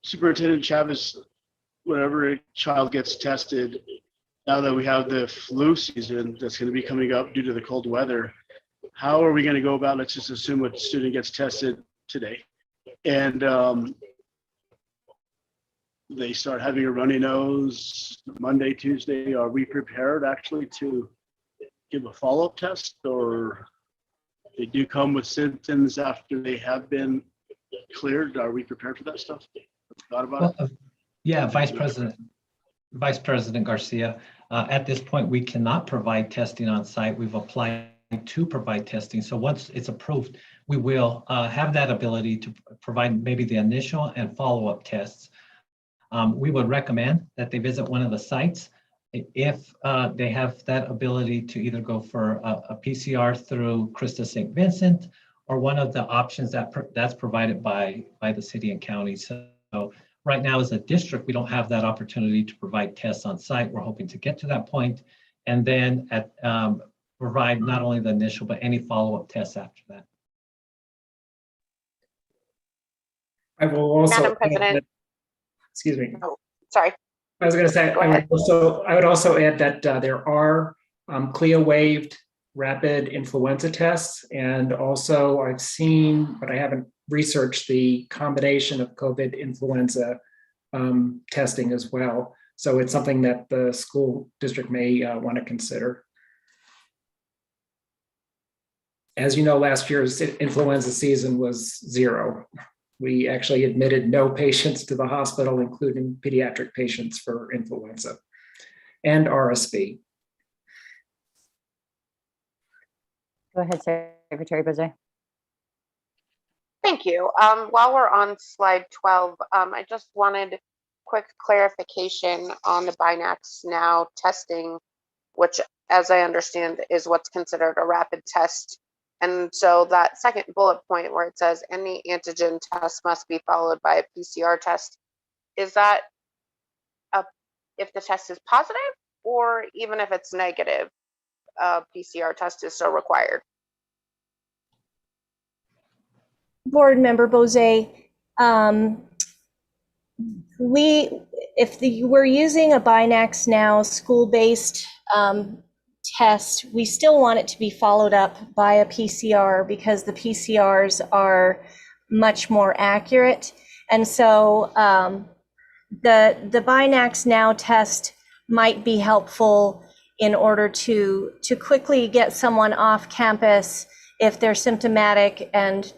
Superintendent Chavez, whenever a child gets tested, now that we have the flu season that's going to be coming up due to the cold weather, how are we going to go about, let's just assume a student gets tested today and they start having a runny nose Monday, Tuesday. Are we prepared actually to give a follow-up test, or they do come with symptoms after they have been cleared? Are we prepared for that stuff? Thought about it? Yeah, Vice President Garcia, at this point, we cannot provide testing on site. We've applied to provide testing. So once it's approved, we will have that ability to provide maybe the initial and follow-up tests. We would recommend that they visit one of the sites if they have that ability to either go for a PCR through Christa St. Vincent or one of the options that's provided by the city and county. So right now as a district, we don't have that opportunity to provide tests on site. We're hoping to get to that point, and then provide not only the initial, but any follow-up tests after that. I will also. Madam President. Excuse me. Oh, sorry. I was going to say, I would also add that there are CLIA waived rapid influenza tests. And also I've seen, but I haven't researched the combination of COVID influenza testing as well. So it's something that the school district may want to consider. As you know, last year's influenza season was 0. We actually admitted no patients to the hospital, including pediatric patients for influenza and RSV. Go ahead, Secretary Bozay. Thank you. While we're on slide 12, I just wanted quick clarification on the Binax Now testing, which, as I understand, is what's considered a rapid test. And so that second bullet point where it says any antigen test must be followed by a PCR test, is that if the test is positive, or even if it's negative, a PCR test is still required? Board Member Bozay, we're using a Binax Now school-based test, we still want it to be followed up by a PCR because the PCRs are much more accurate. And so the Binax Now test might be helpful in order to quickly get someone off campus if they're symptomatic, and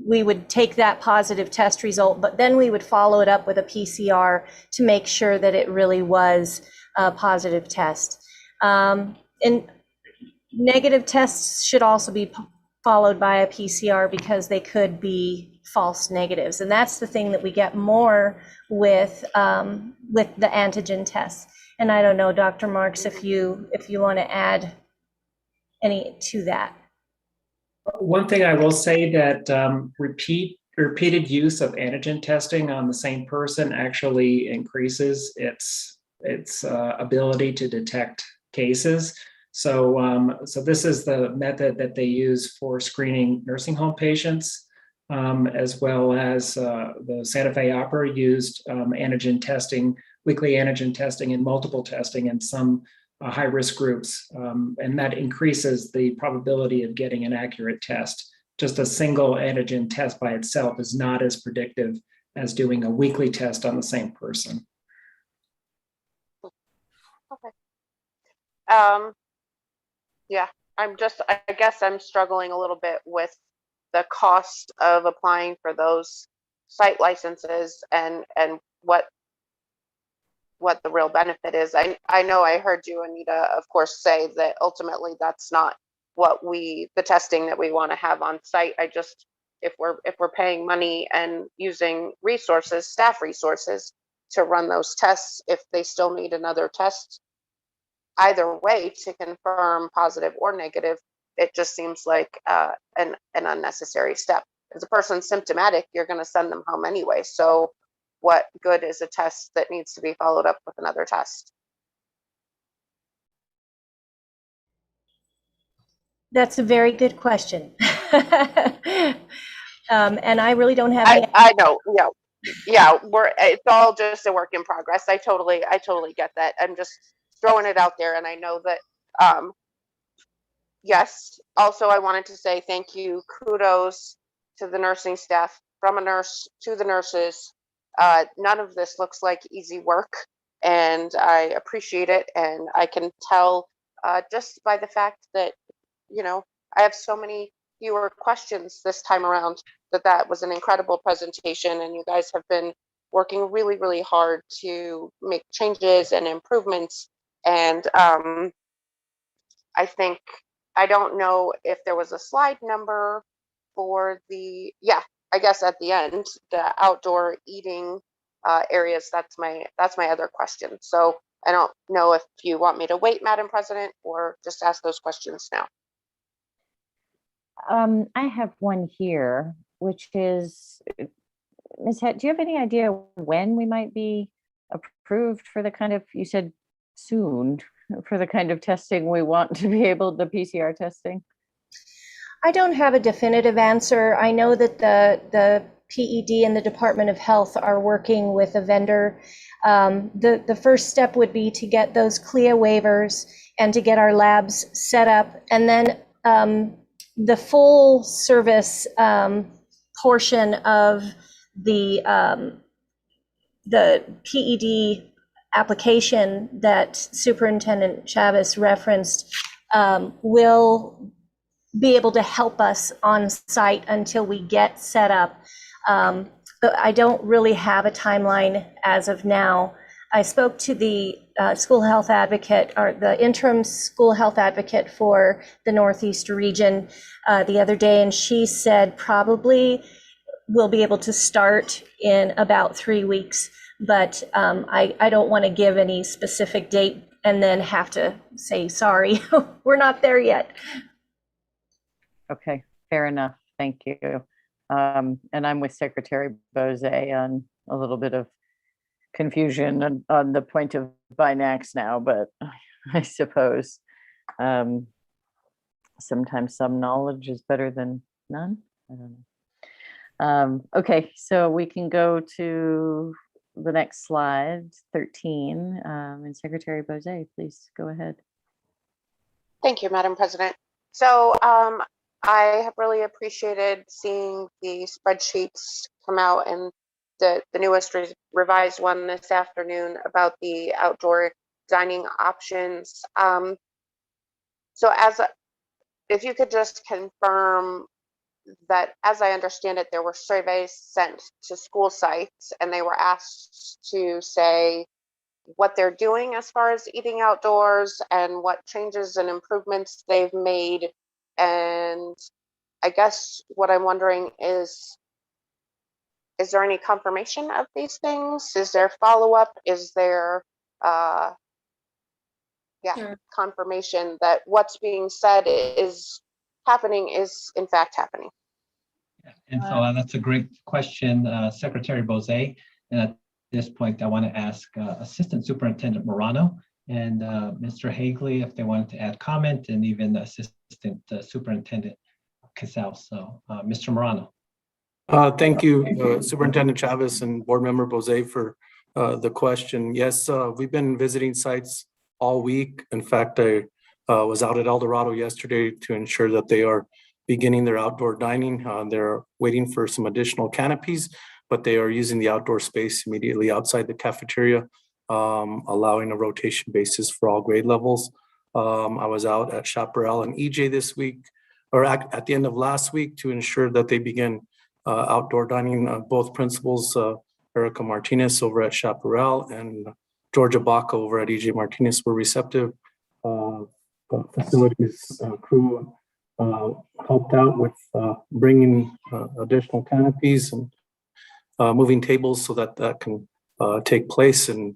we would take that positive test result, but then we would follow it up with a PCR to make sure that it really was a positive test. And negative tests should also be followed by a PCR because they could be false negatives. And that's the thing that we get more with the antigen tests. And I don't know, Dr. Marks, if you want to add any to that. One thing I will say that repeated use of antigen testing on the same person actually increases its ability to detect cases. So this is the method that they use for screening nursing home patients, as well as the Santa Fe Opera used antigen testing, weekly antigen testing and multiple testing in some high-risk groups. And that increases the probability of getting an accurate test. Just a single antigen test by itself is not as predictive as doing a weekly test on the same person. Okay. Yeah, I guess I'm struggling a little bit with the cost of applying for those site licenses and what the real benefit is. I know I heard you, Anita, of course, say that ultimately that's not what the testing that we want to have on site. I just, if we're paying money and using resources, staff resources to run those tests, if they still need another test, either way to confirm positive or negative, it just seems like an unnecessary step. If the person's symptomatic, you're going to send them home anyway. So what good is a test that needs to be followed up with another test? That's a very good question. And I really don't have I know, yeah, it's all just a work in progress. I totally get that. I'm just throwing it out there, and I know that yes. Also, I wanted to say thank you, kudos to the nursing staff, from a nurse to the nurses. None of this looks like easy work, and I appreciate it. And I can tell just by the fact that, I have so many fewer questions this time around, that was an incredible presentation, and you guys have been working really, really hard to make changes and improvements. And I don't know if there was a slide number for I guess at the end, the outdoor eating areas. That's my other question. So I don't know if you want me to wait, Madam President, or just ask those questions now. I have one here, which is Ms. Het, do you have any idea when we might be approved for the kind of, you said soon, for the kind of testing we want to be able, the PCR testing? I don't have a definitive answer. I know that the PED and the Department of Health are working with a vendor. The first step would be to get those CLIA waivers and to get our labs set up. And then the full service portion of the PED application that Superintendent Chavez referenced will be able to help us on site until we get set up. But I don't really have a timeline as of now. I spoke to the school health advocate, or the interim school health advocate for the Northeast region the other day, and she said probably we'll be able to start in about 3 weeks. But I don't want to give any specific date and then have to say, sorry, we're not there yet. Okay, fair enough. Thank you. And I'm with Secretary Bose on a little bit of confusion on the point of binax now, but I suppose sometimes some knowledge is better than none. I don't know. Okay, so we can go to the next slide, 13. And Secretary Bose, please go ahead. Thank you, Madam President. So I have really appreciated seeing the spreadsheets come out, and the newest revised one this afternoon about the outdoor dining options. So if you could just confirm that, as I understand it, there were surveys sent to school sites and they were asked to say what they're doing as far as eating outdoors and what changes and improvements they've made. And I guess what I'm wondering is there any confirmation of these things? Is there follow-up? Is there Sure. confirmation that what's being said is happening is in fact happening? And so that's a great question, Secretary Bose. And at this point, I want to ask Assistant Superintendent Morano and Mr. Hagley if they wanted to add comment, and even Assistant Superintendent Casal. So Mr. Morano. Thank you, Superintendent Chavez and Board Member Bose for the question. Yes, we've been visiting sites all week. In fact, I was out at El Dorado yesterday to ensure that they are beginning their outdoor dining. They're waiting for some additional canopies, but they are using the outdoor space immediately outside the cafeteria, allowing a rotation basis for all grade levels. I was out at Chaparral and EJ this week, or at the end of last week, to ensure that they begin outdoor dining. Both principals, Erica Martinez over at Chaparral and Georgia Baca over at EJ Martinez, were receptive. Facilities crew helped out with bringing additional canopies and moving tables so that can take place. And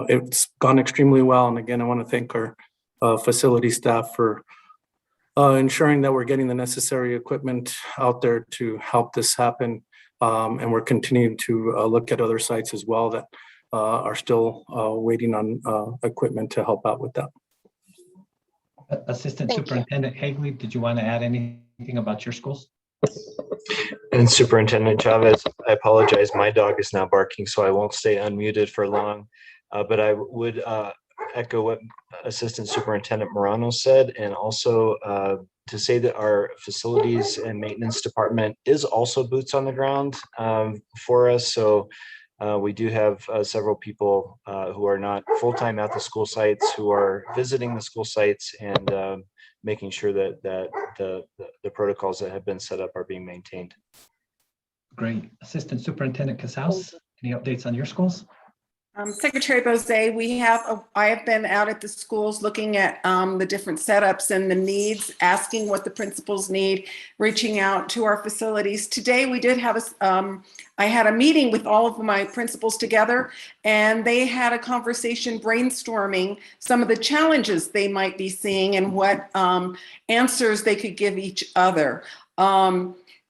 it's gone extremely well. And again, I want to thank our facility staff for ensuring that we're getting the necessary equipment out there to help this happen. And we're continuing to look at other sites as well that are still waiting on equipment to help out with that. Assistant Superintendent Hagley, did you want to add anything about your schools? And Superintendent Chavez, I apologize. My dog is now barking, so I won't stay unmuted for long. But I would echo what Assistant Superintendent Morano said, and also to say that our facilities and maintenance department is also boots on the ground for us. So we do have several people who are not full-time at the school sites, who are visiting the school sites and making sure that the protocols that have been set up are being maintained. Great. Assistant Superintendent Casals, any updates on your schools? Secretary Bose, I have been out at the schools looking at the different setups and the needs, asking what the principals need, reaching out to our facilities. Today we did have I had a meeting with all of my principals together, and they had a conversation brainstorming some of the challenges they might be seeing and what answers they could give each other.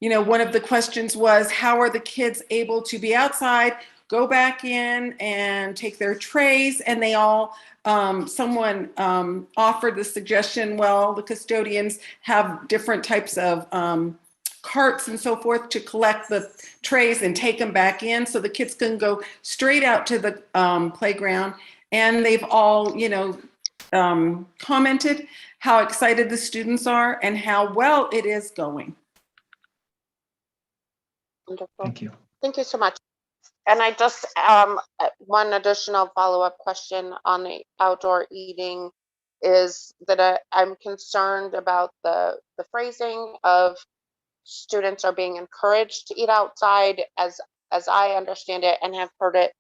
One of the questions was, how are the kids able to be outside, go back in and take their trays? And they all, someone offered the suggestion, well, the custodians have different types of carts and so forth to collect the trays and take them back in, so the kids can go straight out to the playground. And they've all, commented how excited the students are and how well it is going. Wonderful. Thank you. Thank you so much. And I just, one additional follow-up question on the outdoor eating is that I'm concerned about the phrasing of students are being encouraged to eat outside. As I understand it and have heard it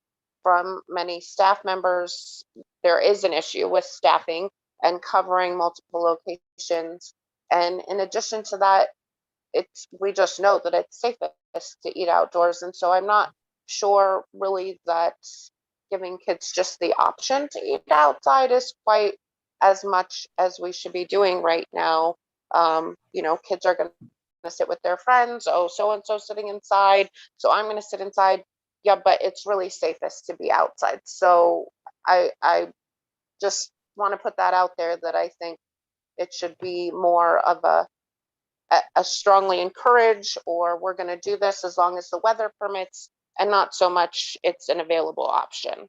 from many staff members, there is an issue with staffing and covering multiple locations. And in addition to that, we just know that it's safest to eat outdoors. And so I'm not sure really that giving kids just the option to eat outside is quite as much as we should be doing right now. Kids are going to sit with their friends. Oh, so-and-so sitting inside, so I'm going to sit inside. Yeah, but it's really safest to be outside. So I just want to put that out there, that I think it should be more of a strongly encourage, or we're going to do this as long as the weather permits, and not so much it's an available option.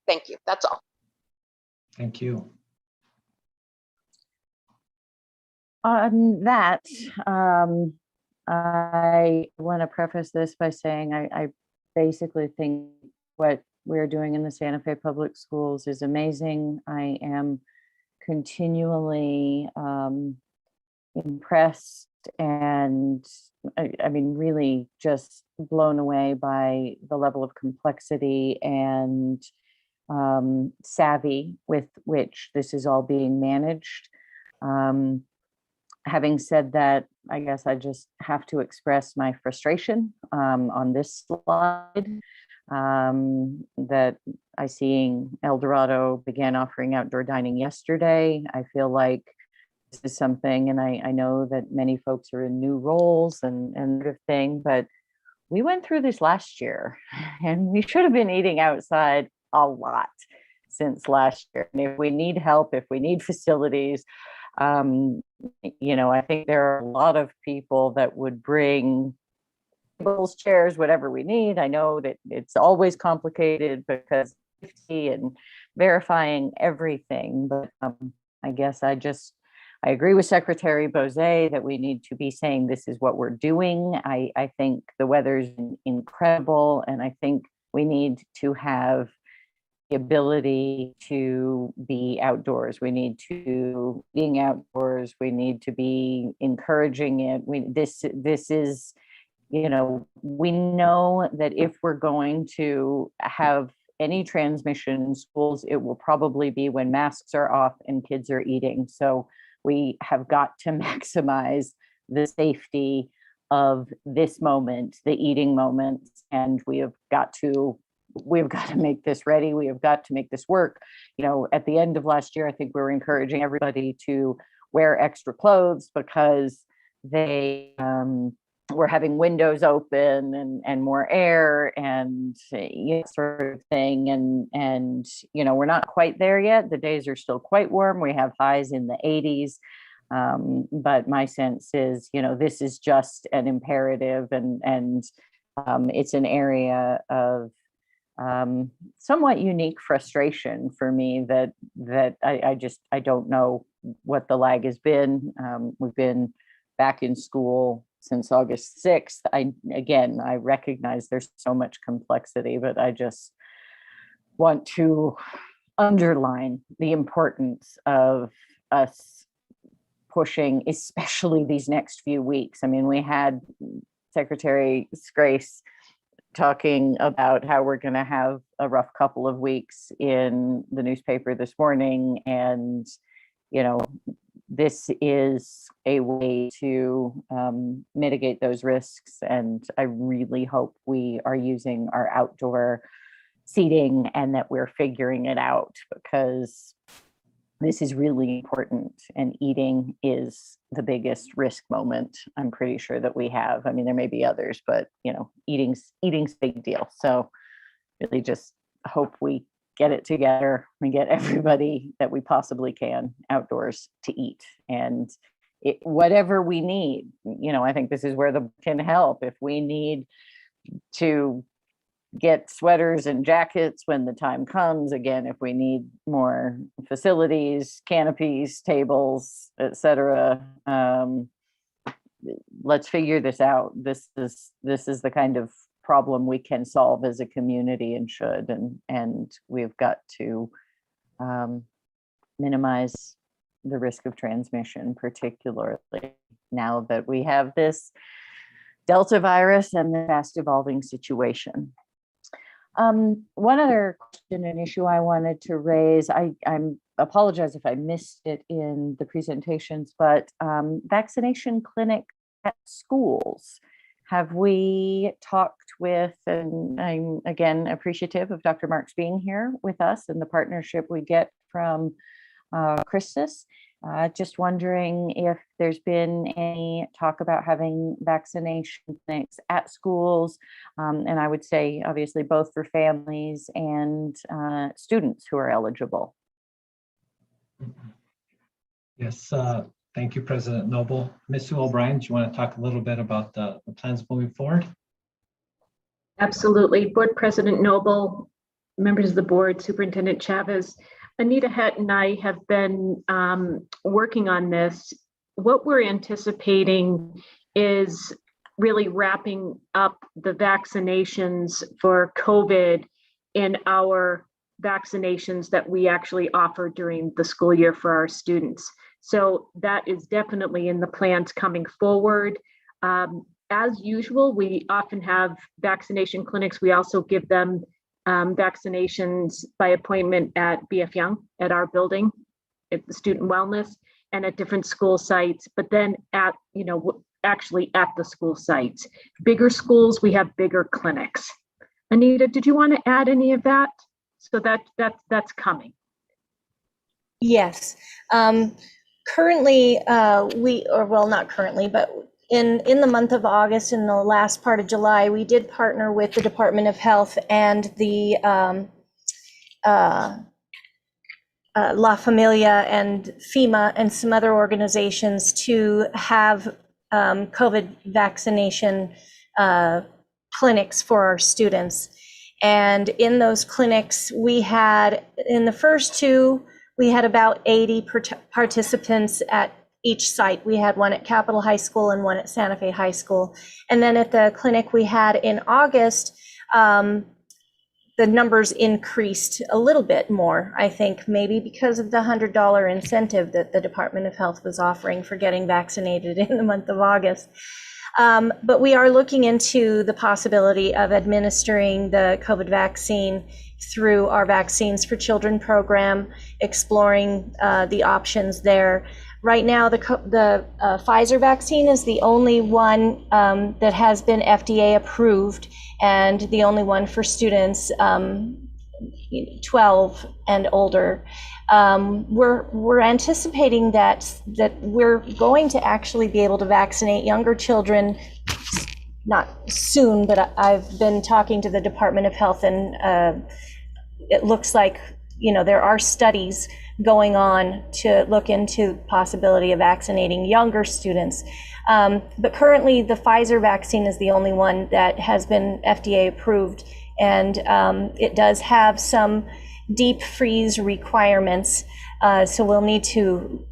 Thank you. That's all. Thank you. On that, I want to preface this by saying I basically think what we're doing in the Santa Fe Public Schools is amazing. I am continually impressed and I mean, really just blown away by the level of complexity and savvy with which this is all being managed. Having said that, I guess I just have to express my frustration on this slide that I seeing El Dorado began offering outdoor dining yesterday. I feel like this is something, and I know that many folks are in new roles and sort of thing, but we went through this last year and we should have been eating outside a lot since last year. And if we need help, if we need facilities, I think there are a lot of people that would bring tables, chairs, whatever we need. I know that it's always complicated because safety and verifying everything, but I guess I agree with Secretary Bozay that we need to be saying this is what we're doing. I think the weather's incredible, and I think we need to have the ability to be outdoors. We need to being outdoors. We need to be encouraging it. This is, we know that if we're going to have any transmission in schools, it will probably be when masks are off and kids are eating. So we have got to maximize the safety of this moment, the eating moment, and we've got to make this ready. We have got to make this work. At the end of last year, I think we were encouraging everybody to wear extra clothes because they were having windows open and more air and sort of thing. And we're not quite there yet. The days are still quite warm. We have highs in the 80s. But my sense is, this is just an imperative, and it's an area of somewhat unique frustration for me that I don't know what the lag has been. We've been back in school since August 6th. I recognize there's so much complexity, but I just want to underline the importance of us pushing, especially these next few weeks. I mean, we had Secretary Grace talking about how we're going to have a rough couple of weeks in the newspaper this morning. And, this is a way to mitigate those risks. And I really hope we are using our outdoor seating and that we're figuring it out, because this is really important, and eating is the biggest risk moment I'm pretty sure that we have. I mean, there may be others, but eating's a big deal. So really just hope we get it together and get everybody that we possibly can outdoors to eat. And whatever we need, I think this is where the can help. If we need to get sweaters and jackets when the time comes, again, if we need more facilities, canopies, tables, etc., let's figure this out. This is the kind of problem we can solve as a community, and should, and we've got to minimize the risk of transmission, particularly now that we have this Delta virus and the fast evolving situation. One other question and issue I wanted to raise, I apologize if I missed it in the presentations, but vaccination clinic at schools. Have we talked with, and I'm again appreciative of Dr. Marks being here with us and the partnership we get from Christus. Just wondering if there's been any talk about having vaccination clinics at schools, and I would say obviously both for families and students who are eligible. Yes, thank you, President Noble. Ms. Sue O'Brien, do you want to talk a little bit about the plans moving forward? Absolutely. Board President Noble, members of the board, Superintendent Chavez, Anita Hett and I have been working on this. What we're anticipating is really wrapping up the vaccinations for COVID in our vaccinations that we actually offer during the school year for our students. So that is definitely in the plans coming forward. As usual, we often have vaccination clinics. We also give them vaccinations by appointment at BF Young, at our building, at the student wellness, and at different school sites, but then at, actually at the school sites. Bigger schools, we have bigger clinics. Anita, did you want to add any of that? So that's coming. Yes. Currently, not currently, but in the month of August, in the last part of July, we did partner with the Department of Health and the La Familia and FEMA and some other organizations to have COVID vaccination clinics for our students. And in those clinics, we had, in the first two, we had about 80 participants at each site. We had one at Capitol High School and one at Santa Fe High School. And then at the clinic we had in August, the numbers increased a little bit more, I think maybe because of the $100 incentive that the Department of Health was offering for getting vaccinated in the month of August. But we are looking into the possibility of administering the COVID vaccine through our Vaccines for Children program, exploring the options there. Right now, the Pfizer vaccine is the only one that has been FDA approved, and the only one for students 12 and older. We're anticipating that we're going to actually be able to vaccinate younger children, not soon, but I've been talking to the Department of Health, and it looks like, there are studies going on to look into the possibility of vaccinating younger students. But currently the Pfizer vaccine is the only one that has been FDA approved, and it does have some deep freeze requirements. So we'll need to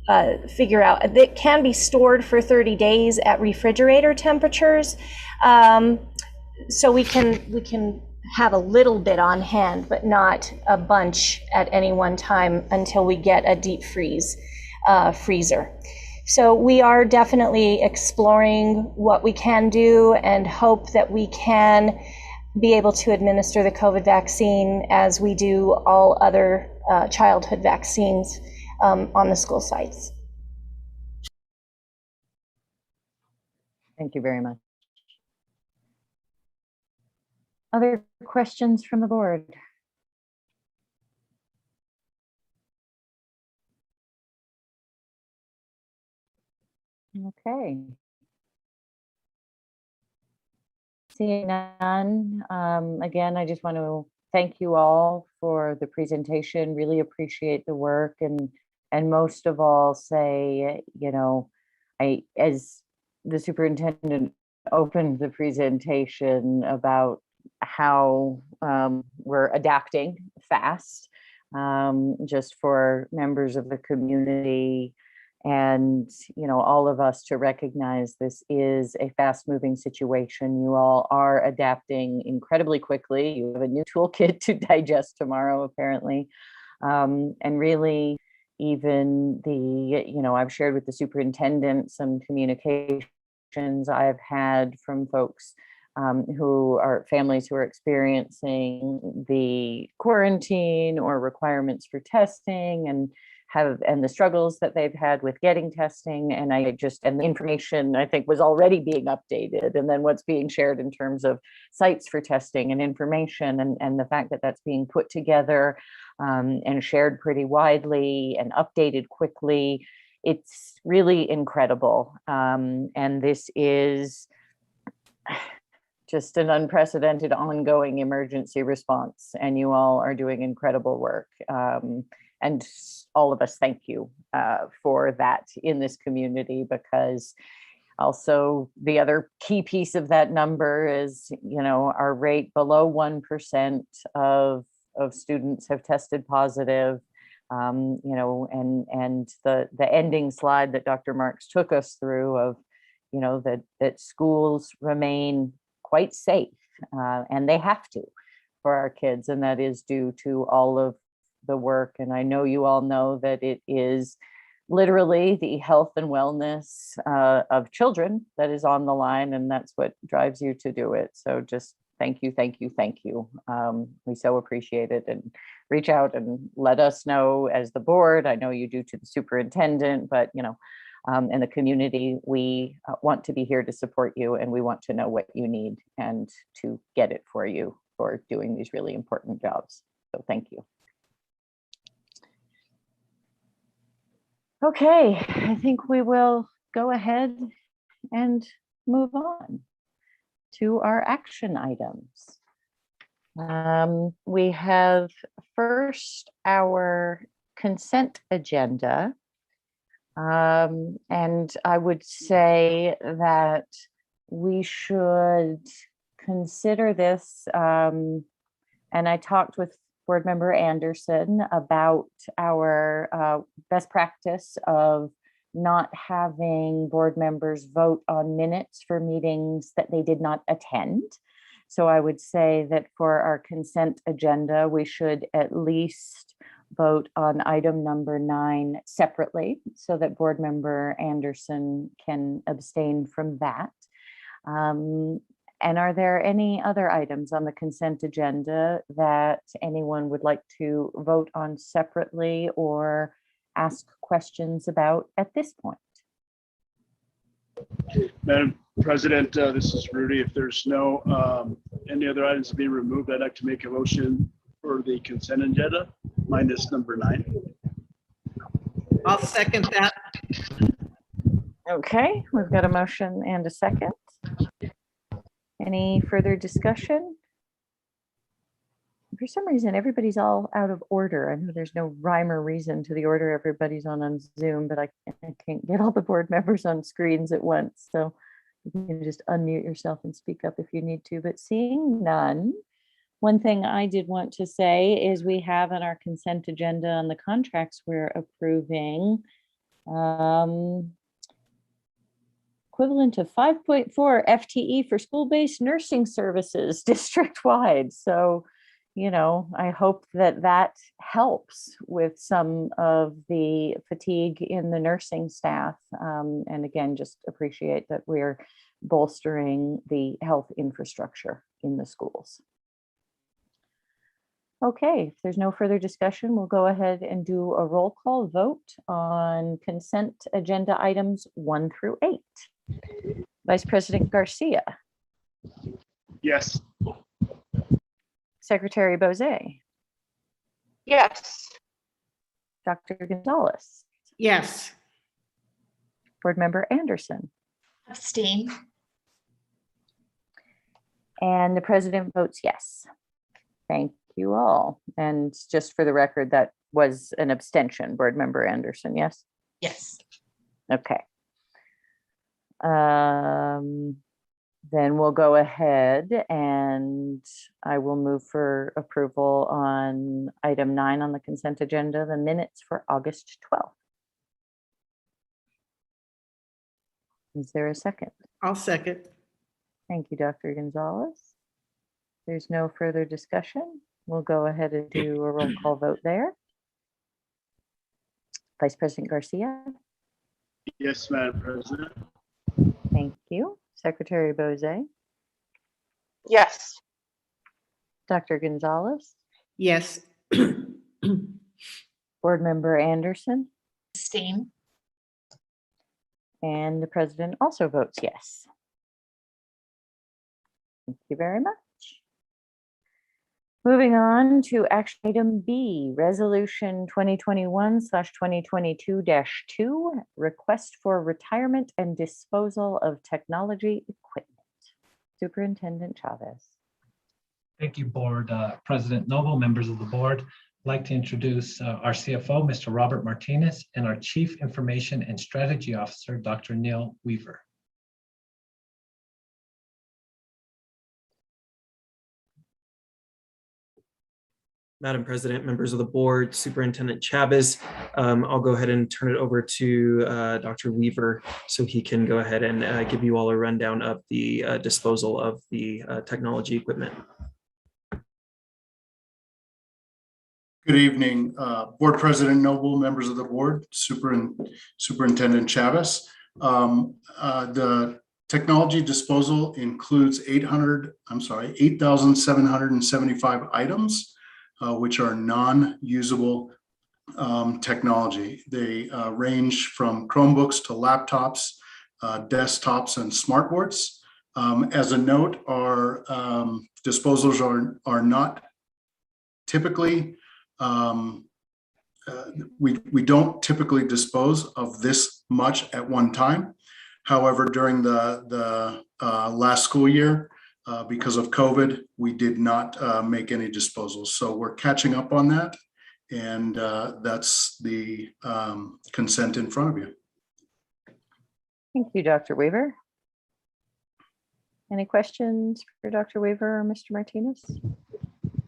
figure out, it can be stored for 30 days at refrigerator temperatures. So we can have a little bit on hand, but not a bunch at any one time until we get a deep freeze freezer. So we are definitely exploring what we can do and hope that we can be able to administer the COVID vaccine as we do all other childhood vaccines on the school sites. Thank you very much. Other questions from the board? Okay. Seeing none, again, I just want to thank you all for the presentation. Really appreciate the work, and most of all say, you know, as the superintendent opened the presentation about how we're adapting fast, just for members of the community, and you know, all of us to recognize this is a fast moving situation. You all are adapting incredibly quickly. You have a new toolkit to digest tomorrow, apparently. And really, even you know, I've shared with the superintendent some communications I've had from folks who are families who are experiencing the quarantine or requirements for testing, and the struggles that they've had with getting testing. And the information I think was already being updated, and then what's being shared in terms of sites for testing and information, and the fact that that's being put together and shared pretty widely and updated quickly. It's really incredible. And this is just an unprecedented ongoing emergency response, and you all are doing incredible work. And all of us thank you for that in this community, because also the other key piece of that number is, you know, our rate below 1% of students have tested positive. You know, and the ending slide that Dr. Marks took us through of, you know, that schools remain quite safe, and they have to, for our kids, and that is due to all of the work. And I know you all know that it is literally the health and wellness of children that is on the line, and that's what drives you to do it. So just thank you, thank you, thank you. We so appreciate it, and reach out and let us know as the board. I know you do to the superintendent, but you know, and the community, we want to be here to support you, and we want to know what you need and to get it for you for doing these really important jobs. So thank you. Okay, I think we will go ahead and move on to our action items. We have first our consent agenda. And I would say that we should consider this, and I talked with Board Member Anderson about our best practice of not having board members vote on minutes for meetings that they did not attend. So I would say that for our consent agenda, we should at least vote on item number 9 separately, so that Board Member Anderson can abstain from that. And are there any other items on the consent agenda that anyone would like to vote on separately or ask questions about at this point? Madam President, this is Rudy. If there's no any other items to be removed, I'd like to make a motion for the consent agenda minus number 9. I'll second that. Okay, we've got a motion and a second. Any further discussion? For some reason, everybody's all out of order. I know there's no rhyme or reason to the order everybody's on Zoom, but I can't get all the board members on screens at once. So you can just unmute yourself and speak up if you need to, but seeing none. One thing I did want to say is we have on our consent agenda on the contracts we're approving, equivalent of 5.4 FTE for school-based nursing services district-wide. So, you know, I hope that that helps with some of the fatigue in the nursing staff. And again, just appreciate that we're bolstering the health infrastructure in the schools. Okay, if there's no further discussion, we'll go ahead and do a roll call vote on consent agenda items 1 through 8. Vice President Garcia. Yes. Secretary Bozay. Yes. Dr. Gonzalez. Yes. Board Member Anderson. Abstain. And the president votes yes. Thank you all. And just for the record, that was an abstention, Board Member Anderson, yes? Yes. Okay. Then we'll go ahead and I will move for approval on item 9 on the consent agenda, the minutes for August 12th. Is there a second? I'll second. Thank you, Dr. Gonzalez. There's no further discussion. We'll go ahead and do a roll call vote there. Vice President Garcia. Yes, Madam President. Thank you. Secretary Bozay. Yes. Dr. Gonzalez. Yes. Board Member Anderson. Abstain. And the president also votes yes. Thank you very much. Moving on to action item B, resolution 2021/2022-2, request for retirement and disposal of technology equipment. Superintendent Chavez. Thank you, Board President Noble, members of the board. I'd like to introduce our CFO, Mr. Robert Martinez, and our Chief Information and Strategy Officer, Dr. Neil Weaver. Madam President, members of the board, Superintendent Chavez, I'll go ahead and turn it over to Dr. Weaver so he can go ahead and give you all a rundown of the disposal of the technology equipment. Good evening, Board President Noble, members of the board, Superintendent Chavez. The technology disposal includes 8,775 items, which are non-usable technology. They range from Chromebooks to laptops, desktops, and smartboards. As a note, our disposals are not typically, we don't typically dispose of this much at one time. However, during the last school year, because of COVID, we did not make any disposals. So we're catching up on that. And that's the consent in front of you. Thank you, Dr. Weaver. Any questions for Dr. Weaver or Mr. Martinez?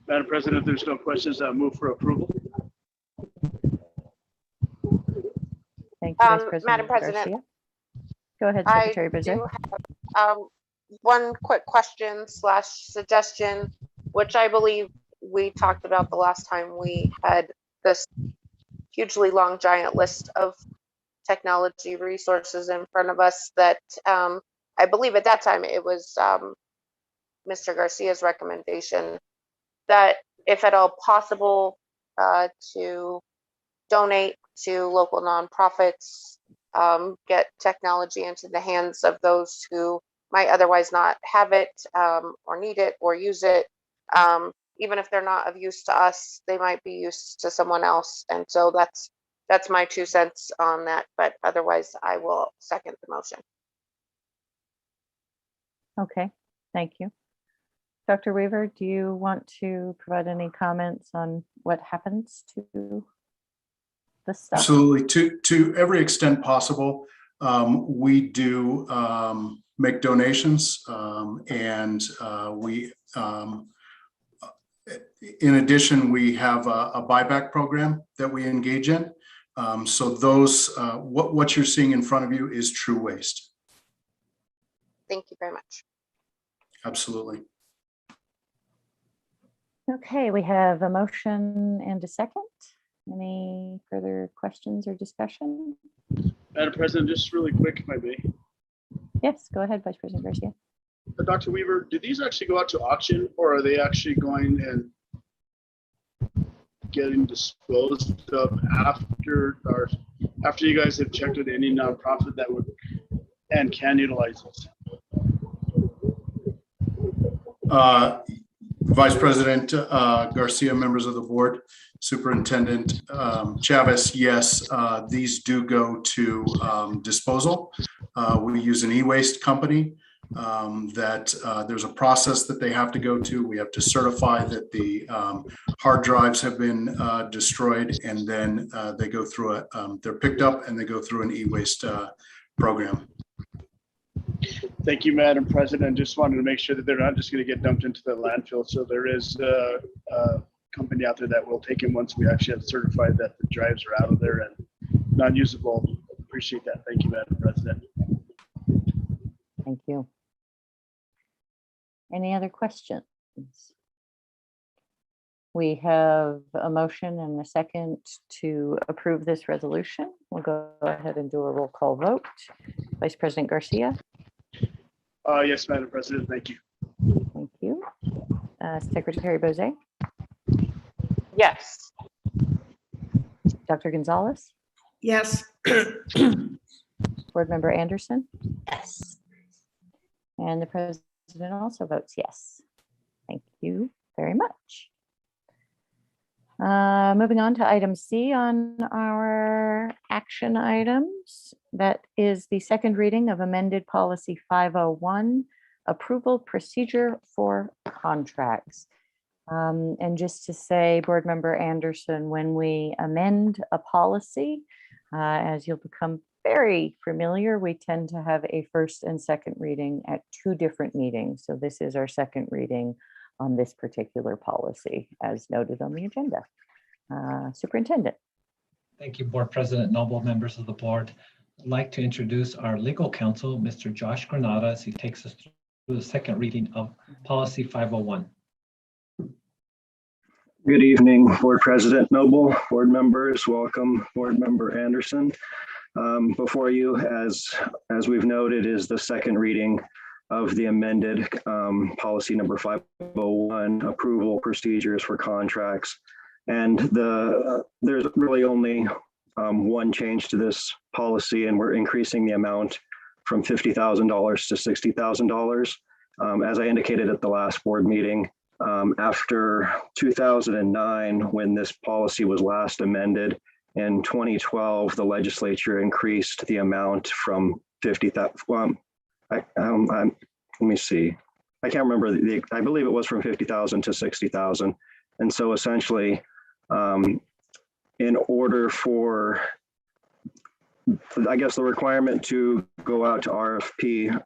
Madam President, if there's no questions, I move for approval. Thank you, Vice President Madam President, Garcia. Go ahead, Secretary Bozay. I do have one quick question / suggestion, which I believe we talked about the last time we had this hugely long giant list of technology resources in front of us that I believe at that time it was Mr. Garcia's recommendation that if at all possible to donate to local nonprofits, get technology into the hands of those who might otherwise not have it or need it or use it. Even if they're not of use to us, they might be used to someone else. And so that's my 2 cents on that. But otherwise, I will second the motion. Okay, thank you. Dr. Weaver, do you want to provide any comments on what happens to the stuff? Absolutely. To every extent possible, we do make donations, and we, in addition, we have a buyback program that we engage in. So those, what you're seeing in front of you is true waste. Thank you very much. Absolutely. Okay, we have a motion and a second. Any further questions or discussion? Madam President, just really quick, if I may. Yes, go ahead, Vice President Garcia. Dr. Weaver, do these actually go out to auction, or are they actually going and getting disposed of after you guys have checked with any nonprofit that would and can utilize this? Vice President Garcia, members of the board, Superintendent Chavez, yes, these do go to disposal. We use an e-waste company that there's a process that they have to go to. We have to certify that the hard drives have been destroyed, and then they go through they're picked up and they go through an e-waste program. Thank you, Madam President. Just wanted to make sure that they're not just going to get dumped into the landfill. So there is a company out there that will take them once we actually have certified that the drives are out of there and not usable. Appreciate that. Thank you, Madam President. Thank you. Any other questions? We have a motion and a second to approve this resolution. We'll go ahead and do a roll call vote. Vice President Garcia? Yes, Madam President, thank you. Thank you. Secretary Bozay? Yes. Dr. Gonzalez? Yes. Board Member Anderson? Yes. And the President also votes yes. Thank you very much. Moving on to item C on our action items. That is the second reading of amended policy 501, approval procedure for contracts. And just to say, Board Member Anderson, when we amend a policy, as you'll become very familiar, we tend to have a first and second reading at two different meetings. So this is our second reading on this particular policy, as noted on the agenda. Superintendent. Thank you, Board President Noble, members of the board. I'd like to introduce our legal counsel, Mr. Josh Granada, as he takes us through the second reading of policy 501. Good evening, Board President Noble, board members. Welcome, Board Member Anderson. Before you, as we've noted, is the second reading of the amended policy number 501, approval procedures for contracts. And there's really only one change to this policy, and we're increasing the amount from $50,000 to $60,000. As I indicated at the last board meeting, after 2009, when this policy was last amended, in 2012, the legislature increased the amount from 50,000. Let me see. I can't remember. I believe it was from 50,000 to 60,000. And so essentially, in order for, I guess, the requirement to go out to RFP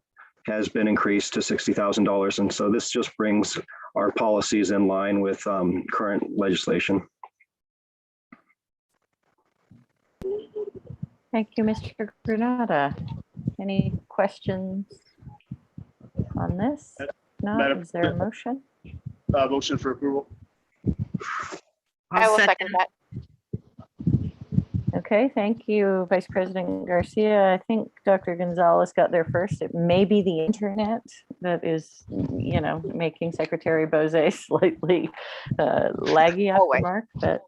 has been increased to $60,000. And so this just brings our policies in line with current legislation. Thank you, Mr. Granada. Any questions on this? No, is there a motion? Motion for approval. I will second that. Okay, thank you, Vice President Garcia. I think Dr. Gonzalez got there first. It may be the internet that is, making Secretary Bozay slightly laggy off the mark, but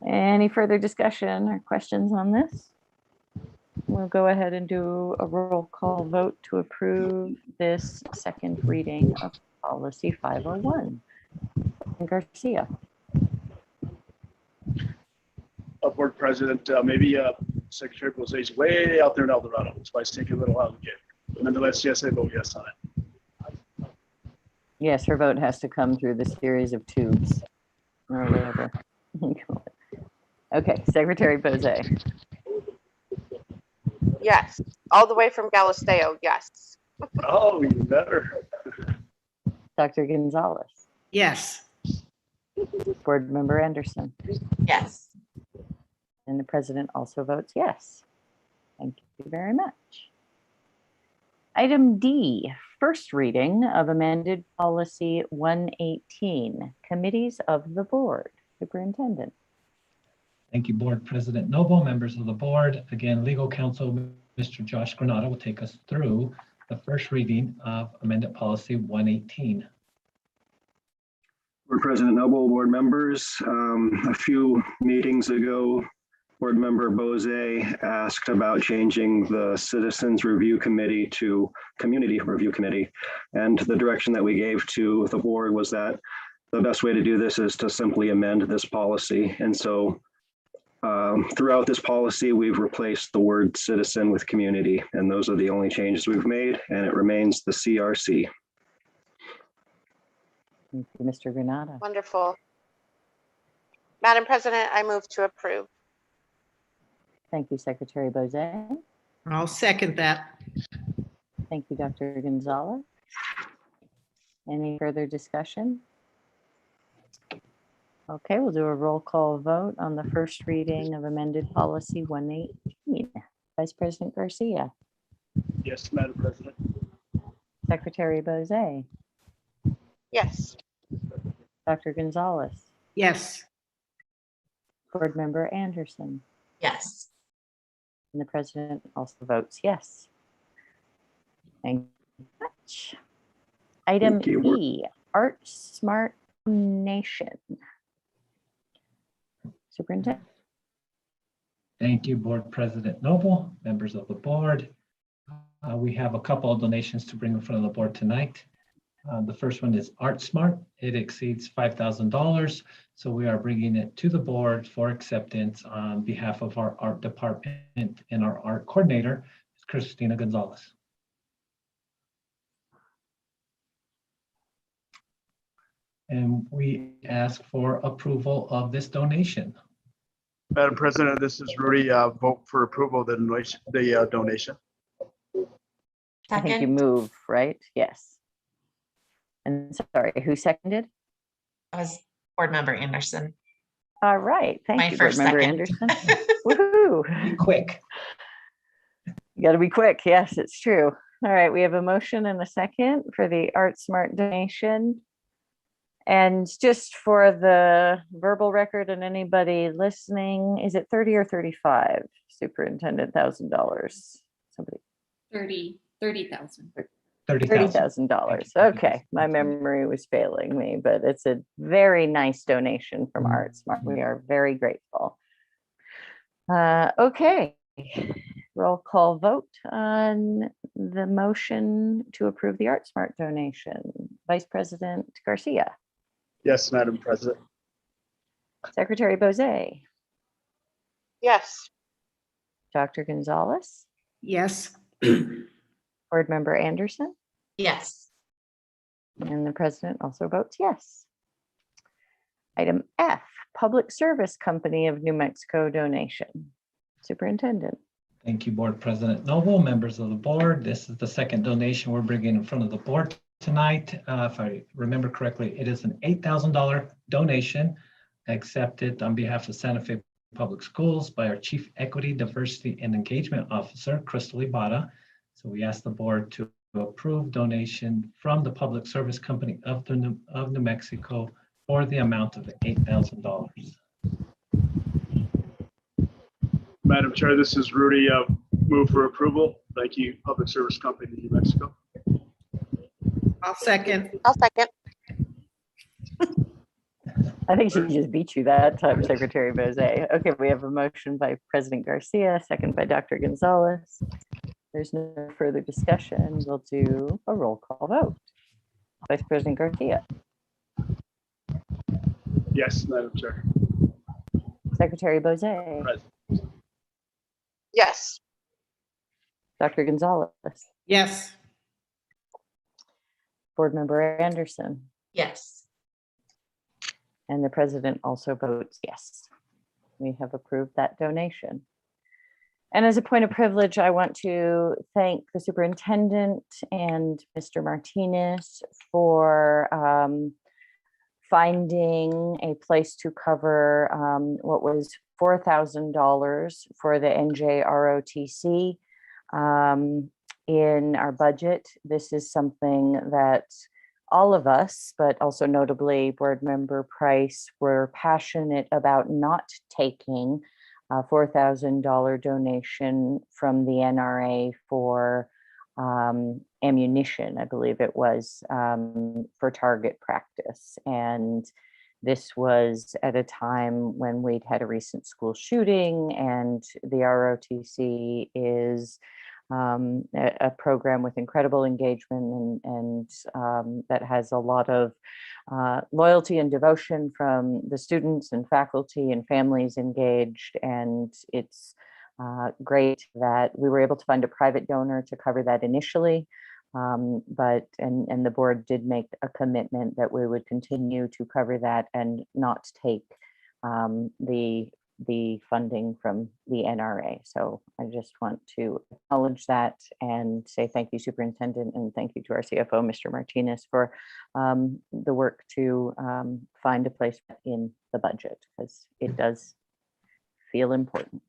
any further discussion or questions on this? We'll go ahead and do a roll call vote to approve this second reading of policy 501. Garcia. Board President, maybe Secretary Bozay is way out there in El Dorado. That's why it's taking a little while to get. But nonetheless, yes, I vote yes on it. Yes, her vote has to come through the series of tubes or whatever. Okay, Secretary Bozay. Yes, all the way from Galisteo, yes. Oh, even better. Dr. Gonzalez. Yes. Board Member Anderson. Yes. And the President also votes yes. Thank you very much. Item D, first reading of amended policy 118, committees of the board. Superintendent. Thank you, Board President Noble, members of the board. Again, legal counsel, Mr. Josh Granada, will take us through the first reading of amended policy 118. Board President Noble, board members, a few meetings ago, Board Member Bozay asked about changing the Citizens Review Committee to Community Review Committee. And the direction that we gave to the board was that the best way to do this is to simply amend this policy. And so throughout this policy, we've replaced the word citizen with community, and those are the only changes we've made, and it remains the CRC. Thank you, Mr. Granada. Wonderful. Madam President, I move to approve. Thank you, Secretary Bozay. I'll second that. Thank you, Dr. Gonzalez. Any further discussion? Okay, we'll do a roll call vote on the first reading of amended policy 118. Vice President Garcia, Yes, Madam President. Secretary Bozay, Yes. Dr. Gonzalez, Yes. Board Member Anderson, Yes. and the President also votes yes. Thank you very much. Item Thank you. E, Art Smart Nation. Superintendent. Thank you, Board President Noble, members of the board. We have a couple of donations to bring in front of the board tonight. The first one is Art Smart. It exceeds $5,000. So we are bringing it to the board for acceptance on behalf of our art department and our art coordinator, Christina Gonzalez. And we ask for approval of this donation. Madam President, this is Rudy. Vote for approval of the donation. I think you move, right? Yes. And sorry, who seconded? That was Board Member Anderson. All right, thank My you, Board first Member second. Anderson. Woohoo! Be quick. You got to be quick. Yes, it's true. All right, we have a motion and a second for the Art Smart donation. And just for the verbal record and anybody listening, is it 30 or 35, Superintendent, $1,000? Somebody. 30,000. $30,000. Okay, my memory was failing me, but it's a very nice donation from Art Smart. We are very grateful. Okay, roll call vote on the motion to approve the Art Smart donation. Vice President Garcia. Yes, Madam President. Secretary Bozay. Yes. Dr. Gonzalez. Yes. Board Member Anderson. Yes. And the President also votes yes. Item F, Public Service Company of New Mexico donation. Superintendent. Thank you, Board President Noble, members of the board. This is the second donation we're bringing in front of the board tonight. If I remember correctly, it is an $8,000 donation accepted on behalf of Santa Fe Public Schools by our Chief Equity, Diversity, and Engagement Officer, Crystal Ibarra. So we ask the board to approve donation from the Public Service Company of New Mexico for the amount of $8,000. Madam Chair, this is Rudy. Move for approval. Thank you, Public Service Company of New Mexico. I'll second. I'll second. I think she just beat you that time, Secretary Bozay. Okay, we have a motion by President Garcia, second by Dr. Gonzalez. There's no further discussion. We'll do a roll call vote. Vice President Garcia. Yes, Madam Chair. Secretary Bozay. Present. Yes. Dr. Gonzalez. Yes. Board Member Anderson. Yes. And the President also votes yes. We have approved that donation. And as a point of privilege, I want to thank the superintendent and Mr. Martinez for finding a place to cover what was $4,000 for the NJROTC in our budget. This is something that all of us, but also notably Board Member Price, were passionate about not taking a $4,000 donation from the NRA for ammunition, I believe it was, for target practice. And this was at a time when we'd had a recent school shooting, and the ROTC is a program with incredible engagement and that has a lot of loyalty and devotion from the students and faculty and families engaged. And it's great that we were able to find a private donor to cover that initially. But the board did make a commitment that we would continue to cover that and not take the funding from the NRA. So I just want to acknowledge that and say thank you, Superintendent, and thank you to our CFO, Mr. Martinez, for the work to find a place in the budget, because it does feel important.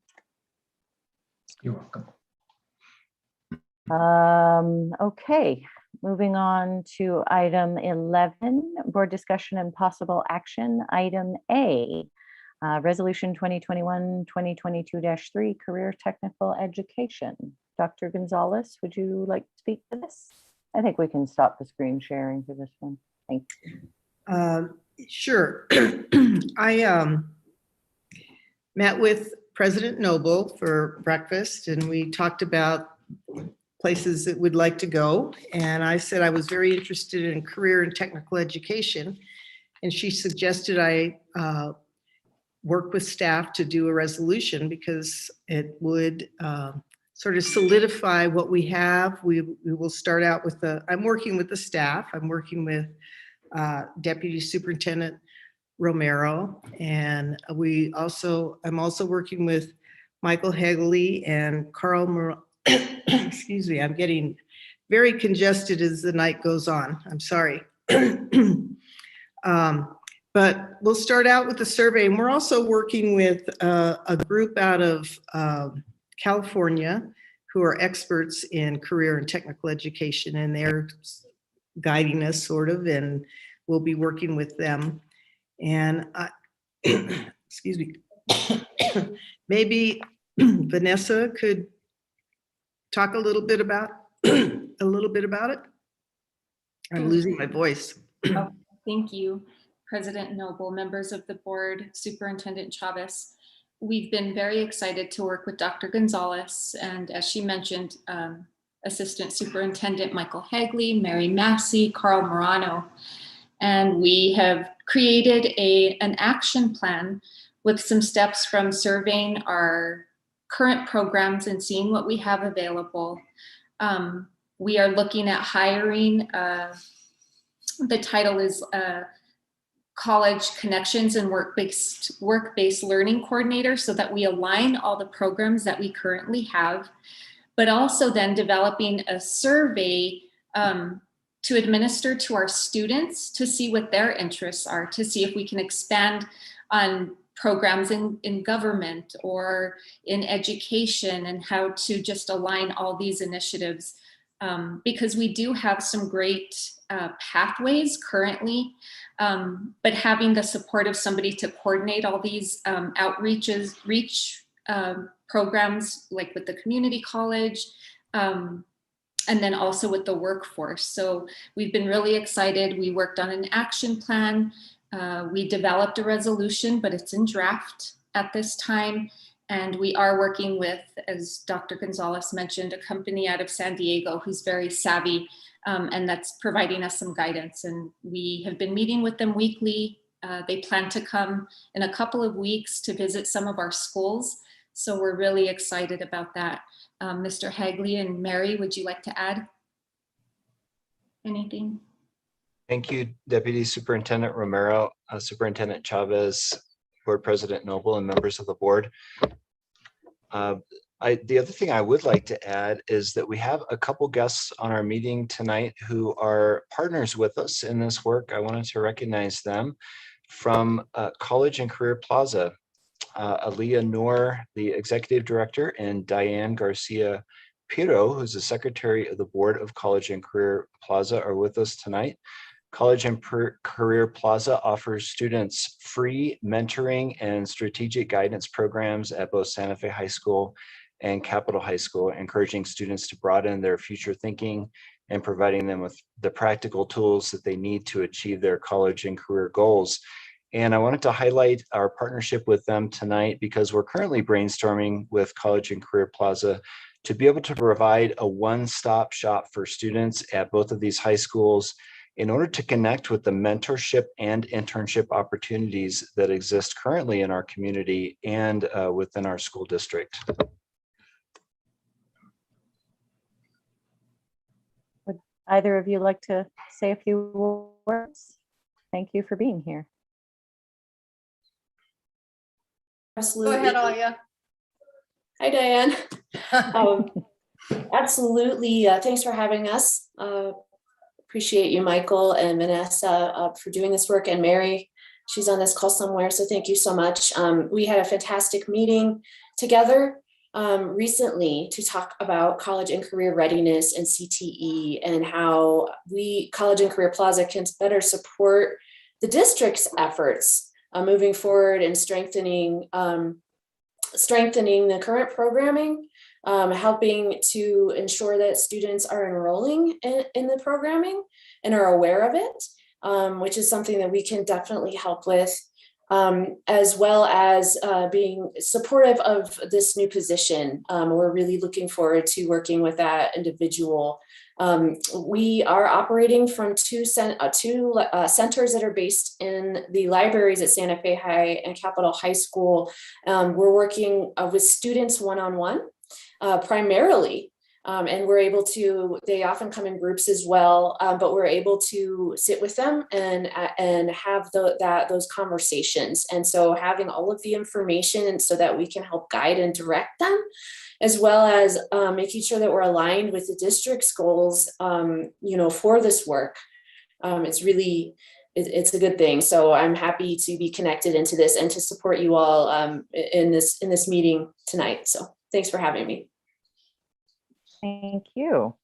You're welcome. Okay, moving on to item 11, board discussion and possible action. Item A, Resolution 2021-2022-3, Career Technical Education. Dr. Gonzalez, would you like to speak to this? I think we can stop the screen sharing for this one. Thank you. Sure. I met with President Noble for breakfast, and we talked about places that we'd like to go. And I said I was very interested in career and technical education. And she suggested I work with staff to do a resolution because it would sort of solidify what we have. We will start out with I'm working with the staff. I'm working with Deputy Superintendent Romero, and I'm also working with Michael Hegley and Carl excuse me, I'm getting very congested as the night goes on. I'm sorry. But we'll start out with the survey, and we're also working with a group out of California who are experts in career and technical education, and they're guiding us sort of, and we'll be working with them. And excuse me, maybe Vanessa could talk a little bit about it. I'm losing my voice. Oh, thank you, President Noble, members of the board, Superintendent Chavez. We've been very excited to work with Dr. Gonzalez, and as she mentioned, Assistant Superintendent Michael Hegley, Mary Massey, Carl Morano. And we have created an action plan with some steps from surveying our current programs and seeing what we have available. We are looking at hiring, the title is College Connections and Work-Based Learning Coordinator, so that we align all the programs that we currently have, but also then developing a survey to administer to our students to see what their interests are, to see if we can expand on programs in government or in education, and how to just align all these initiatives. Because we do have some great pathways currently, but having the support of somebody to coordinate all these reach programs, like with the community college, and then also with the workforce. So we've been really excited. We worked on an action plan. We developed a resolution, but it's in draft at this time. And we are working with, as Dr. Gonzalez mentioned, a company out of San Diego who's very savvy, and that's providing us some guidance. And we have been meeting with them weekly. They plan to come in a couple of weeks to visit some of our schools. So we're really excited about that. Mr. Hagley and Mary, would you like to add anything? Thank you, Deputy Superintendent Romero, Superintendent Chavez, Board President Noble, and members of the board. The other thing I would like to add is that we have a couple guests on our meeting tonight who are partners with us in this work. I wanted to recognize them from College and Career Plaza. Aliyah Noor, the Executive Director, and Diane Garcia Piro, who's the Secretary of the Board of College and Career Plaza, are with us tonight. College and Career Plaza offers students free mentoring and strategic guidance programs at both Santa Fe High School and Capitol High School, encouraging students to broaden their future thinking and providing them with the practical tools that they need to achieve their college and career goals. And I wanted to highlight our partnership with them tonight because we're currently brainstorming with College and Career Plaza to be able to provide a one-stop shop for students at both of these high schools in order to connect with the mentorship and internship opportunities that exist currently in our community and within our school district. Would either of you like to say a few words? Thank you for being here. Absolutely. Go ahead, Alia. Hi, Diane. Absolutely. Thanks for having us. Appreciate you, Michael and Vanessa, for doing this work, and Mary, she's on this call somewhere, so thank you so much. We had a fantastic meeting together recently to talk about college and career readiness and CTE and how College and Career Plaza can better support the district's efforts moving forward and strengthening the current programming, helping to ensure that students are enrolling in the programming and are aware of it, which is something that we can definitely help with, as well as being supportive of this new position. We're really looking forward to working with that individual. We are operating from two centers that are based in the libraries at Santa Fe High and Capitol High School. We're working with students one-on-one primarily, and we're able to, they often come in groups as well, but we're able to sit with them and have those conversations. And so having all of the information so that we can help guide and direct them, as well as making sure that we're aligned with the district's goals, for this work. It's a good thing. So I'm happy to be connected into this and to support you all in this meeting tonight. So thanks for having me. Thank you.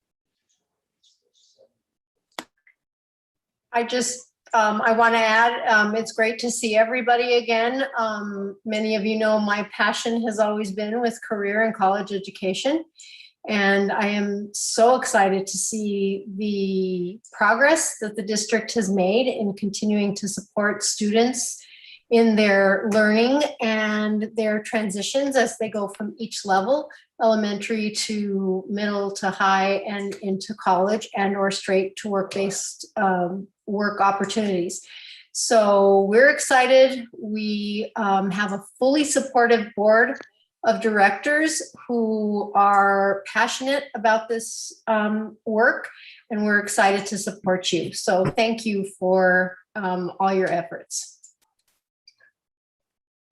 I want to add, it's great to see everybody again. Many of you know my passion has always been with career and college education. And I am so excited to see the progress that the district has made in continuing to support students in their learning and their transitions as they go from each level, elementary to middle to high and into college and or straight to work-based work opportunities. So we're excited. We have a fully supportive board of directors who are passionate about this work, and we're excited to support you. So thank you for all your efforts.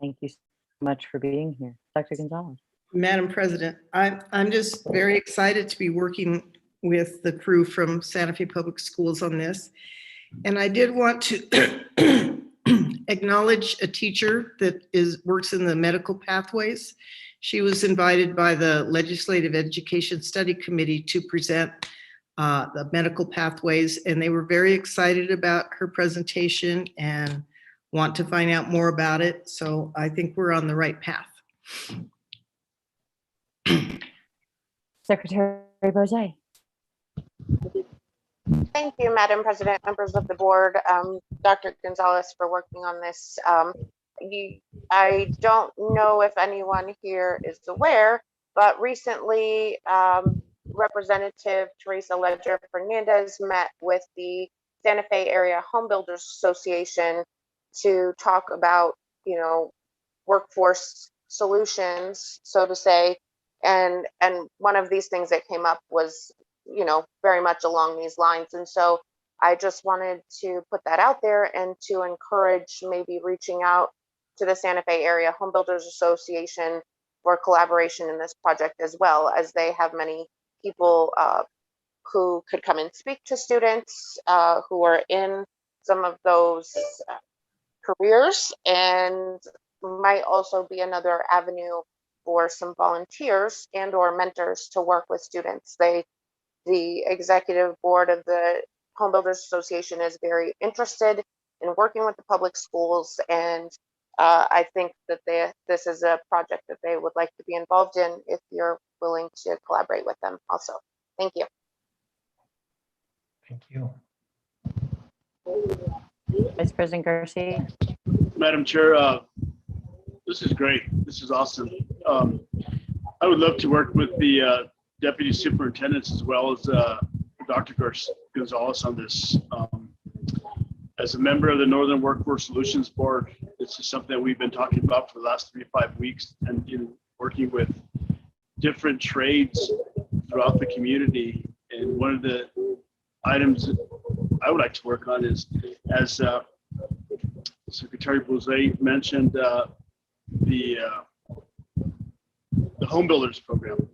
Thank you so much for being here. Dr. Gonzalez. Madam President, I'm just very excited to be working with the crew from Santa Fe Public Schools on this. And I did want to acknowledge a teacher that works in the medical pathways. She was invited by the Legislative Education Study Committee to present the medical pathways, and they were very excited about her presentation and want to find out more about it. So I think we're on the right path. Secretary Bozay. Thank you, Madam President, members of the board, Dr. Gonzalez for working on this. I don't know if anyone here is aware, but recently Representative Teresa Ledger Fernandez met with the Santa Fe Area Home Builders Association to talk about, workforce solutions, so to say. And one of these things that came up was, very much along these lines. And so I just wanted to put that out there and to encourage maybe reaching out to the Santa Fe Area Home Builders Association for collaboration in this project, as well as they have many people who could come and speak to students who are in some of those careers, and might also be another avenue for some volunteers and or mentors to work with students. The executive board of the Home Builders Association is very interested in working with the public schools, and I think that this is a project that they would like to be involved in if you're willing to collaborate with them also. Thank you. Thank you. Vice President Garcia. Madam Chair, this is great. This is awesome. I would love to work with the deputy superintendents as well as Dr. Gonzalez on this. As a member of the Northern Workforce Solutions Board, this is something that we've been talking about for the last 3 to 5 weeks, and working with different trades throughout the community. And one of the items I would like to work on is, as Secretary Bouzet mentioned, the home builders program.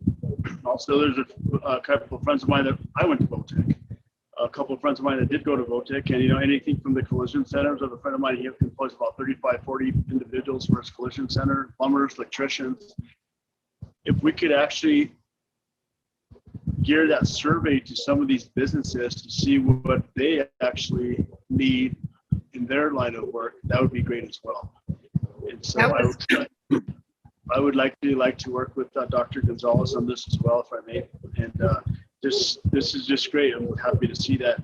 Also, there's a couple of friends of mine that I went to VOTEC. A couple of friends of mine that did go to VOTEC, and anything from the collision centers. I have a friend of mine, he employs about 35, 40 individuals for his collision center, plumbers, electricians. If we could actually gear that survey to some of these businesses to see what they actually need in their line of work, that would be great as well. And so I would like to work with Dr. Gonzalez on this as well, if I may. And this is just great. I'm happy to see that.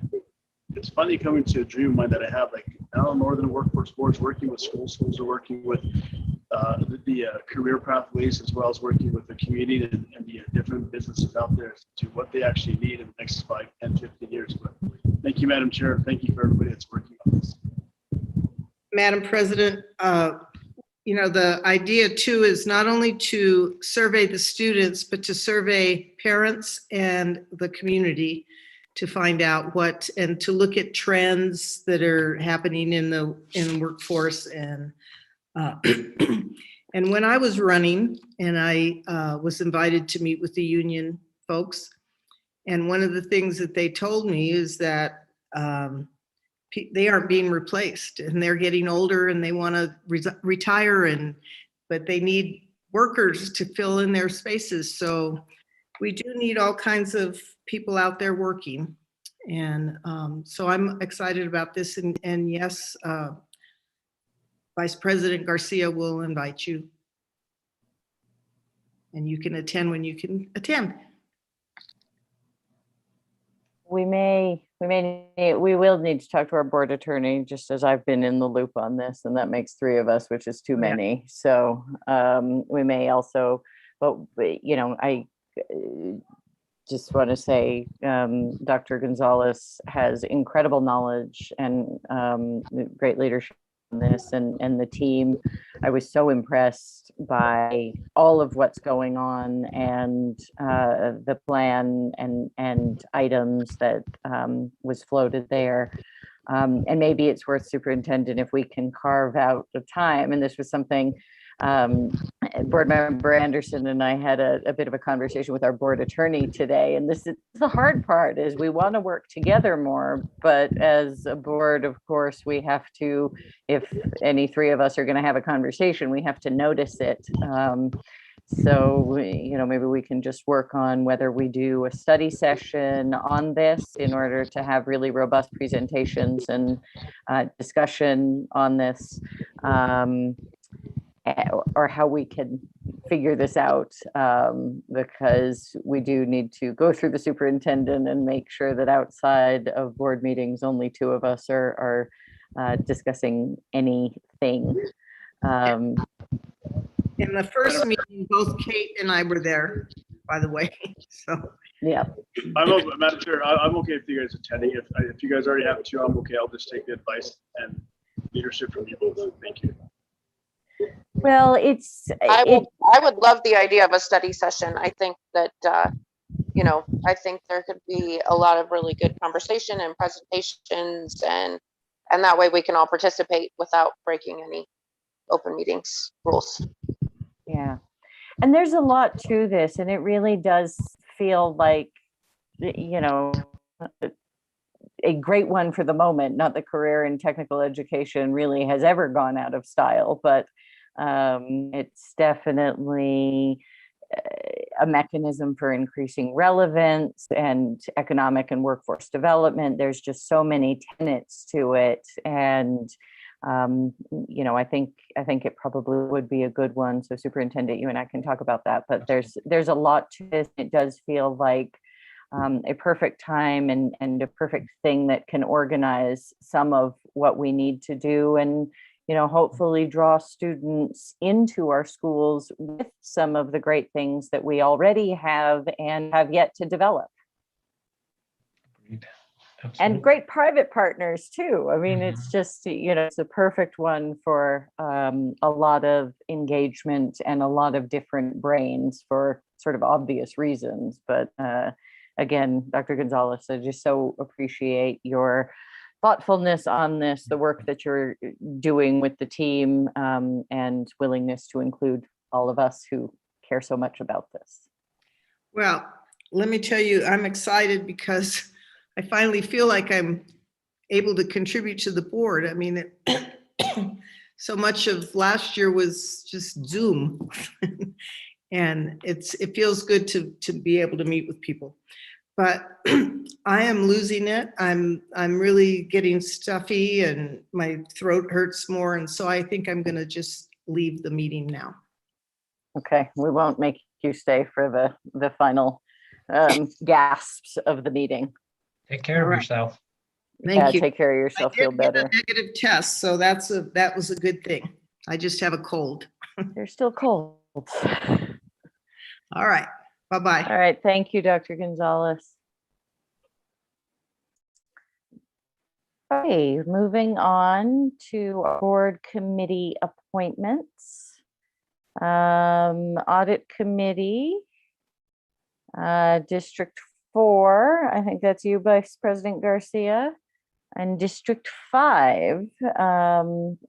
It's funny coming to a dream of mine that I have. Like now, Northern Workforce Boards working with schools. Schools are working with the career pathways, as well as working with the community and the different businesses out there to what they actually need in the next 5, 10, 15 years. But thank you, Madam Chair. Thank you for everybody that's working on this. Madam President, the idea too is not only to survey the students, but to survey parents and the community to find out and to look at trends that are happening in the workforce. And and when I was running, and I was invited to meet with the union folks, and one of the things that they told me is that they aren't being replaced, and they're getting older and they want to retire, but they need workers to fill in their spaces. So we do need all kinds of people out there working. And so I'm excited about this. And yes, Vice President Garcia will invite you. And you can attend when you can attend. We will need to talk to our board attorney, just as I've been in the loop on this, and that makes 3 of us, which is too many. So we may also, but I just want to say Dr. Gonzalez has incredible knowledge and great leadership on this, and the team. I was so impressed by all of what's going on and the plan and items that was floated there. And maybe it's worth, Superintendent, if we can carve out the time. And this was something Board Member Anderson and I had a bit of a conversation with our board attorney today. And this is the hard part, is we want to work together more, but as a board, of course, we have to, if any 3 of us are going to have a conversation, we have to notice it. So, maybe we can just work on whether we do a study session on this in order to have really robust presentations and discussion on this, or how we can figure this out, because we do need to go through the superintendent and make sure that outside of board meetings, only 2 of us are discussing anything. In the first meeting, both Kate and I were there, by the way. So yeah, Madam Chair, I'm okay with you guys attending. If you guys already have 2, I'm okay. I'll just take the advice and leadership from you both. Thank you. Well, I would love the idea of a study session. I think that I think there could be a lot of really good conversation and presentations, and that way we can all participate without breaking any open meetings rules. Yeah. And there's a lot to this, and it really does feel like, a great one for the moment. Not that career and technical education really has ever gone out of style, but it's definitely a mechanism for increasing relevance and economic and workforce development. There's just so many tenets to it. And I think it probably would be a good one. So Superintendent, you and I can talk about that, but there's a lot to this. It does feel like a perfect time and a perfect thing that can organize some of what we need to do. And hopefully draw students into our schools with some of the great things that we already have and have yet to develop. And great private partners too. I mean, it's just, it's a perfect one for a lot of engagement and a lot of different brains for sort of obvious reasons. But again, Dr. Gonzalez, I just so appreciate your thoughtfulness on this, the work that you're doing with the team, and willingness to include all of us who care so much about this. Well, let me tell you, I'm excited because I finally feel like I'm able to contribute to the board. I mean, so much of last year was just Zoom. And it feels good to be able to meet with people. But I am losing it. I'm really getting stuffy and my throat hurts more. And so I think I'm gonna just leave the meeting now. Okay, we won't make you stay for the final gasps of the meeting. Take care of yourself. Thank you. Take care of yourself. Feel better. I did get a negative test, so that was a good thing. I just have a cold. You're still cold. All right. Bye-bye. All right. Thank you, Dr. Gonzalez. Okay, moving on to board committee appointments. Audit committee, District 4, I think that's you, Vice President Garcia. And District 5,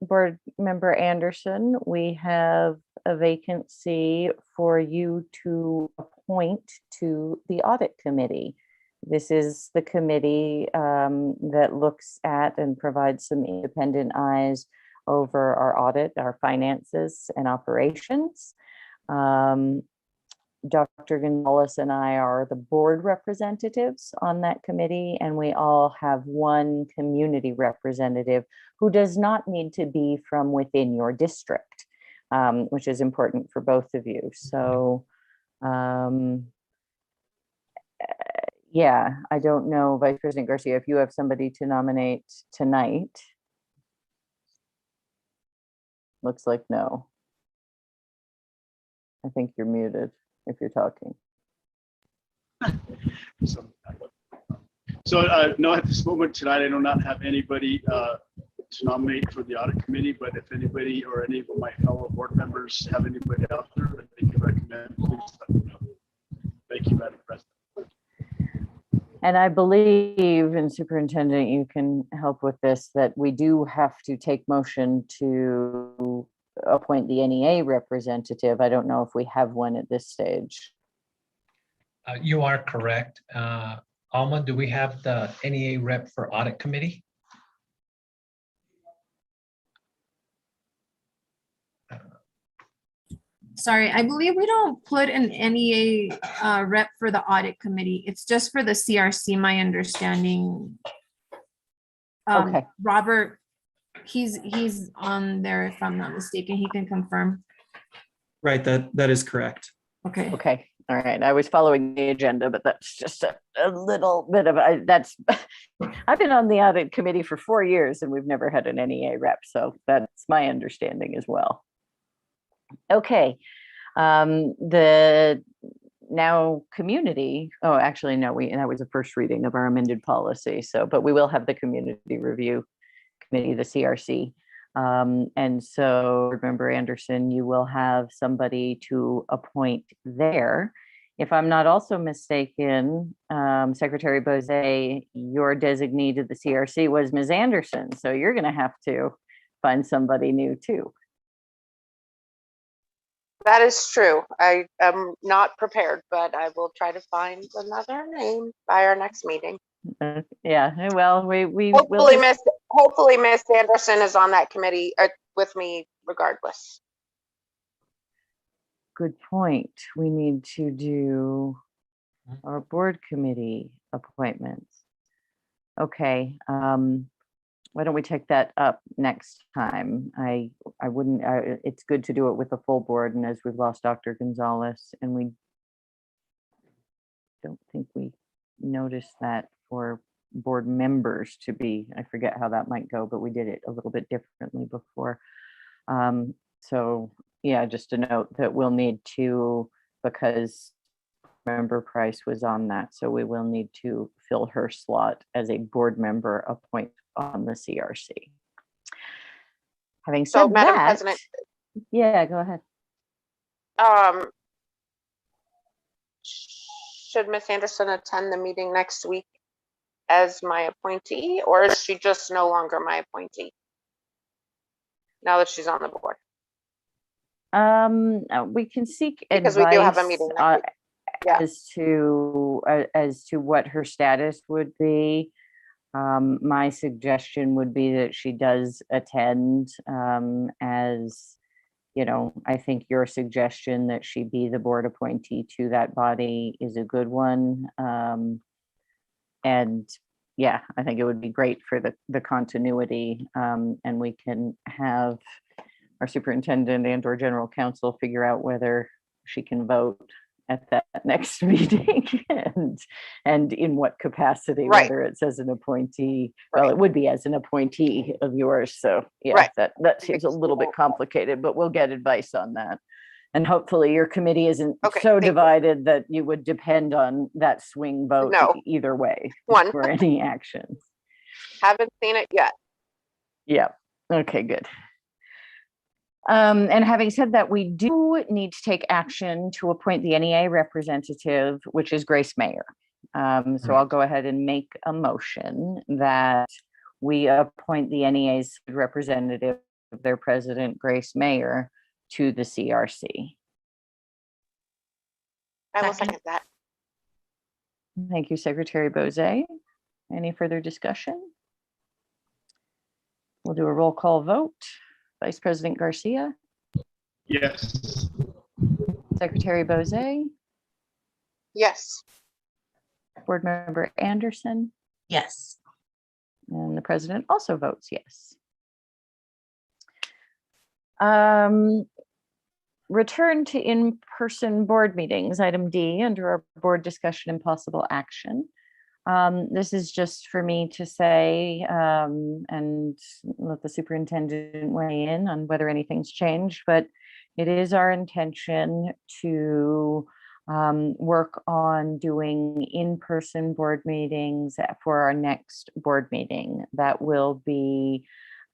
Board Member Anderson, we have a vacancy for you to appoint to the Audit Committee. This is the committee that looks at and provides some independent eyes over our audit, our finances and operations. Dr. Gonzalez and I are the board representatives on that committee, and we all have one community representative who does not need to be from within your district, which is important for both of you. So, yeah, I don't know, Vice President Garcia, if you have somebody to nominate tonight. Looks like no. I think you're muted if you're talking. So no, at this moment tonight, I do not have anybody to nominate for the audit committee, but if anybody or any of my fellow board members have anybody out there that they can recommend, please let me know. Thank you, Madam President. And I believe, and Superintendent, you can help with this, that we do have to take motion to appoint the NEA representative. I don't know if we have one at this stage. You are correct. Alma, do we have the NEA rep for audit committee? Sorry, I believe we don't put an NEA rep for the audit committee. It's just for the CRC, my understanding. Okay. Robert, he's on there if I'm not mistaken. He can confirm. Right, that is correct. Okay. Okay. All right. I was following the agenda, but that's just a little bit of I've been on the audit committee for 4 years and we've never had an NEA rep. So that's my understanding as well. Okay. The now community, oh, actually, no, that was the first reading of our amended policy. So, but we will have the community review committee, the CRC. And so, Member Anderson, you will have somebody to appoint there. If I'm not also mistaken, Secretary Bose, your designee to the CRC was Ms. Anderson. So you're going to have to find somebody new too. That is true. I am not prepared, but I will try to find another name by our next meeting. Yeah, well, we hopefully Miss Anderson is on that committee with me regardless. Good point. We need to do our board committee appointments. Okay. Why don't we take that up next time? It's good to do it with a full board, and as we've lost Dr. Gonzalez, and we don't think we noticed that for board members to be. I forget how that might go, but we did it a little bit differently before. So yeah, just a note that we'll need to, because member Price was on that, so we will need to fill her slot as a board member appointed on the CRC. Having said So, Madam that, President, yeah, go ahead. Should Miss Anderson attend the meeting next week as my appointee, or is she just no longer my appointee now that she's on the board? We can seek Because advice we do have a meeting next week. Yeah. as to what her status would be. My suggestion would be that she does attend, as you know, I think your suggestion that she be the board appointee to that body is a good one. And yeah, I think it would be great for the continuity, and we can have our superintendent and or general counsel figure out whether she can vote at that next meeting and in what capacity, Right. whether it's as an appointee. Right. Well, it would be as an appointee of yours. So yeah, Right. that seems a little bit complicated, but we'll get advice on that. And hopefully your committee isn't Okay, so thank you. divided that you would depend on that swing vote No. either way One. for any actions. Haven't seen it yet. Yeah. Okay, good. And having said that, we do need to take action to appoint the NEA representative, which is Grace Mayer. So I'll go ahead and make a motion that we appoint the NEA's representative, their president, Grace Mayer, to the CRC. I will second that. Thank you, Secretary Bozay. Any further discussion? We'll do a roll call vote. Vice President Garcia, Yes. Secretary Bozay, Yes. Board Member Anderson, Yes. and the president also votes yes. Return to in-person board meetings, item D, under our board discussion and possible action. This is just for me to say, and let the superintendent weigh in on whether anything's changed, but it is our intention to work on doing in-person board meetings for our next board meeting. That will be,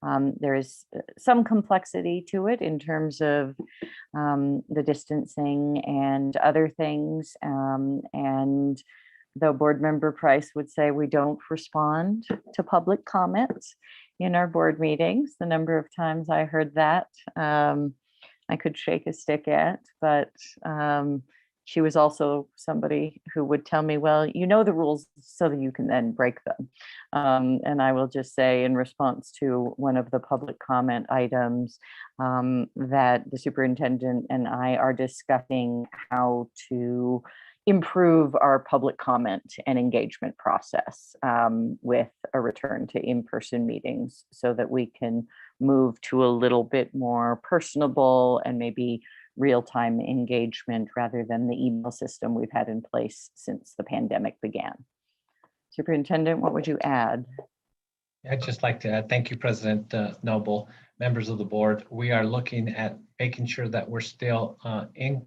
there is some complexity to it in terms of the distancing and other things, and though Board Member Price would say we don't respond to public comments in our board meetings, the number of times I heard that, I could shake a stick at, but she was also somebody who would tell me, well, you know the rules so that you can then break them. And I will just say in response to one of the public comment items that the superintendent and I are discussing how to improve our public comment and engagement process with a return to in-person meetings so that we can move to a little bit more personable and maybe real-time engagement rather than the email system we've had in place since the pandemic began. Superintendent, what would you add? I'd just like to add, thank you, President Noble, members of the board. We are looking at making sure that we're still in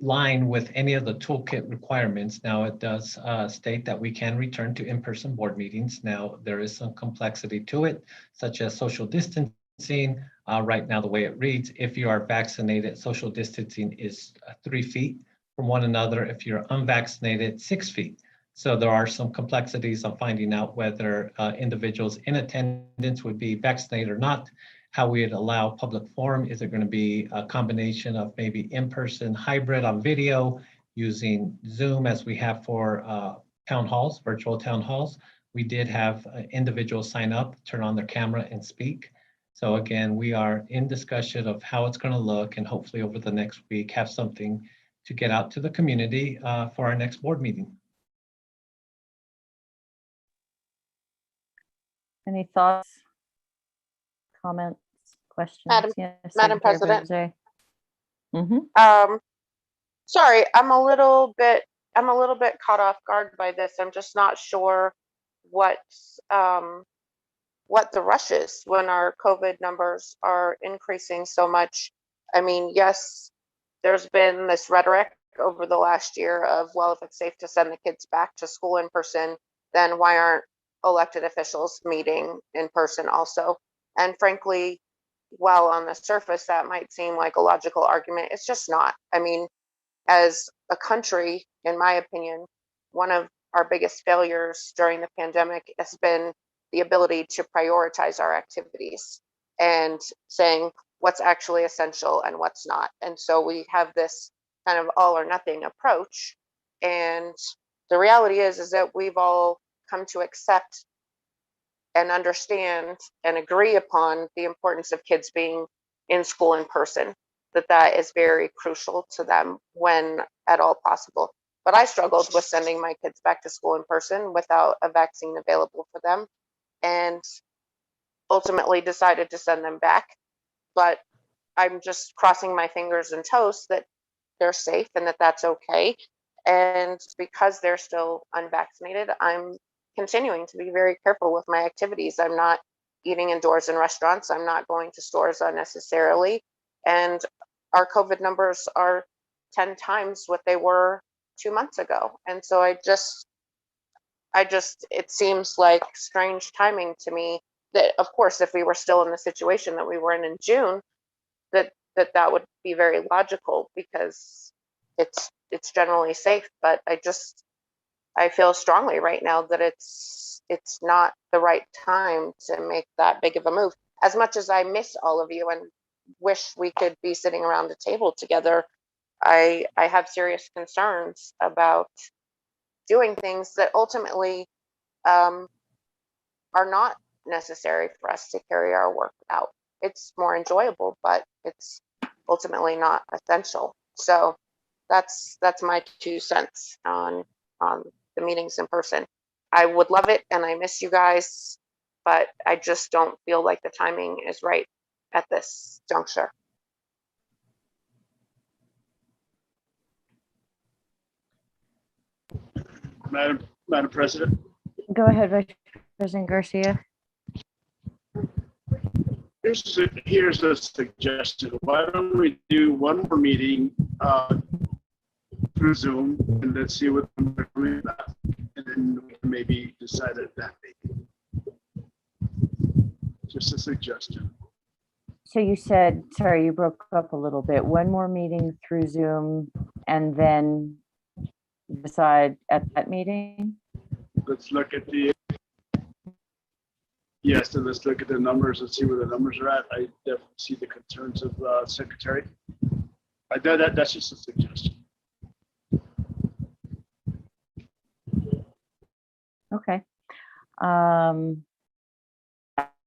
line with any of the toolkit requirements. Now, it does state that we can return to in-person board meetings. Now, there is some complexity to it, such as social distancing. Right now, the way it reads, if you are vaccinated, social distancing is 3 feet from one another. If you're unvaccinated, 6 feet. So there are some complexities on finding out whether individuals in attendance would be vaccinated or not, how we'd allow public forum. Is it going to be a combination of maybe in-person hybrid on video using Zoom as we have for town halls, virtual town halls? We did have individuals sign up, turn on their camera and speak. So again, we are in discussion of how it's going to look, and hopefully over the next week have something to get out to the community for our next board meeting. Any thoughts, comments, questions? Madam Secretary President. Bozay. Sorry, I'm a little bit caught off guard by this. I'm just not sure what the rush is when our COVID numbers are increasing so much. I mean, yes, there's been this rhetoric over the last year of, well, if it's safe to send the kids back to school in person, then why aren't elected officials meeting in person also? And frankly, while on the surface that might seem like a logical argument, it's just not. I mean, as a country, in my opinion, one of our biggest failures during the pandemic has been the ability to prioritize our activities and saying what's actually essential and what's not. And so we have this kind of all or nothing approach. And the reality is that we've all come to accept and understand and agree upon the importance of kids being in school in person, that is very crucial to them when at all possible. But I struggled with sending my kids back to school in person without a vaccine available for them, and ultimately decided to send them back. But I'm just crossing my fingers and toes that they're safe and that that's okay. And because they're still unvaccinated, I'm continuing to be very careful with my activities. I'm not eating indoors in restaurants. I'm not going to stores unnecessarily. And our COVID numbers are 10 times what they were 2 months ago. And so it seems like strange timing to me that, of course, if we were still in the situation that we were in June, that would be very logical because it's generally safe. But I feel strongly right now that it's not the right time to make that big of a move. As much as I miss all of you and wish we could be sitting around a table together, I have serious concerns about doing things that ultimately are not necessary for us to carry our work out. It's more enjoyable, but it's ultimately not essential. So that's my 2 cents on the meetings in person. I would love it and I miss you guys, but I just don't feel like the timing is right at this juncture. Madam President. Go ahead, Vice President Garcia. Here's a suggestion. Why don't we do one more meeting through Zoom, and let's see what we're doing about, and then we can maybe decide at that meeting. Just a suggestion. So you said, sorry, you broke up a little bit. One more meeting through Zoom and then decide at that meeting? Let's look at the, yes, and let's look at the numbers and see where the numbers are at. I definitely see the concerns of Secretary. That's just a suggestion. Okay.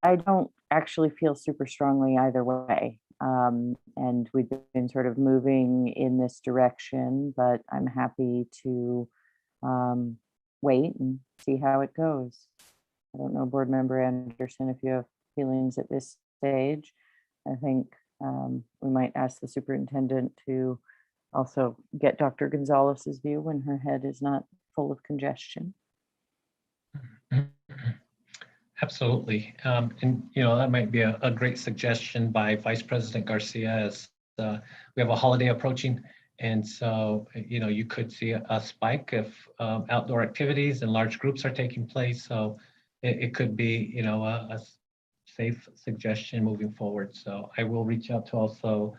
I don't actually feel super strongly either way. And we've been sort of moving in this direction, but I'm happy to wait and see how it goes. I don't know, Board Member Anderson, if you have feelings at this stage. I think we might ask the superintendent to also get Dr. Gonzalez's view when her head is not full of congestion. Absolutely. And, that might be a great suggestion by Vice President Garcia as we have a holiday approaching. And so, you could see a spike if outdoor activities and large groups are taking place. So it could be, a safe suggestion moving forward. So I will reach out to also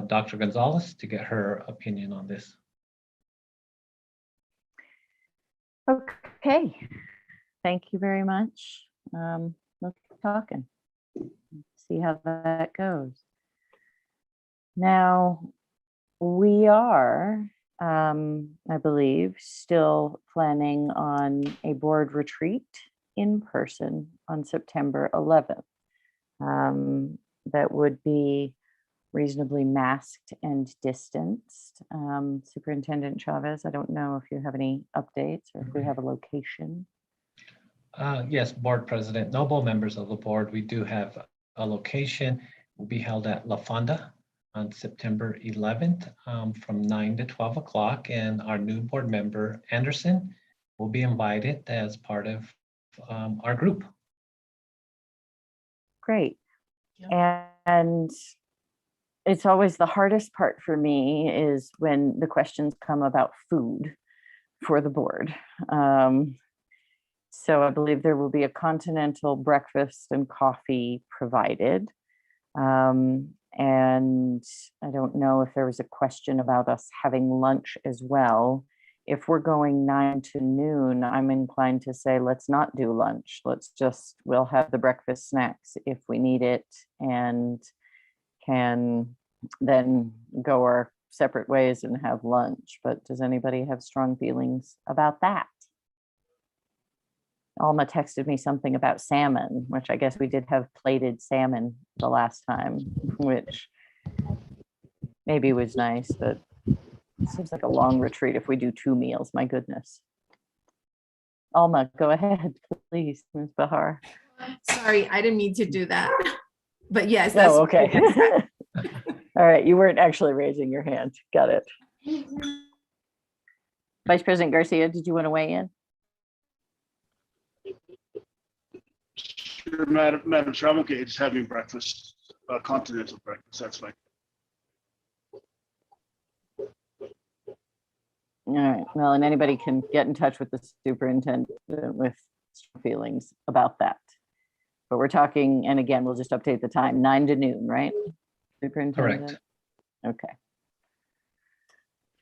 Dr. Gonzalez to get her opinion on this. Okay. Thank you very much. Let's keep talking. See how that goes. Now, we are, I believe, still planning on a board retreat in person on September 11th. That would be reasonably masked and distanced. Superintendent Chavez, I don't know if you have any updates or if we have a location. Yes, Board President Noble, members of the board, we do have a location. It will be held at La Fonda on September 11th from 9 to 12 o'clock. And our new board member, Anderson, will be invited as part of our group. Great. And it's always the hardest part for me is when the questions come about food for the board. So I believe there will be a continental breakfast and coffee provided. And I don't know if there was a question about us having lunch as well. If we're going 9 to noon, I'm inclined to say, let's not do lunch. We'll have the breakfast snacks if we need it and can then go our separate ways and have lunch. But does anybody have strong feelings about that? Alma texted me something about salmon, which I guess we did have plated salmon the last time, which maybe was nice, but it seems like a long retreat if we do 2 meals, my goodness. Alma, go ahead, please, Ms. Bahar. Sorry, I didn't mean to do that. But yes, that's Oh, okay. All right, you weren't actually raising your hand. Got it. Vice President Garcia, did you want to weigh in? Sure, Madam Chair, I'm okay just having breakfast, continental breakfast, that's fine. All right, well, and anybody can get in touch with the superintendent with feelings about that. But we're talking, and again, we'll just update the time, 9 to noon, right? Superintendent? Correct. Okay.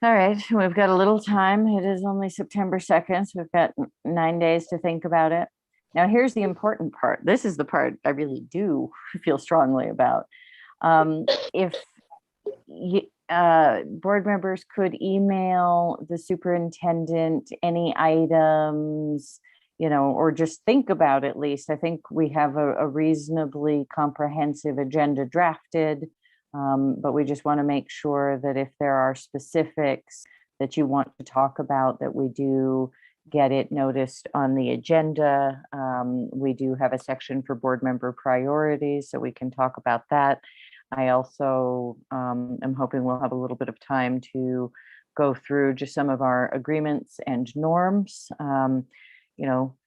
All right, we've got a little time. It is only September 2nd, so we've got 9 days to think about it. Now, here's the important part. This is the part I really do feel strongly about. If board members could email the superintendent any items, or just think about at least. I think we have a reasonably comprehensive agenda drafted, but we just want to make sure that if there are specifics that you want to talk about, that we do get it noticed on the agenda. We do have a section for board member priorities, so we can talk about that. I also am hoping we'll have a little bit of time to go through just some of our agreements and norms.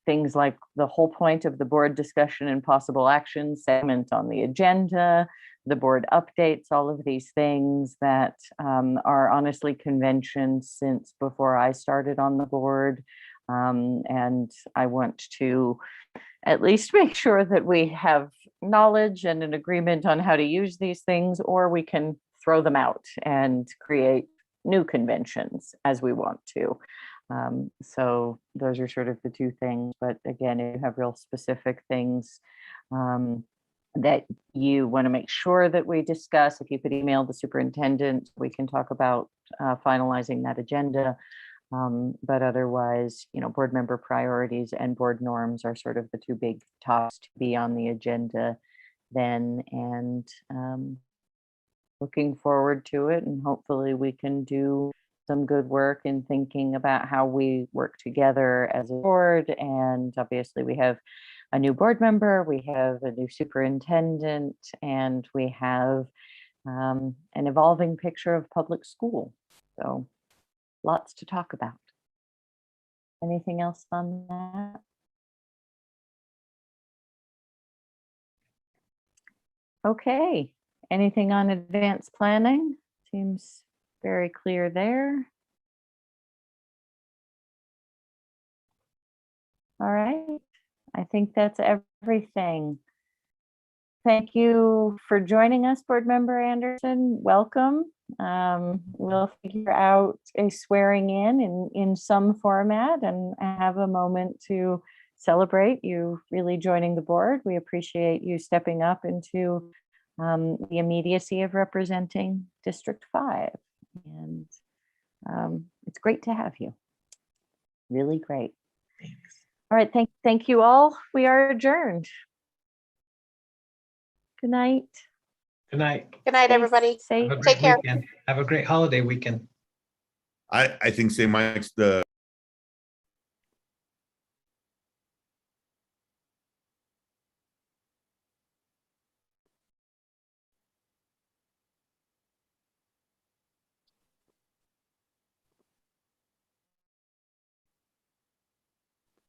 Things like the whole point of the board discussion and possible action segment on the agenda, the board updates, all of these things that are honestly conventions since before I started on the board. And I want to at least make sure that we have knowledge and an agreement on how to use these things, or we can throw them out and create new conventions as we want to. So those are sort of the 2 things. But again, if you have real specific things that you want to make sure that we discuss, if you could email the superintendent, we can talk about finalizing that agenda. But otherwise, board member priorities and board norms are sort of the 2 big topics to be on the agenda then. And looking forward to it, and hopefully we can do some good work in thinking about how we work together as a board. And obviously we have a new board member, we have a new superintendent, and we have an evolving picture of public school. So lots to talk about. Anything else on that? Okay, anything on advanced planning? Seems very clear there. All right, I think that's everything. Thank you for joining us, Board Member Anderson. Welcome. We'll figure out a swearing in some format and have a moment to celebrate you really joining the board. We appreciate you stepping up into the immediacy of representing District 5. And it's great to have you. Really great. Thanks. All right, thank you all. We are adjourned. Good night. Good night. Good night, everybody. Have a Take great care. weekend. Have a great holiday weekend. I think St. Mike's the